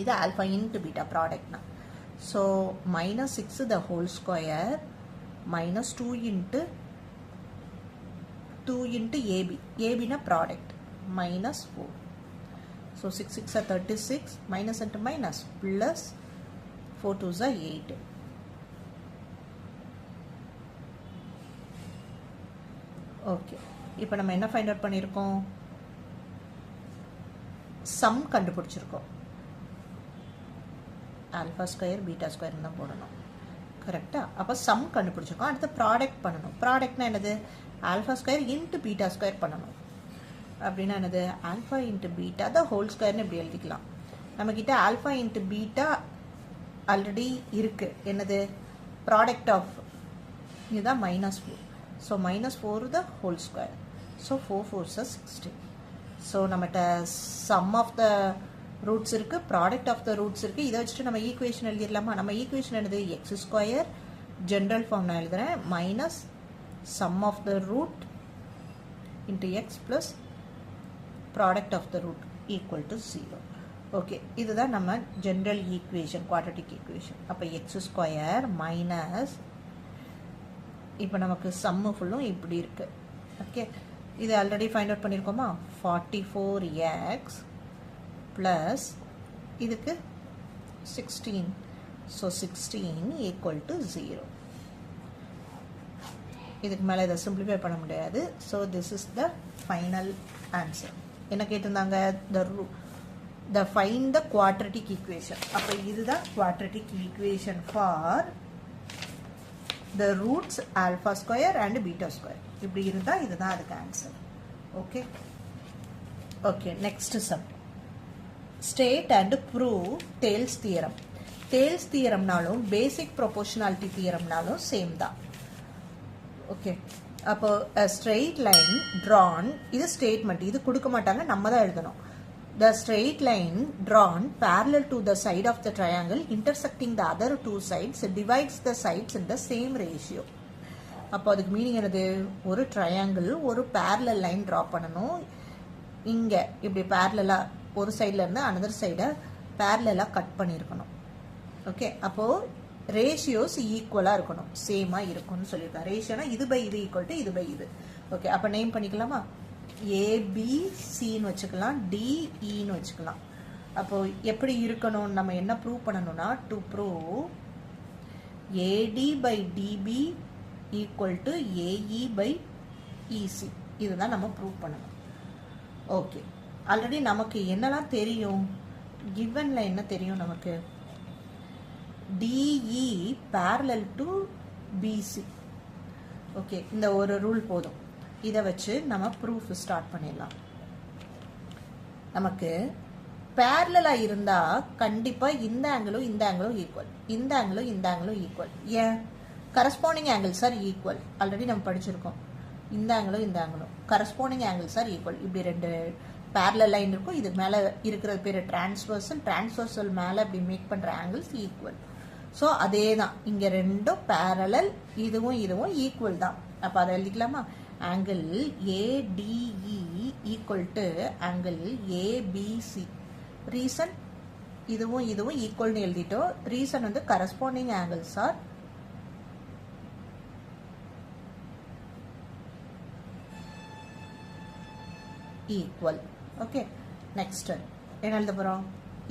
Speaker 1: இது ஆல்ஃபா இன்ட்டு பீட்டா ப்ராடக்ட்னா. So minus 6 the whole square minus 2 into ab. ஏபினா product minus 4. So 6 6 are 36 minus into minus plus 4 2s are 8. Okay, இப்போ நம்ம என்ன find out பண்ணியிருக்கோம்? Sum கண்டுபிடிச்சிருக்கோம். Alpha square beta square தான் போடணும். கரெக்டாக? அப்போ சம் கண்டுபிடிச்சிருக்கோம். அடுத்து ப்ராடக்ட் பண்ணணும். ப்ராடக்ட்னா என்னது? Alpha square into beta square பண்ணணும். அப்படின்னா என்னது? Alpha into beta the whole ஸ்கொயர்னு இப்படி எழுதிக்கலாம். நம்மக்கிட்ட ஆல்ஃபா இன்ட்டு பீட்டா ஆல்ரெடி இருக்குது. என்னது? ப்ராடக்ட் ஆஃப் இதுதான் minus 4. So minus 4 the whole square. So 4 4s are 16. So நம்மகிட்ட சம் ஆஃப் த ரூட்ஸ் இருக்குது, ப்ராடக்ட் ஆஃப் த ரூட்ஸ் இருக்குது. இதை வச்சுட்டு நம்ம ஈக்குவேஷன் எழுதிடலாமா? நம்ம ஈக்குவேஷன் என்னது? எக்ஸ் ஸ்கொயர் ஜென்ரல் ஃபார்ம் நான் எழுதுகிறேன் minus sum of the root into x plus product of the root equal to 0. Okay, இதுதான் நம்ம ஜென்ரல் ஈக்குவேஷன், குவாட்ரட்டிக் ஈக்குவேஷன். அப்போ எக்ஸ் ஸ்கொயர் மைனஸ், இப்போ நமக்கு சம்மு ஃபுல்லும் இப்படி இருக்கு. ஓகே, இது ஆல்ரெடி ஃபைண்ட் அவுட் பண்ணியிருக்கோமா? 44x ப்ளஸ் இதுக்கு 16. So 16 equal to 0. இதுக்கு மேலே இதை சிம்பிளிஃபை பண்ண முடியாது. So this is the final answer. என்ன கேட்டிருந்தாங்க? the find the quadratic equation. அப்போ இதுதான் quadratic equation for the roots alpha square and beta square. இப்படி இருந்தால் இதுதான் அதுக்கு answer. Okay okay, next sum. State and prove Thales theorem. Thales தியரம்னாலும் basic proportionality தியரம்னாலும் சேம் தான். ஓகே, அப்போ ஸ்ட்ரெயிட் லைன் ட்ரான், இது ஸ்டேட்மெண்ட், இது கொடுக்க மாட்டாங்க, நம்ம தான் எழுதணும். The straight line drawn parallel to the side of the triangle intersecting the other two sides divides the sides in the same ratio. அப்போ அதுக்கு மீனிங் என்னது? ஒரு ட்ரையாங்கிள் ஒரு பேரலல் லைன் ட்ரா பண்ணணும். இங்கே இப்படி பேரலாக ஒரு சைடில் இருந்து அனதர் சைடை பேரலாக கட் பண்ணியிருக்கணும். ஓகே, அப்போது ரேஷியோஸ் ஈக்குவலாக இருக்கணும், சேமாக இருக்கும்னு சொல்லியிருக்கேன். ரேஷியோனா இது பை இது ஈக்குவல் டு இது பை இது. ஓகே, அப்போ நேம் பண்ணிக்கலாமா? ஏபிசின்னு வச்சுக்கலாம், டிஇன்னு வச்சுக்கலாம். அப்போ எப்படி இருக்கணும்? நம்ம என்ன ப்ரூவ் பண்ணணும்னா, to prove AD by DB equal to AE by EC, இதுதான் நம்ம ப்ரூவ் பண்ணணும். ஓகே, ஆல்ரெடி நமக்கு என்னெல்லாம் தெரியும்? கிவன்ல என்ன தெரியும் நமக்கு? DE parallel to BC. Okay, இந்த ஒரு ரூல் போதும். இதை வச்சு நம்ம ப்ரூஃப் ஸ்டார்ட் பண்ணிடலாம். நமக்கு பேரலாக இருந்தால் கண்டிப்பாக இந்த ஆங்கிளும் இந்த ஆங்கிளும் ஈக்குவல், இந்த ஆங்கிளும் இந்த ஆங்கிளும் ஈக்குவல். ஏன்? Corresponding angles R equal. Already நம்ம படிச்சிருக்கோம். இந்த ஆங்கிளும் இந்த ஆங்கிளும் கரஸ்பாண்டிங் ஆங்கிள்ஸ் ஆர் ஈக்குவல். இப்படி ரெண்டு பேரலல் லைன் இருக்கும், இது மேலே இருக்கிறது பேர் டிரான்ஸ்வர்சல், டிரான்ஸ்வர்சல் மேலே இப்படி மேக் பண்ணுற ஆங்கிள்ஸ் ஈக்குவல். ஸோ அதே தான் இங்கே ரெண்டும் பேரலல், இதுவும் இதுவும் ஈக்குவல் தான். அப்போ அதை எழுதிக்கலாமா? angle ADE equal to angle ABC. Reason இதுவும் இதுவும் equal னு எழுதிட்டோம். Reason வந்து corresponding angles are equal. Okay, next என்ன எழுத போறோம்?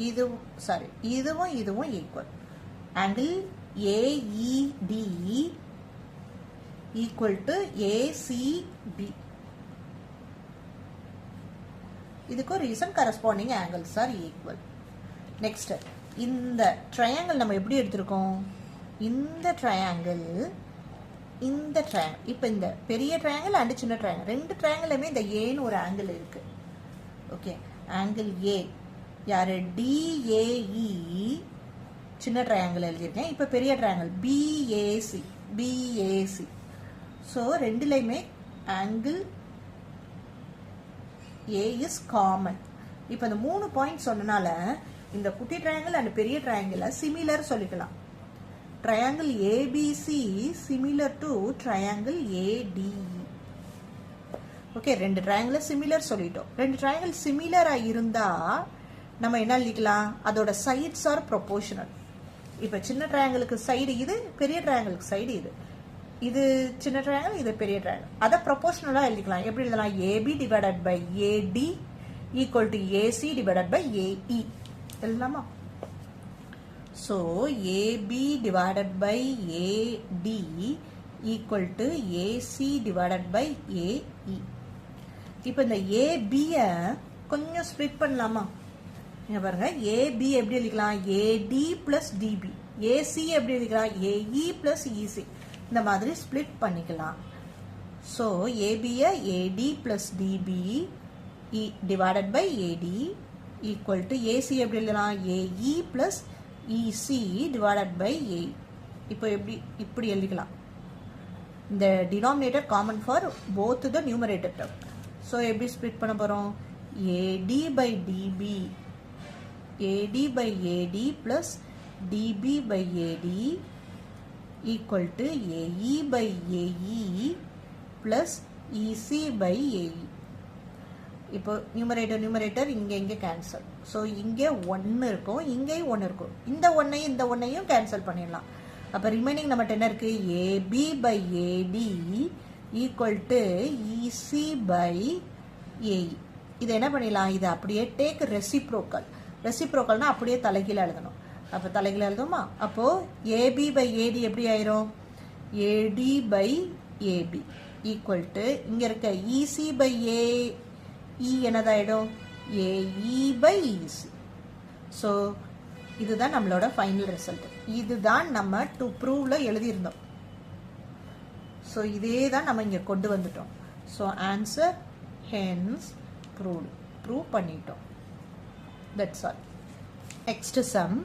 Speaker 1: இது சாரி இதுவும் இதுவும் equal. Angle AED equal to ACB. இதுக்கு reason corresponding angles are equal. Next, இந்த triangle நம்ம எப்படி எடுத்திருக்கோம்? இந்த triangle இப்போ இந்த பெரிய triangle and சின்ன triangle ரெண்டு triangleமே இந்த A னு ஒரு angle இருக்கு. ஓகே, angle A யாரு? DAE சின்ன triangle எழுதியிருக்கேன். இப்போ பெரிய triangle BAC. ஸோ ரெண்டுலையுமே angle A is common. இப்போ இந்த 3 பாயிண்ட் சொன்னனால இந்த குட்டி ட்ரையாங்கிள் அண்ட் பெரிய ட்ரையாங்கிளை சிமிலர் சொல்லிக்கலாம். Triangle ABC similar to triangle ADE. Okay, ரெண்டு ட்ரையாங்கிளை சிமிலர் சொல்லிட்டோம். ரெண்டு ட்ரையாங்கிள் சிமிலராக இருந்தால் நம்ம என்ன எழுதிக்கலாம்? அதோட சைட்ஸ் ஆர் ப்ரொபோர்ஷனல். இப்போ சின்ன ட்ரையாங்கிளுக்கு சைடு இது, பெரிய ட்ரையாங்கிளுக்கு சைடு இது. இது சின்ன ட்ரையாங்கிள், இது பெரிய ட்ரையாங்கிள். அதை ப்ரொபோர்ஷனலாக எழுதிக்கலாம். எப்படி எழுதலாம்? AB divided by AD equal to AC divided by AE எழுதலாமா? ஸோ AB divided by AD equal to AC divided by AE. இப்போ இந்த ABயை கொஞ்சம் ஸ்ப்ளிட் பண்ணலாமா? இங்க பாருங்க, AB எப்படி எழுதிக்கலாம்? AD plus DB. AC எப்படி எழுதிக்கலாம்? AE plus EC. இந்த மாதிரி ஸ்ப்ளிட் பண்ணிக்கலாம். ஸோ ஏபியை AD plus DB divided by AD equal to AC எப்படி எழுதலாம்? AE plus EC divided by AE. இப்போ இப்படி எழுதிக்கலாம். இந்த denominator common for both the numerator term. So எப்படி ஸ்ப்ளிட் பண்ண போகிறோம்? AD by DB, AD by AD plus DB by AD equal to AE by AE plus EC by AE. இப்போ numerator இங்கே cancel. So இங்கே 1 இருக்கும், இங்கேயும் 1 இருக்கும். இந்த ஒன்னையும் கேன்சல் பண்ணிடலாம். அப்போ ரிமைனிங் நம்மகிட்ட என்ன இருக்கு? AB by AD equal to EC by AE. இதை என்ன பண்ணிடலாம்? இதை அப்படியே டேக் ரெசிப்ரோக்கல்னா அப்படியே தலைகீழ எழுதணும். அப்போ தலைகீழ எழுதுமா? அப்போது ஏபி பை ஏடி எப்படி ஆயிரும்? AD by AB equal to இங்கே இருக்க இசி பை ஏஇ என்னதாயிடும்? AE by EC. ஸோ இதுதான் நம்மளோட ஃபைனல் ரிசல்ட். இதுதான் நம்ம டு ப்ரூவ்ல எழுதியிருந்தோம். ஸோ இதே தான் நம்ம இங்கே கொண்டு வந்துட்டோம். ஸோ ஆன்சர் ஹென்ஸ் ப்ரூவ் பண்ணிட்டோம். That's all. Next sum.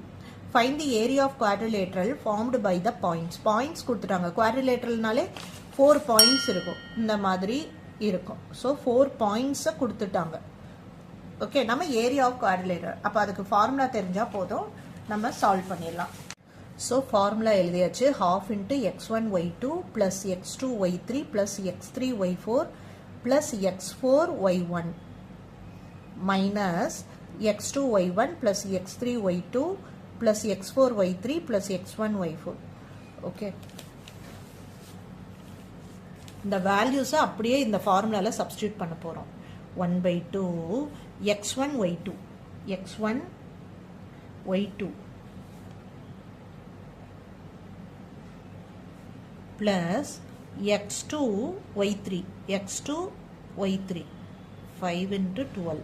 Speaker 1: Find the area of quadrilateral formed by the points. Points கொடுத்துட்டாங்க. குவாட்ரிலேட்ரல்னாலே 4 பாயிண்ட்ஸ் இருக்கும், இந்த மாதிரி இருக்கும். ஸோ 4 பாயிண்ட்ஸை கொடுத்துட்டாங்க. ஓகே, நம்ம ஏரியா ஆஃப் குவாட்ரிலேட்ரல். அப்போ அதுக்கு ஃபார்முலா தெரிஞ்சால் போதும், நம்ம சால்வ் பண்ணிடலாம். ஸோ ஃபார்முலா எழுதியாச்சு. half into x1 y2 plus x2 y3 plus x3 y4 plus x4 y1 minus x2 y1 plus x3 y2 plus x4 y3 plus x1 y4. Okay, இந்த வேல்யூஸை அப்படியே இந்த ஃபார்முலாவில் சப்ஸ்டியூட் பண்ண போகிறோம். 1/2 x1 y2 plus x2 y3 5 into 12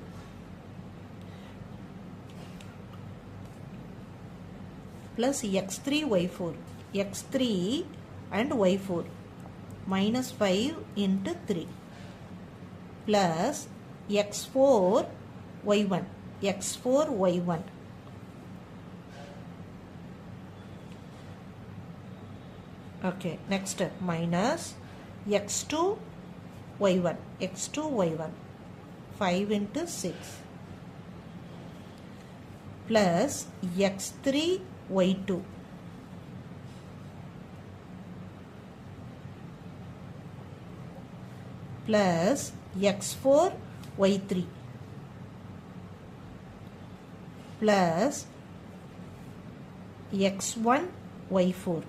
Speaker 1: plus x3 y4 x3 and y4 minus 5 into 3 plus x4 y1 okay, next minus x2 y1 5 into 6 plus x3 y2 plus x4 y3 plus x1 y4.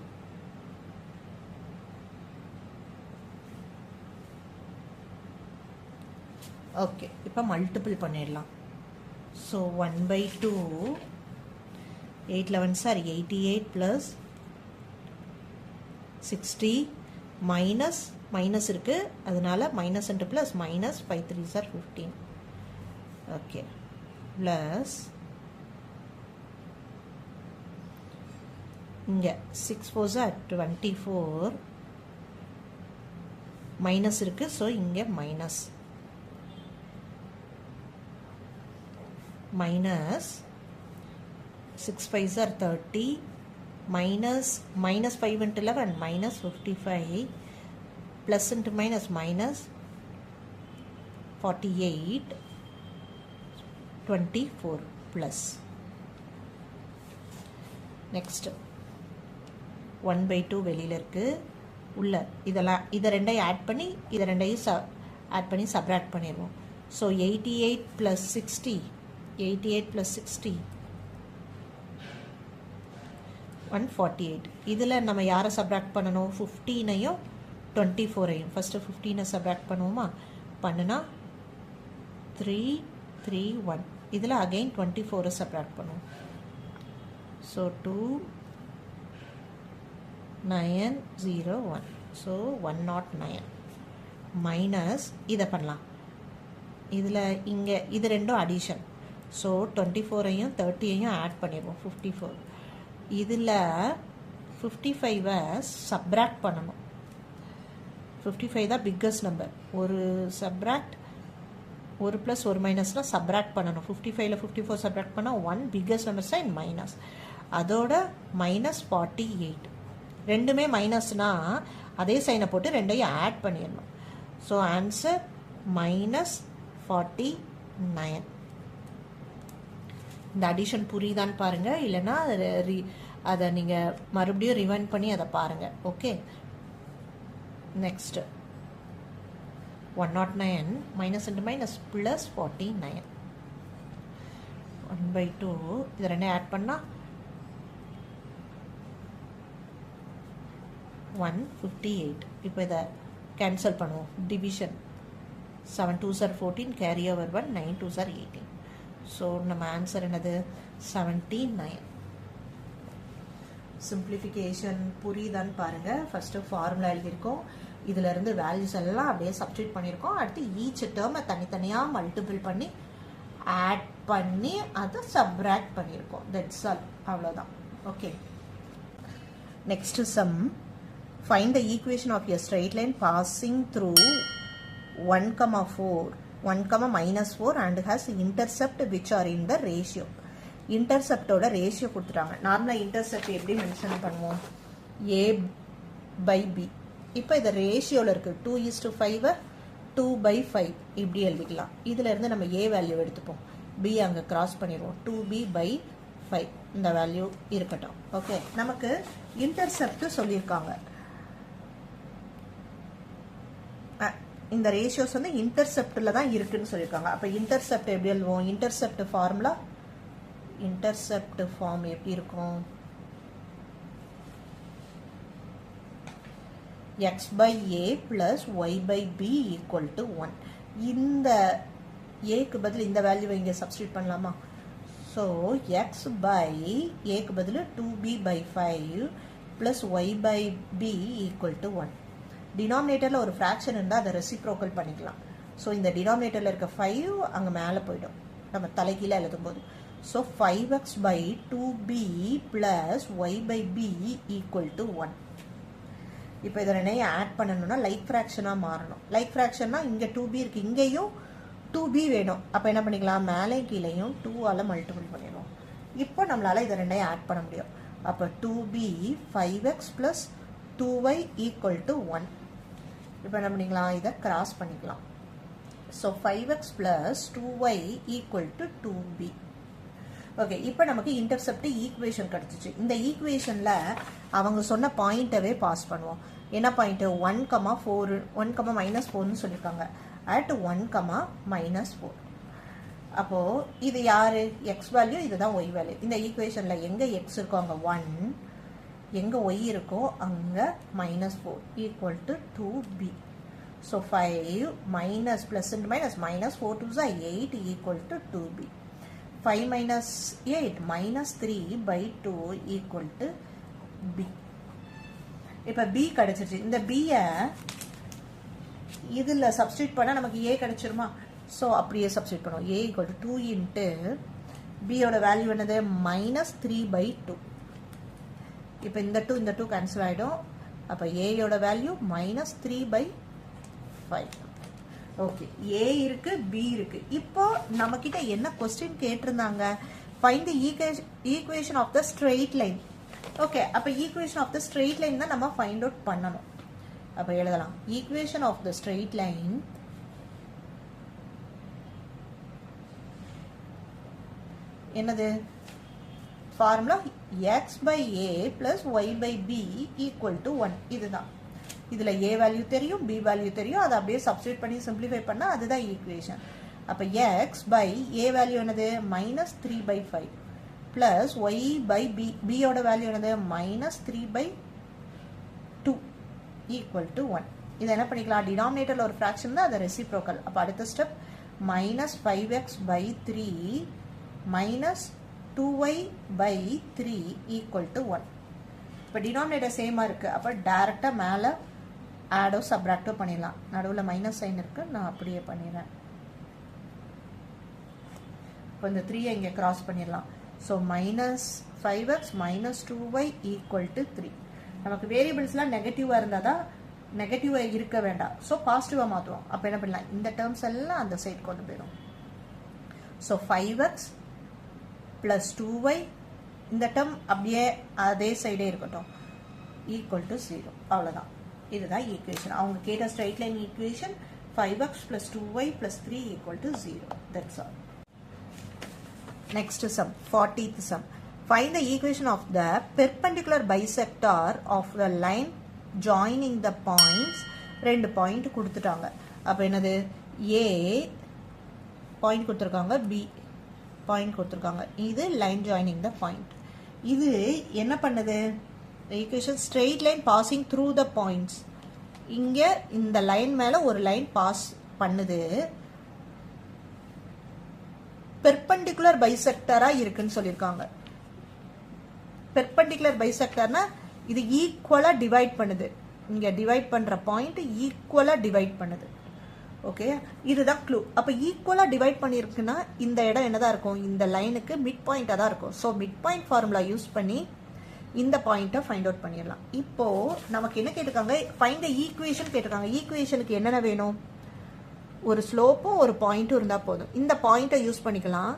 Speaker 1: Okay, இப்போ multiple பண்ணிடலாம். So 1/2 8 11 sir 88 plus 60 minus இருக்கு, அதனால minus into plus minus 5 3 sir 15. Okay, plus இங்கே 6 4 sir 24 minus இருக்கு, so இங்கே minus minus 6 5 are 30 minus 5 into 11 minus 55 plus into minus 48 24 plus. next 1/2 வெளியில இருக்கு, உள்ள இதெல்லாம் இதை ரெண்டையும் ஆட் பண்ணி சப்ராக்ட் பண்ணிடுவோம். So 88 plus 60 148. இதில் நம்ம யாரை சப்ராக்ட் பண்ணணும்? 15ஐயும் 24ஐயும். ஃபஸ்ட்டு 15ஐ சப்ராக்ட் பண்ணுவோமா? பண்ணுனா 3 3 1. இதில் அகெயின் 24ஐ சப்ராக்ட் பண்ணுவோம். ஸோ 2 9 0 1. ஸோ 109 மைனஸ் இதை பண்ணலாம். இதில் இங்கே இது ரெண்டும் அடிஷன். ஸோ 24ஐயும் 30ஐயும் ஆட் பண்ணிடுவோம் 54. இதில் 55ஐ சப்ராக்ட் பண்ணணும். 55 தான் பிக்கஸ்ட் நம்பர். ஒரு சப்ராக்ட் ஒரு ப்ளஸ் ஒரு மைனஸ்னால் சப்ராக்ட் பண்ணணும். 55ல் 54 சப்ராக்ட் பண்ணால் 1 பிக்கஸ்ட் நம்பர் சைன் மைனஸ், அதோட minus 48. ரெண்டுமே மைனஸ்னால் அதே சைனை போட்டு ரெண்டையும் ஆட் பண்ணிடணும். So answer -49. இந்த அடிஷன் புரியுதான்னு பாருங்கள், இல்லைன்னா அதை நீங்கள் மறுபடியும் ரிவைண்ட் பண்ணி அதை பாருங்கள். Okay, next 109 minus into minus plus 49. 1 by 2 இது ரெண்டே ஆட் பண்ணா 158. இப்போ இதை கேன்சல் பண்ணுவோம். Division 7 2s are 14, carry over 1, 9 2s are 18. So நம்ம ஆன்சர் என்னது 79. சிம்பிளிஃபிகேஷன் புரியுதான்னு பாருங்கள். ஃபஸ்ட்டு ஃபார்முலா எழுதியிருக்கோம், இதிலிருந்து வேல்யூஸ் எல்லாம் அப்படியே சப்ஸ்டியூட் பண்ணியிருக்கோம். அடுத்து ஈச் டேர்மை தனித்தனியாக மல்டிபிள் பண்ணி ஆட் பண்ணி அதை சப்ராக்ட் பண்ணியிருக்கோம். தட்ஸ் ஆல், அவ்வளோதான். Okay, next some. Find the equation of a straight line passing through 1, 4, 1, -4 and has intercept which are in the ratio. இன்டர்செப்டோட ரேஷியோ கொடுத்துட்டாங்க. நார்மலாக இன்டர்செப்ட் எப்படி மென்ஷன் பண்ணுவோம்? a/b. இப்போ இது ரேஷியோவில் இருக்குது. 2:5 2/5 இப்படி எழுதிக்கலாம். இதில் இருந்து நம்ம a வேல்யூ எடுத்துப்போம், b அங்கே கிராஸ் பண்ணிடுவோம். 2b/5 இந்த வேல்யூ இருக்கட்டும். ஓகே, நமக்கு இன்டர்செப்ட் சொல்லியிருக்காங்க. இந்த ரேஷியோஸ் வந்து இன்டர்செப்டில் தான் இருக்குன்னு சொல்லியிருக்காங்க. அப்போ இன்டர்செப்ட் எப்படி எழுதுவோம்? இன்டர்செப்ட் ஃபார்முலா, இன்டர்செப்ட் ஃபார்ம் எப்படி இருக்கும்? x/a plus y/b equal to 1. இந்த ஏக்கு பதில் இந்த வேல்யூவை இங்கே சப்ஸ்டியூட் பண்ணலாமா? ஸோ x/aக்கு பதில் 2b/5 plus y/b equal to 1. டினாமினேட்டரில் ஒரு ஃப்ராக்ஷன் இருந்தால் அதை ரெசிப்ரோக்கல் பண்ணிக்கலாம். ஸோ இந்த டினாமினேட்டரில் இருக்க 5 அங்கே மேலே போயிடும் நம்ம தலைகீழே எழுதும் போது. So 5x/2b plus y/b equal to 1. இப்போ இதை ரெண்டையும் ஆட் பண்ணணும்னா லைக் ஃப்ராக்ஷனாக மாறணும். லைக் ஃப்ராக்ஷன்னா இங்கே 2b இருக்குது, இங்கேயும் 2b வேணும். அப்போ என்ன பண்ணிக்கலாம்? மேலே கீழேயும் 2ஆல் மல்டிபிள் பண்ணிடுவோம். இப்போ நம்மளால் இதை ரெண்டையும் ஆட் பண்ண முடியும். அப்போ 2b 5x plus 2y equal to 1. இப்போ என்ன பண்ணிக்கலாம்? இதை கிராஸ் பண்ணிக்கலாம். So 5x plus 2y equal to 2b. Okay, இப்போ நமக்கு இன்டர்செப்ட் ஈக்குவேஷன் கிடச்சிச்சு. இந்த ஈக்குவேஷனில் அவங்க சொன்ன பாயிண்ட்டவே பாஸ் பண்ணுவோம். என்ன பாயிண்ட்டு? 1, 4 1, -4ன்னு சொல்லியிருக்காங்க. அட் 1, -4. அப்போது இது யார்? எக்ஸ் வேல்யூ, இதுதான் ஒய் வேல்யூ. இந்த ஈக்குவேஷனில் எங்கே எக்ஸ் இருக்கோ அங்கே 1, எங்கே ஒய் இருக்கோ அங்கே -4 equal to 2b. So 5 minus plus into minus -4 2s are 8 equal to 2b. 5 minus 8 -3/2 equal to b. இப்போ b கிடைச்சிருச்சு. இந்த b-யை இதில் சப்ஸ்டியூட் பண்ணால் நமக்கு a கிடைச்சிருமா? ஸோ அப்படியே சப்ஸ்டியூட் பண்ணுவோம். a equal to 2 into b-யோட வேல்யூ என்னது? -3/2. இப்போ இந்த 2 கேன்சல் ஆகிடும். அப்போ a-யோட வேல்யூ -3/5. ஓகே, a இருக்கு, b இருக்கு. இப்போ நம்மக்கிட்ட என்ன கொஸ்டின் கேட்டிருந்தாங்க? Find the equation of the straight line. Okay, அப்போ equation of the straight line தான் நம்ம ஃபைண்ட் அவுட் பண்ணணும். அப்போ எழுதலாம், equation of the straight line என்னது? Formula x/a plus y/b equal to 1. இதுதான். இதில் a வேல்யூ தெரியும், b வேல்யூ தெரியும். அதை அப்படியே சப்ஸ்டியூட் பண்ணி சிம்பிளிஃபை பண்ணால் அதுதான் ஈக்குவேஷன். அப்போ x/a வேல்யூ என்னது? -3/5 plus y/b, b-யோட வேல்யூ என்னது? -3/2 equal to 1. இதை என்ன பண்ணிக்கலாம்? டினாமினேட்டரில் ஒரு ஃப்ராக்ஷன் தான், அதை ரெசிப்ரோக்கல். அப்போ அடுத்த step -5x/3 -2y/3 equal to 1. இப்போ டினாமினேட்டர் சேமாக இருக்குது. அப்போ டேரெக்டாக மேலே ஆடோ சப்ராக்டோ பண்ணிடலாம். நடுவில் மைனஸ் சைன் இருக்குது, நான் அப்படியே பண்ணிடுறேன். இப்போ இந்த 3 இங்கே கிராஸ் பண்ணிடலாம். So -5x -2y equal to 3. நமக்கு வேரியபிள்ஸ்லாம் நெகட்டிவாக இருந்தால் தான், நெகட்டிவாக இருக்க வேண்டாம். ஸோ பாசிட்டிவாக மாற்றுவோம். அப்போ என்ன பண்ணலாம்? இந்த டேர்ம்ஸ் எல்லாம் அந்த சைட் கொண்டு போயிடும். ஸோ 5x plus 2y, இந்த டேர்ம் அப்படியே அதே சைடே இருக்கட்டும், ஈக்குவல் டு 0. அவ்வளோதான். இதுதான் ஈக்குவேஷன். அவங்க கேட்ட straight line equation 5x plus 2y plus 3 equal to 0. That's all. Next sum, 40th sum. Find the equation of the perpendicular bisector of the line joining the points. 2 point கொடுத்துட்டாங்க. அப்போ என்னது ஏ point கொடுத்துருக்காங்க, B point கொடுத்துருக்காங்க. இது line joining the point. இது என்ன பண்ணுது, equation straight line passing through the points. இங்கே இந்த லைன் மேலே ஒரு லைன் பாஸ் பண்ணுது, பெர்பெண்டிகுலர் பைசெக்டராக இருக்குன்னு சொல்லியிருக்காங்க. பெர்பெண்டிகுலர் பைசெக்டர்னா இது ஈக்குவலாக டிவைட் பண்ணுது, இங்கே டிவைட் பண்ணுற பாயிண்ட் ஈக்குவலாக டிவைட் பண்ணுது. ஓகே, இதுதான் க்ளூ. அப்போ ஈக்குவலாக டிவைட் பண்ணியிருக்குன்னா இந்த இடம் என்னதான் இருக்கும், இந்த லைனுக்கு மிட் பாயிண்டாக தான் இருக்கும். So mid point formula use பண்ணி இந்த பாயிண்ட்டை ஃபைண்ட் அவுட் பண்ணிடலாம். இப்போது நமக்கு என்ன கேட்டிருக்காங்க, ஃபைண்ட் த ஈக்குவேஷன் கேட்டிருக்காங்க. ஈக்குவேஷனுக்கு என்னென்ன வேணும், ஒரு ஸ்லோப்பும் ஒரு பாயிண்ட்டும் இருந்தால் போதும். இந்த பாயிண்ட்டை யூஸ் பண்ணிக்கலாம்.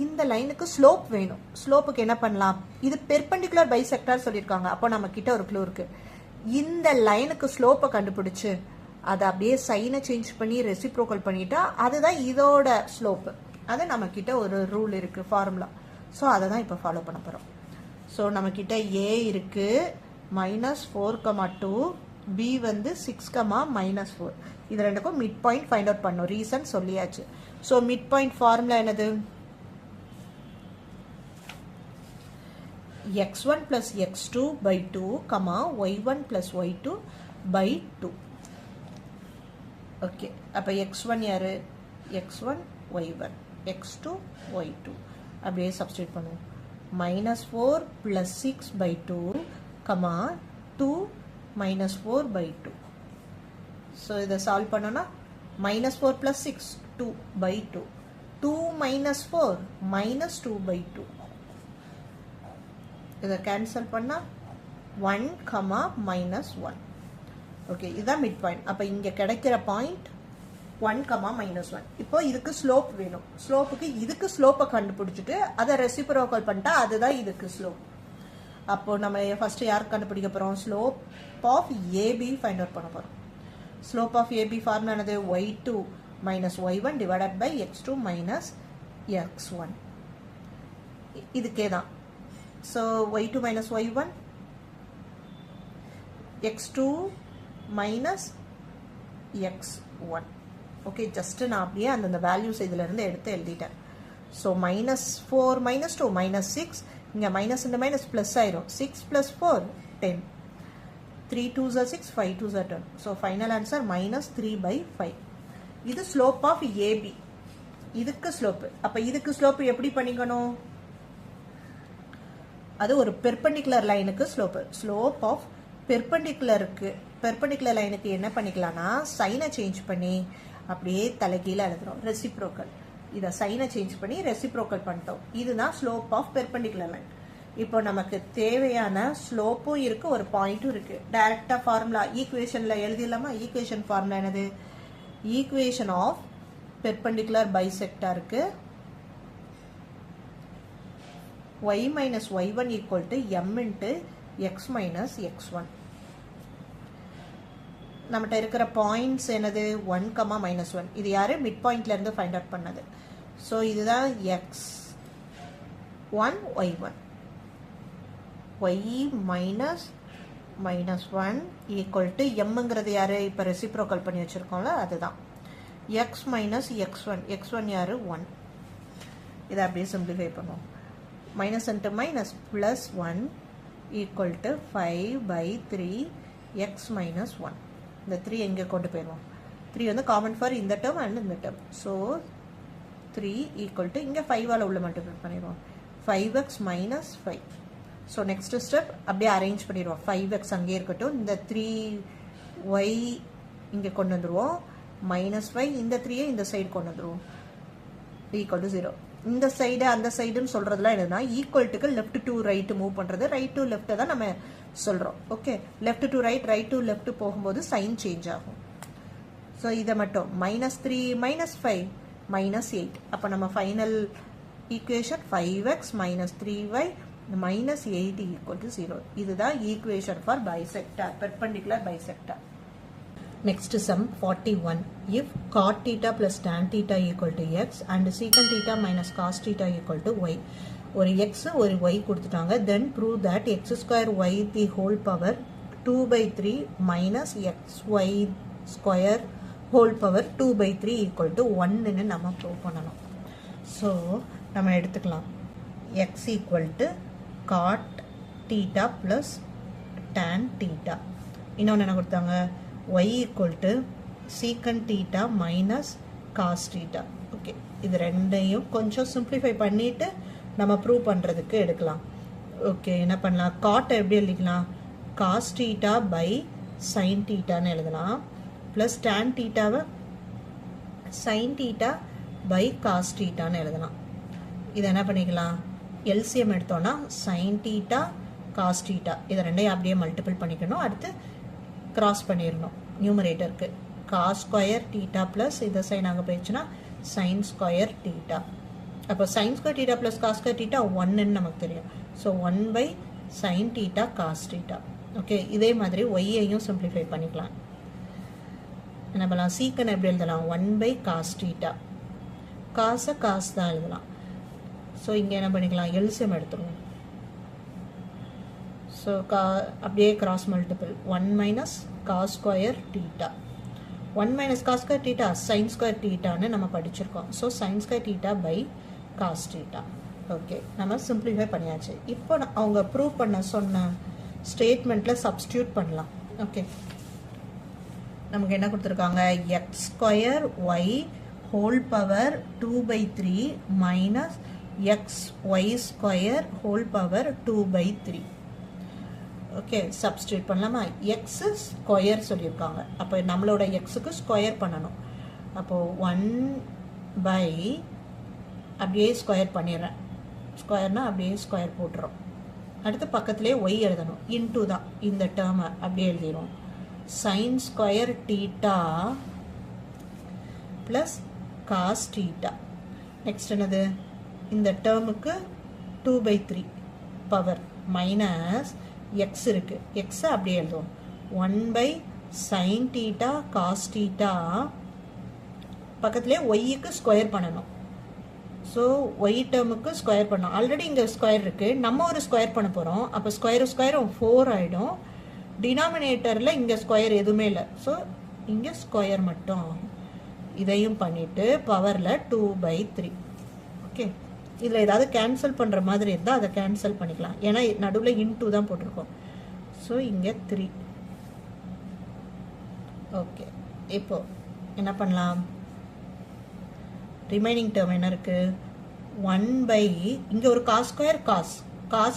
Speaker 1: இந்த லைனுக்கு ஸ்லோப் வேணும். ஸ்லோப்புக்கு என்ன பண்ணலாம், இது பெர்பெண்டிகுலர் பைசெக்டார் சொல்லியிருக்காங்க. அப்போ நம்ம கிட்ட ஒரு க்ளூ இருக்கு. இந்த லைனுக்கு ஸ்லோப்பை கண்டுபிடிச்சு அதை அப்படியே சைனை சேஞ்ச் பண்ணி ரெசிப்ரோக்கல் பண்ணிட்டா அதுதான் இதோட ஸ்லோப்பு. அது நம்ம கிட்ட ஒரு ரூல் இருக்கு, ஃபார்முலா. ஸோ அதை தான் இப்போ ஃபாலோ பண்ண போகிறோம். ஸோ நம்ம கிட்ட ஏ இருக்கு -4,2, பி வந்து 6,-4. இது ரெண்டுக்கும் மிட் பாயிண்ட் ஃபைண்ட் அவுட் பண்ணும். ரீசன் சொல்லியாச்சு. ஸோ மிட் பாயிண்ட் ஃபார்முலா என்னது, x1 plus x2 by 2, y1 plus y2 by 2. Okay, அப்போ x1 யாரு, x1 y1, x2 y2 அப்படியே சப்ஸ்டியூட் பண்ணுவோம். -4 plus 6 by 2, 2 -4 by 2. ஸோ இதை சால்வ் பண்ணோன்னா -4 plus 6 2 by 2, 2 minus 4 -2 by 2. இதை கேன்சல் பண்ணால் 1, -1. ஓகே, இதுதான் மிட் பாயிண்ட். அப்போ இங்கே கிடைக்கிற பாயிண்ட் 1, -1. இப்போ இதுக்கு ஸ்லோப் வேணும். ஸ்லோப்புக்கு இதுக்கு ஸ்லோப்பை கண்டுபிடிச்சிட்டு அதை ரெசிப்ரோக்கல் பண்ணிட்டா அதுதான் இதுக்கு ஸ்லோப். அப்போ நம்ம ஃபர்ஸ்ட் யாருக்கு கண்டுபிடிக்க போகிறோம், slope of AB find out பண்ண போகிறோம். ஸ்லோப் ஆஃப் ஏபி ஃபார்முலா என்னது, y2 minus y1 divided by x2 minus x1. இதுக்கே தான். So y2 minus y1, x2 minus x1. Okay, just நான் அப்படியே அந்த வேல்யூஸ் இதில் இருந்து எடுத்து எழுதிட்டேன். ஸோ -4 -2 -6, இங்கே மைனஸ் இந்த மைனஸ் ப்ளஸ் ஆயிரும். 6 + 4 10, 3 2s are 6, 5 2s are 10. So final answer -3/5. இது ஸ்லோப் ஆஃப் ஏபி. இதுக்கு ஸ்லோப்பு. அப்போ இதுக்கு ஸ்லோப்பு எப்படி பண்ணிக்கணும், அது ஒரு பெர்பெண்டிகுலர் லைனுக்கு ஸ்லோப்பு. ஸ்லோப் ஆஃப் பெர்பெண்டிகுலர் லைனுக்கு என்ன பண்ணிக்கலாம்னா சைனை சேஞ்ச் பண்ணி அப்படியே தலைகீழ எழுதுறோம், ரெசிப்ரோக்கல். இதை சைனை சேஞ்ச் பண்ணி ரெசிப்ரோக்கல் பண்ணிட்டோம். இதுதான் ஸ்லோப் ஆஃப் பெர்பெண்டிகுலர் லைன். இப்போ நமக்கு தேவையான ஸ்லோப்பும் இருக்கு, ஒரு பாயிண்ட்டும் இருக்கு. டைரக்டா ஃபார்முலா ஈக்குவேஷன்ல எழுதிடலாமா. ஈக்குவேஷன் ஃபார்முலா என்னது, ஈக்குவேஷன் ஆஃப் பெர்பெண்டிகுலர் பைசெக்டாருக்கு y minus y1 equal to m into x minus x1. நம்மகிட்ட இருக்கிற பாயிண்ட்ஸ் என்னது, 1, -1. இது யாரு, மிட் பாயிண்ட்ல இருந்து ஃபைண்ட் அவுட் பண்ணது. ஸோ இதுதான் x1 y1, y minus -1 equal to mங்கிறது யாரு, இப்போ ரெசிப்ரோக்கல் பண்ணி வச்சிருக்கோம்ல அதுதான். x minus x1, x1 யாரு, 1. இதை அப்படியே சிம்பிளிஃபை பண்ணுவோம். minus into minus plus 1 equal to 5/3 x minus 1. இந்த 3 எங்கே கொண்டு போயிடுவோம், 3 வந்து காமன் ஃபார் இந்த டேர்ம் அண்ட் இந்த டேர்ம். ஸோ 3 equal to இங்கே 5ஆல் உள்ள மல்டிப்ளை பண்ணிடுவோம், 5x minus 5. So next step அப்படியே அரேஞ்ச் பண்ணிடுவோம். 5x அங்கே இருக்கட்டும், இந்த 3y இங்கே கொண்டு வந்துடுவோம், -5 இந்த 3 இந்த சைடு கொண்டு வந்துடுவோம், ஈக்குவல் டு 0. இந்த சைடு அந்த சைடுன்னு சொல்றதுலாம் என்னன்னா ஈக்குவல்ட்டுக்கு லெஃப்ட் டு ரைட் மூவ் பண்றது, ரைட் டு லெஃப்ட் தான் நம்ம சொல்றோம். Okay, left to right, right to left போகும்போது சைன் சேஞ்ச் ஆகும். ஸோ இதை மட்டும் -3 -5 -8. அப்போ நம்ம final equation 5x - 3y -8 equal to 0. இதுதான் equation for bisector, perpendicular bisector. Next sum 41. If cot theta plus tan theta equal to x and secant theta minus cos theta equal to y. ஒரு x ஒரு y கொடுத்துட்டாங்க. Then prove that x square y the whole power 2/3 minus xy square whole power 2/3 equal to 1ன்னு நம்ம prove பண்ணணும். So நம்ம எடுத்துக்கலாம் x equal to cot theta plus tan theta. இன்னொன்று என்ன கொடுத்தாங்க, y equal to sec theta minus cos theta. Okay, இது ரெண்டையும் கொஞ்சம் சிம்பிளிஃபை பண்ணிவிட்டு நம்ம ப்ரூவ் பண்ணுறதுக்கு எடுக்கலாம். ஓகே, என்ன பண்ணலாம், காட்டை எப்படி எழுதிக்கலாம், காஸ் தீட்டா பை சைன் தீட்டான்னு எழுதலாம். ப்ளஸ் டேன் தீட்டாவை சைன் தீட்டா பை காஸ் தீட்டான்னு எழுதலாம். இதை என்ன பண்ணிக்கலாம், எல்சிஎம் எடுத்தோன்னா சைன் தீட்டா காஸ் தீட்டா இதை ரெண்டையும் அப்படியே மல்டிபிள் பண்ணிக்கணும். அடுத்து கிராஸ் பண்ணிடணும் நியூமரேட்டருக்கு. காஸ் ஸ்கொயர் தீட்டா ப்ளஸ் இந்த சைன் அங்கே போயிடுச்சுன்னா சைன் ஸ்கொயர் தீட்டா. அப்போ sine square theta plus cos square theta 1ன்னு நமக்கு தெரியும். So 1 sine theta cos theta. Okay, இதே மாதிரி ஒய்யையும் சிம்பிளிஃபை பண்ணிக்கலாம். என்ன பண்ணலாம், சீக்கன் எப்படி எழுதலாம், 1 காஸ் தீட்டா. காசை காசு தான் எழுதலாம். ஸோ இங்கே என்ன பண்ணிக்கலாம், எல்சிஎம் எடுத்துருவோம். ஸோ அப்படியே cross multiple 1 cos square theta. 1 cos square theta sine square தீட்டான்னு நம்ம படிச்சிருக்கோம். So sine square theta by cos theta. Okay, நம்ம சிம்பிளிஃபை பண்ணியாச்சு. இப்போ அவங்க ப்ரூவ் பண்ண சொன்ன ஸ்டேட்மெண்ட்டில் சப்ஸ்டியூட் பண்ணலாம். ஓகே, நமக்கு என்ன கொடுத்துருக்காங்க, x square y whole power 2/3 minus x y square whole power 2/3. Okay, substitute பண்ணலாமா, எக்ஸ் ஸ்கொயர் சொல்லியிருக்காங்க. அப்போ நம்மளோட எக்ஸுக்கு ஸ்கொயர் பண்ணணும். அப்போது 1 அப்படியே ஸ்கொயர் பண்ணிடுறேன். ஸ்கொயர்னால் அப்படியே ஸ்கொயர் போட்டுறோம். அடுத்து பக்கத்துலேயே ஒய் எழுதணும், இன்டூ தான் இந்த டேர்மை அப்படியே எழுதிடுவோம். Sine square theta plus cos theta. Next என்னது, இந்த டேர்முக்கு 2/3 பவர் மைனஸ் எக்ஸ் இருக்கு, எக்ஸை அப்படியே எழுதுவோம். 1 சைன் தீட்டா காஸ் தீட்டா, பக்கத்துலேயே ஒய்க்கு ஸ்கொயர் பண்ணணும். ஸோ ஒய் டேர்முக்கு ஸ்கொயர் பண்ணணும். ஆல்ரெடி இங்கே ஸ்கொயர் இருக்குது, நம்ம ஒரு ஸ்கொயர் பண்ண போகிறோம். அப்போ ஸ்கொயரும் 4 ஆகிடும். டினாமினேட்டரில் இங்கே ஸ்கொயர் எதுவுமே இல்லை. ஸோ இங்கே ஸ்கொயர் மட்டும். இதையும் பண்ணிவிட்டு பவரில் 2/3. ஓகே, இதில் ஏதாவது கேன்சல் பண்ணுற மாதிரி இருந்தால் அதை கேன்சல் பண்ணிக்கலாம். ஏன்னா நடுவில் இன்டூ தான் போட்டிருக்கோம். ஸோ இங்கே 3. ஓகே, இப்போ என்ன பண்ணலாம், ரிமைனிங் டேர்ம் என்ன இருக்குது, 1 இங்கே ஒரு cos square cos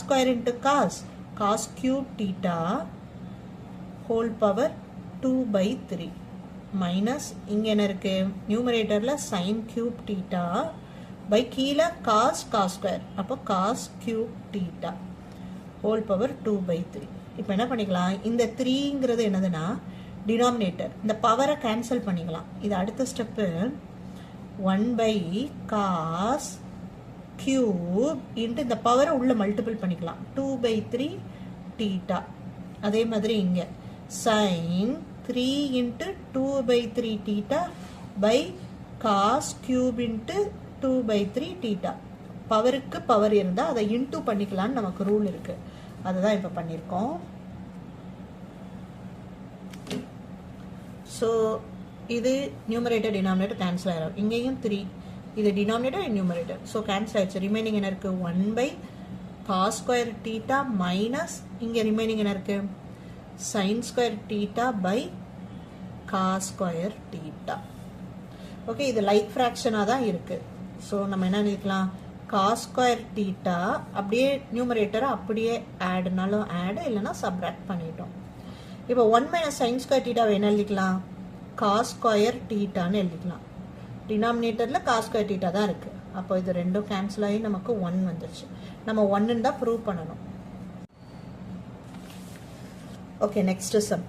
Speaker 1: square into cos cube theta whole power 2/3 minus இங்கே என்ன இருக்குது, நியூமரேட்டரில் சைன் கியூப் தீட்டா பை கீழே காஸ் ஸ்கொயர். அப்போ cos cube theta whole power 2/3. இப்போ என்ன பண்ணிக்கலாம், இந்த 3ங்கிறது என்னதுன்னா டினாமினேட்டர், இந்த பவரை கேன்சல் பண்ணிக்கலாம். இது அடுத்த ஸ்டெப்பு. 1 காஸ் கியூப் இன்ட்டு இந்த பவரை உள்ள மல்டிபிள் பண்ணிக்கலாம், 2/3 தீட்டா. அதே மாதிரி இங்கே sine 3 into 2/3 theta by cos cube into 2/3 theta. பவருக்கு பவர் இருந்தால் அதை இன்டூ பண்ணிக்கலான்னு நமக்கு ரூல் இருக்குது. அதுதான் இப்போ பண்ணியிருக்கோம். ஸோ இது நியூமரேட்டர் டினாமினேட்டர் கேன்சல் ஆகிடும். இங்கேயும் 3, இது டினாமினேட்டர் நியூமரேட்டர். ஸோ கேன்சல் ஆயிடுச்சு. ரிமைனிங் என்ன இருக்குது, 1 காஸ் ஸ்கொயர் தீட்டா மைனஸ் இங்கே ரிமைனிங் என்ன இருக்குது, sine square theta by cos square theta. Okay, இது லைக் ஃப்ராக்ஷனாக தான் இருக்குது. ஸோ நம்ம என்ன நினைக்கலாம், காஸ் ஸ்கொயர் தீட்டா அப்படியே நியூமரேட்டரை அப்படியே ஆடுனாலும் ஆடு, இல்லைனா சப்ராக்ட் பண்ணிட்டோம். இப்போ 1 சைன் ஸ்கொயர் தீட்டாவை என்ன எழுதிக்கலாம், காஸ் ஸ்கொயர் தீட்டான்னு எழுதிக்கலாம். டினாமினேட்டரில் காஸ் ஸ்கொயர் தீட்டா தான் இருக்குது. அப்போ இது ரெண்டும் கேன்சல் ஆகி நமக்கு 1 வந்துருச்சு. நம்ம 1ன்னு தான் ப்ரூவ் பண்ணணும். Okay, next some.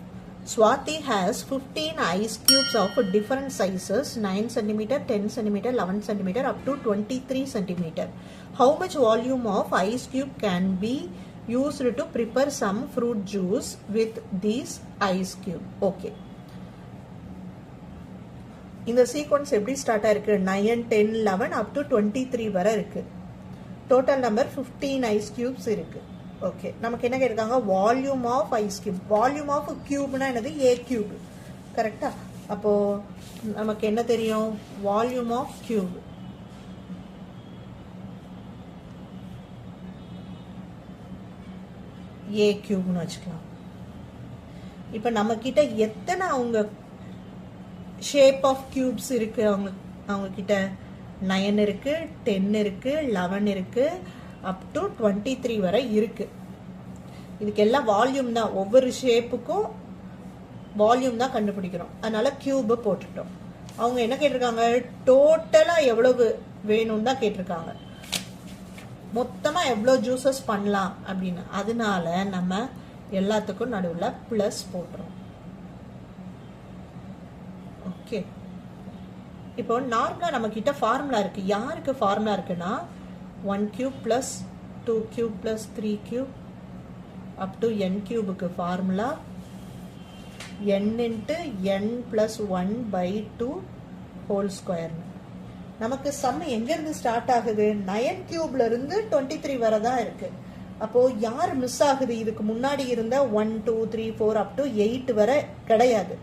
Speaker 1: Swati has 15 ice cubes of different sizes, 9 cm, 10 cm, 11 cm up to 23 cm. How much volume of ice cube can be used to prepare some fruit juice with these ice cube? Okay. இந்த sequence எப்படி start ஆயிருக்கு, 9, 10, 11 up to 23 வரை இருக்கு. Total number 15 ice cubes இருக்கு. Okay, நமக்கு என்ன கேட்டிருக்காங்க, volume of ice cube. Volume of கியூப்னா என்னது, ஏ கியூப். கரெக்டா, அப்போது நமக்கு என்ன தெரியும்? வால்யூம் ஆஃப் கியூப் ஏ கியூப்னு வச்சுக்கலாம். இப்போ நம்மக்கிட்ட எத்தனை அவங்க ஷேப் ஆஃப் கியூப்ஸ் இருக்குது? அவங்கக்கிட்ட 9 இருக்குது, 10 இருக்குது, 11 இருக்குது, அப் டு 23 வரை இருக்குது. இதுக்கு எல்லாம் வால்யூம் தான், ஒவ்வொரு ஷேப்புக்கும் வால்யூம் தான் கண்டுபிடிக்கிறோம். அதனால கியூபை போட்டுட்டோம். அவங்க என்ன கேட்டிருக்காங்க? டோட்டலாக எவ்வளவு வேணும்னு தான் கேட்டிருக்காங்க. மொத்தமாக எவ்வளோ ஜூஸஸ் பண்ணலாம் அப்படின்னு. அதனால நம்ம எல்லாத்துக்கும் நடுவில் ப்ளஸ் போட்டுறோம். ஓகே, இப்போ நார்மலாக நம்ம கிட்ட ஃபார்முலா இருக்கு. யாருக்கு ஃபார்முலா இருக்குன்னா 1 cube plus 2 cube plus 3 cube up to n கியூபுக்கு formula n into n plus 1/2 whole ஸ்கொயர்னு. நமக்கு சம் எங்கேருந்து ஸ்டார்ட் ஆகுது? 9 கியூப்ல இருந்து 23 வரை தான் இருக்கு. அப்போ யார் மிஸ் ஆகுது? இதுக்கு முன்னாடி இருந்த 1 2 3 4 அப் டு 8 வரை கிடையாது.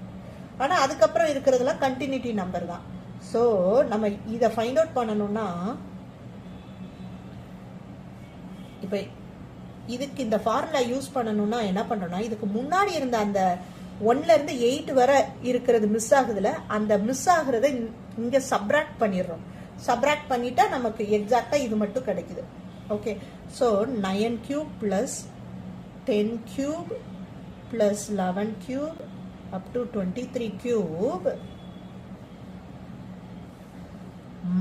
Speaker 1: ஆனால் அதுக்கப்புறம் இருக்கிறதுலாம் கண்டினியூட்டி நம்பர் தான். ஸோ நம்ம இதை ஃபைண்ட் அவுட் பண்ணணும்னா, இப்போ இதுக்கு இந்த ஃபார்முலா யூஸ் பண்ணணும்னா என்ன பண்ணணும்னா, இதுக்கு முன்னாடி இருந்த அந்த 1ல இருந்து 8 வரை இருக்கிறது மிஸ் ஆகுதுல, அந்த மிஸ் ஆகுறத இங்க சப்ராக்ட் பண்ணிடுறோம். சப்ராக்ட் பண்ணிட்டா நமக்கு எக்ஸாக்டா இது மட்டும் கிடைக்குது. Okay, so 9 cube plus 10 cube plus 11 cube up to 23 cube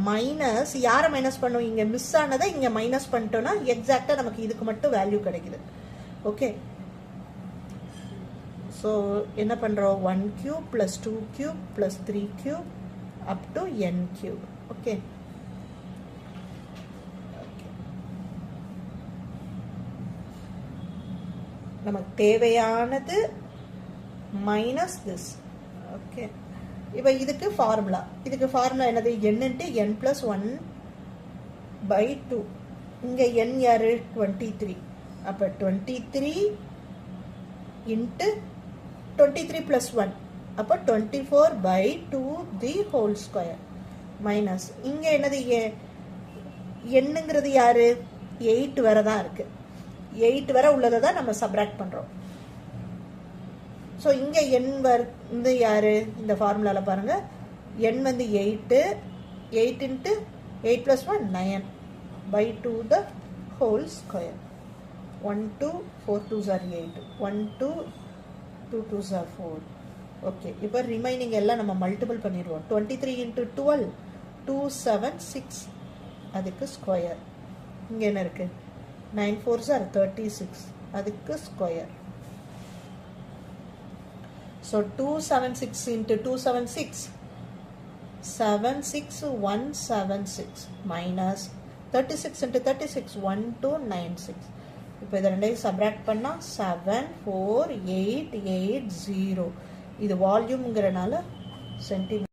Speaker 1: minus, யாரை மைனஸ் பண்ணோம்? இங்க மிஸ் ஆனதை இங்க மைனஸ் பண்ணிட்டோம்னா எக்ஸாக்டா நமக்கு இதுக்கு மட்டும் வேல்யூ கிடைக்குது. ஓகே, ஸோ என்ன பண்ணுறோம்? 1 cube plus 2 cube plus 3 cube up to n cube. Okay, நமக்கு தேவையானது மைனஸ் திஸ். ஓகே, இப்போ இதுக்கு ஃபார்முலா என்னது? n into n plus 1/2. இங்கே n யாரு? 23. அப்போ 23 இன்ட்டு 23 plus 1, அப்போ 24/2 the whole square மைனஸ் இங்க என்னது? என்னங்கிறது யாரு? 8 வரை தான் இருக்கு. 8 வரை உள்ளதை தான் நம்ம சப்ராக்ட் பண்றோம். ஸோ இங்க n வந்து யாரு? இந்த ஃபார்முலால பாருங்க, n வந்து 8 into 8 plus 1 9/2 the whole square. 1 2 4 2s are 8, 1 2 2 2s are 4. Okay, இப்போ ரிமைனிங் எல்லாம் நம்ம மல்டிபிள் பண்ணிடுவோம். 23 இன்ட்டு 12 276, அதுக்கு ஸ்கொயர். இங்கே என்ன இருக்கு? 9 4s are 36, அதுக்கு square. So 276 into 276 76176 minus 36 into 36 1296. இப்போ இதை ரெண்டையும் சப்ராக்ட் பண்ணால் 74880. இது வால்யூம்ங்கிறனால centimetre.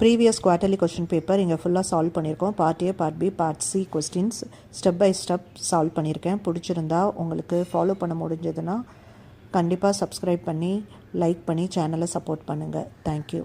Speaker 1: Previous quarterly question paper இங்கே ஃபுல்லாக சால்வ் பண்ணியிருக்கோம். Part A, part B, part C questions step by step solve பண்ணியிருக்கேன். பிடிச்சிருந்தா உங்களுக்கு ஃபாலோ பண்ண முடிஞ்சதுன்னா கண்டிப்பாக சப்ஸ்கிரைப் பண்ணி லைக் பண்ணி சேனலை சப்போர்ட் பண்ணுங்கள். தேங்க்யூ.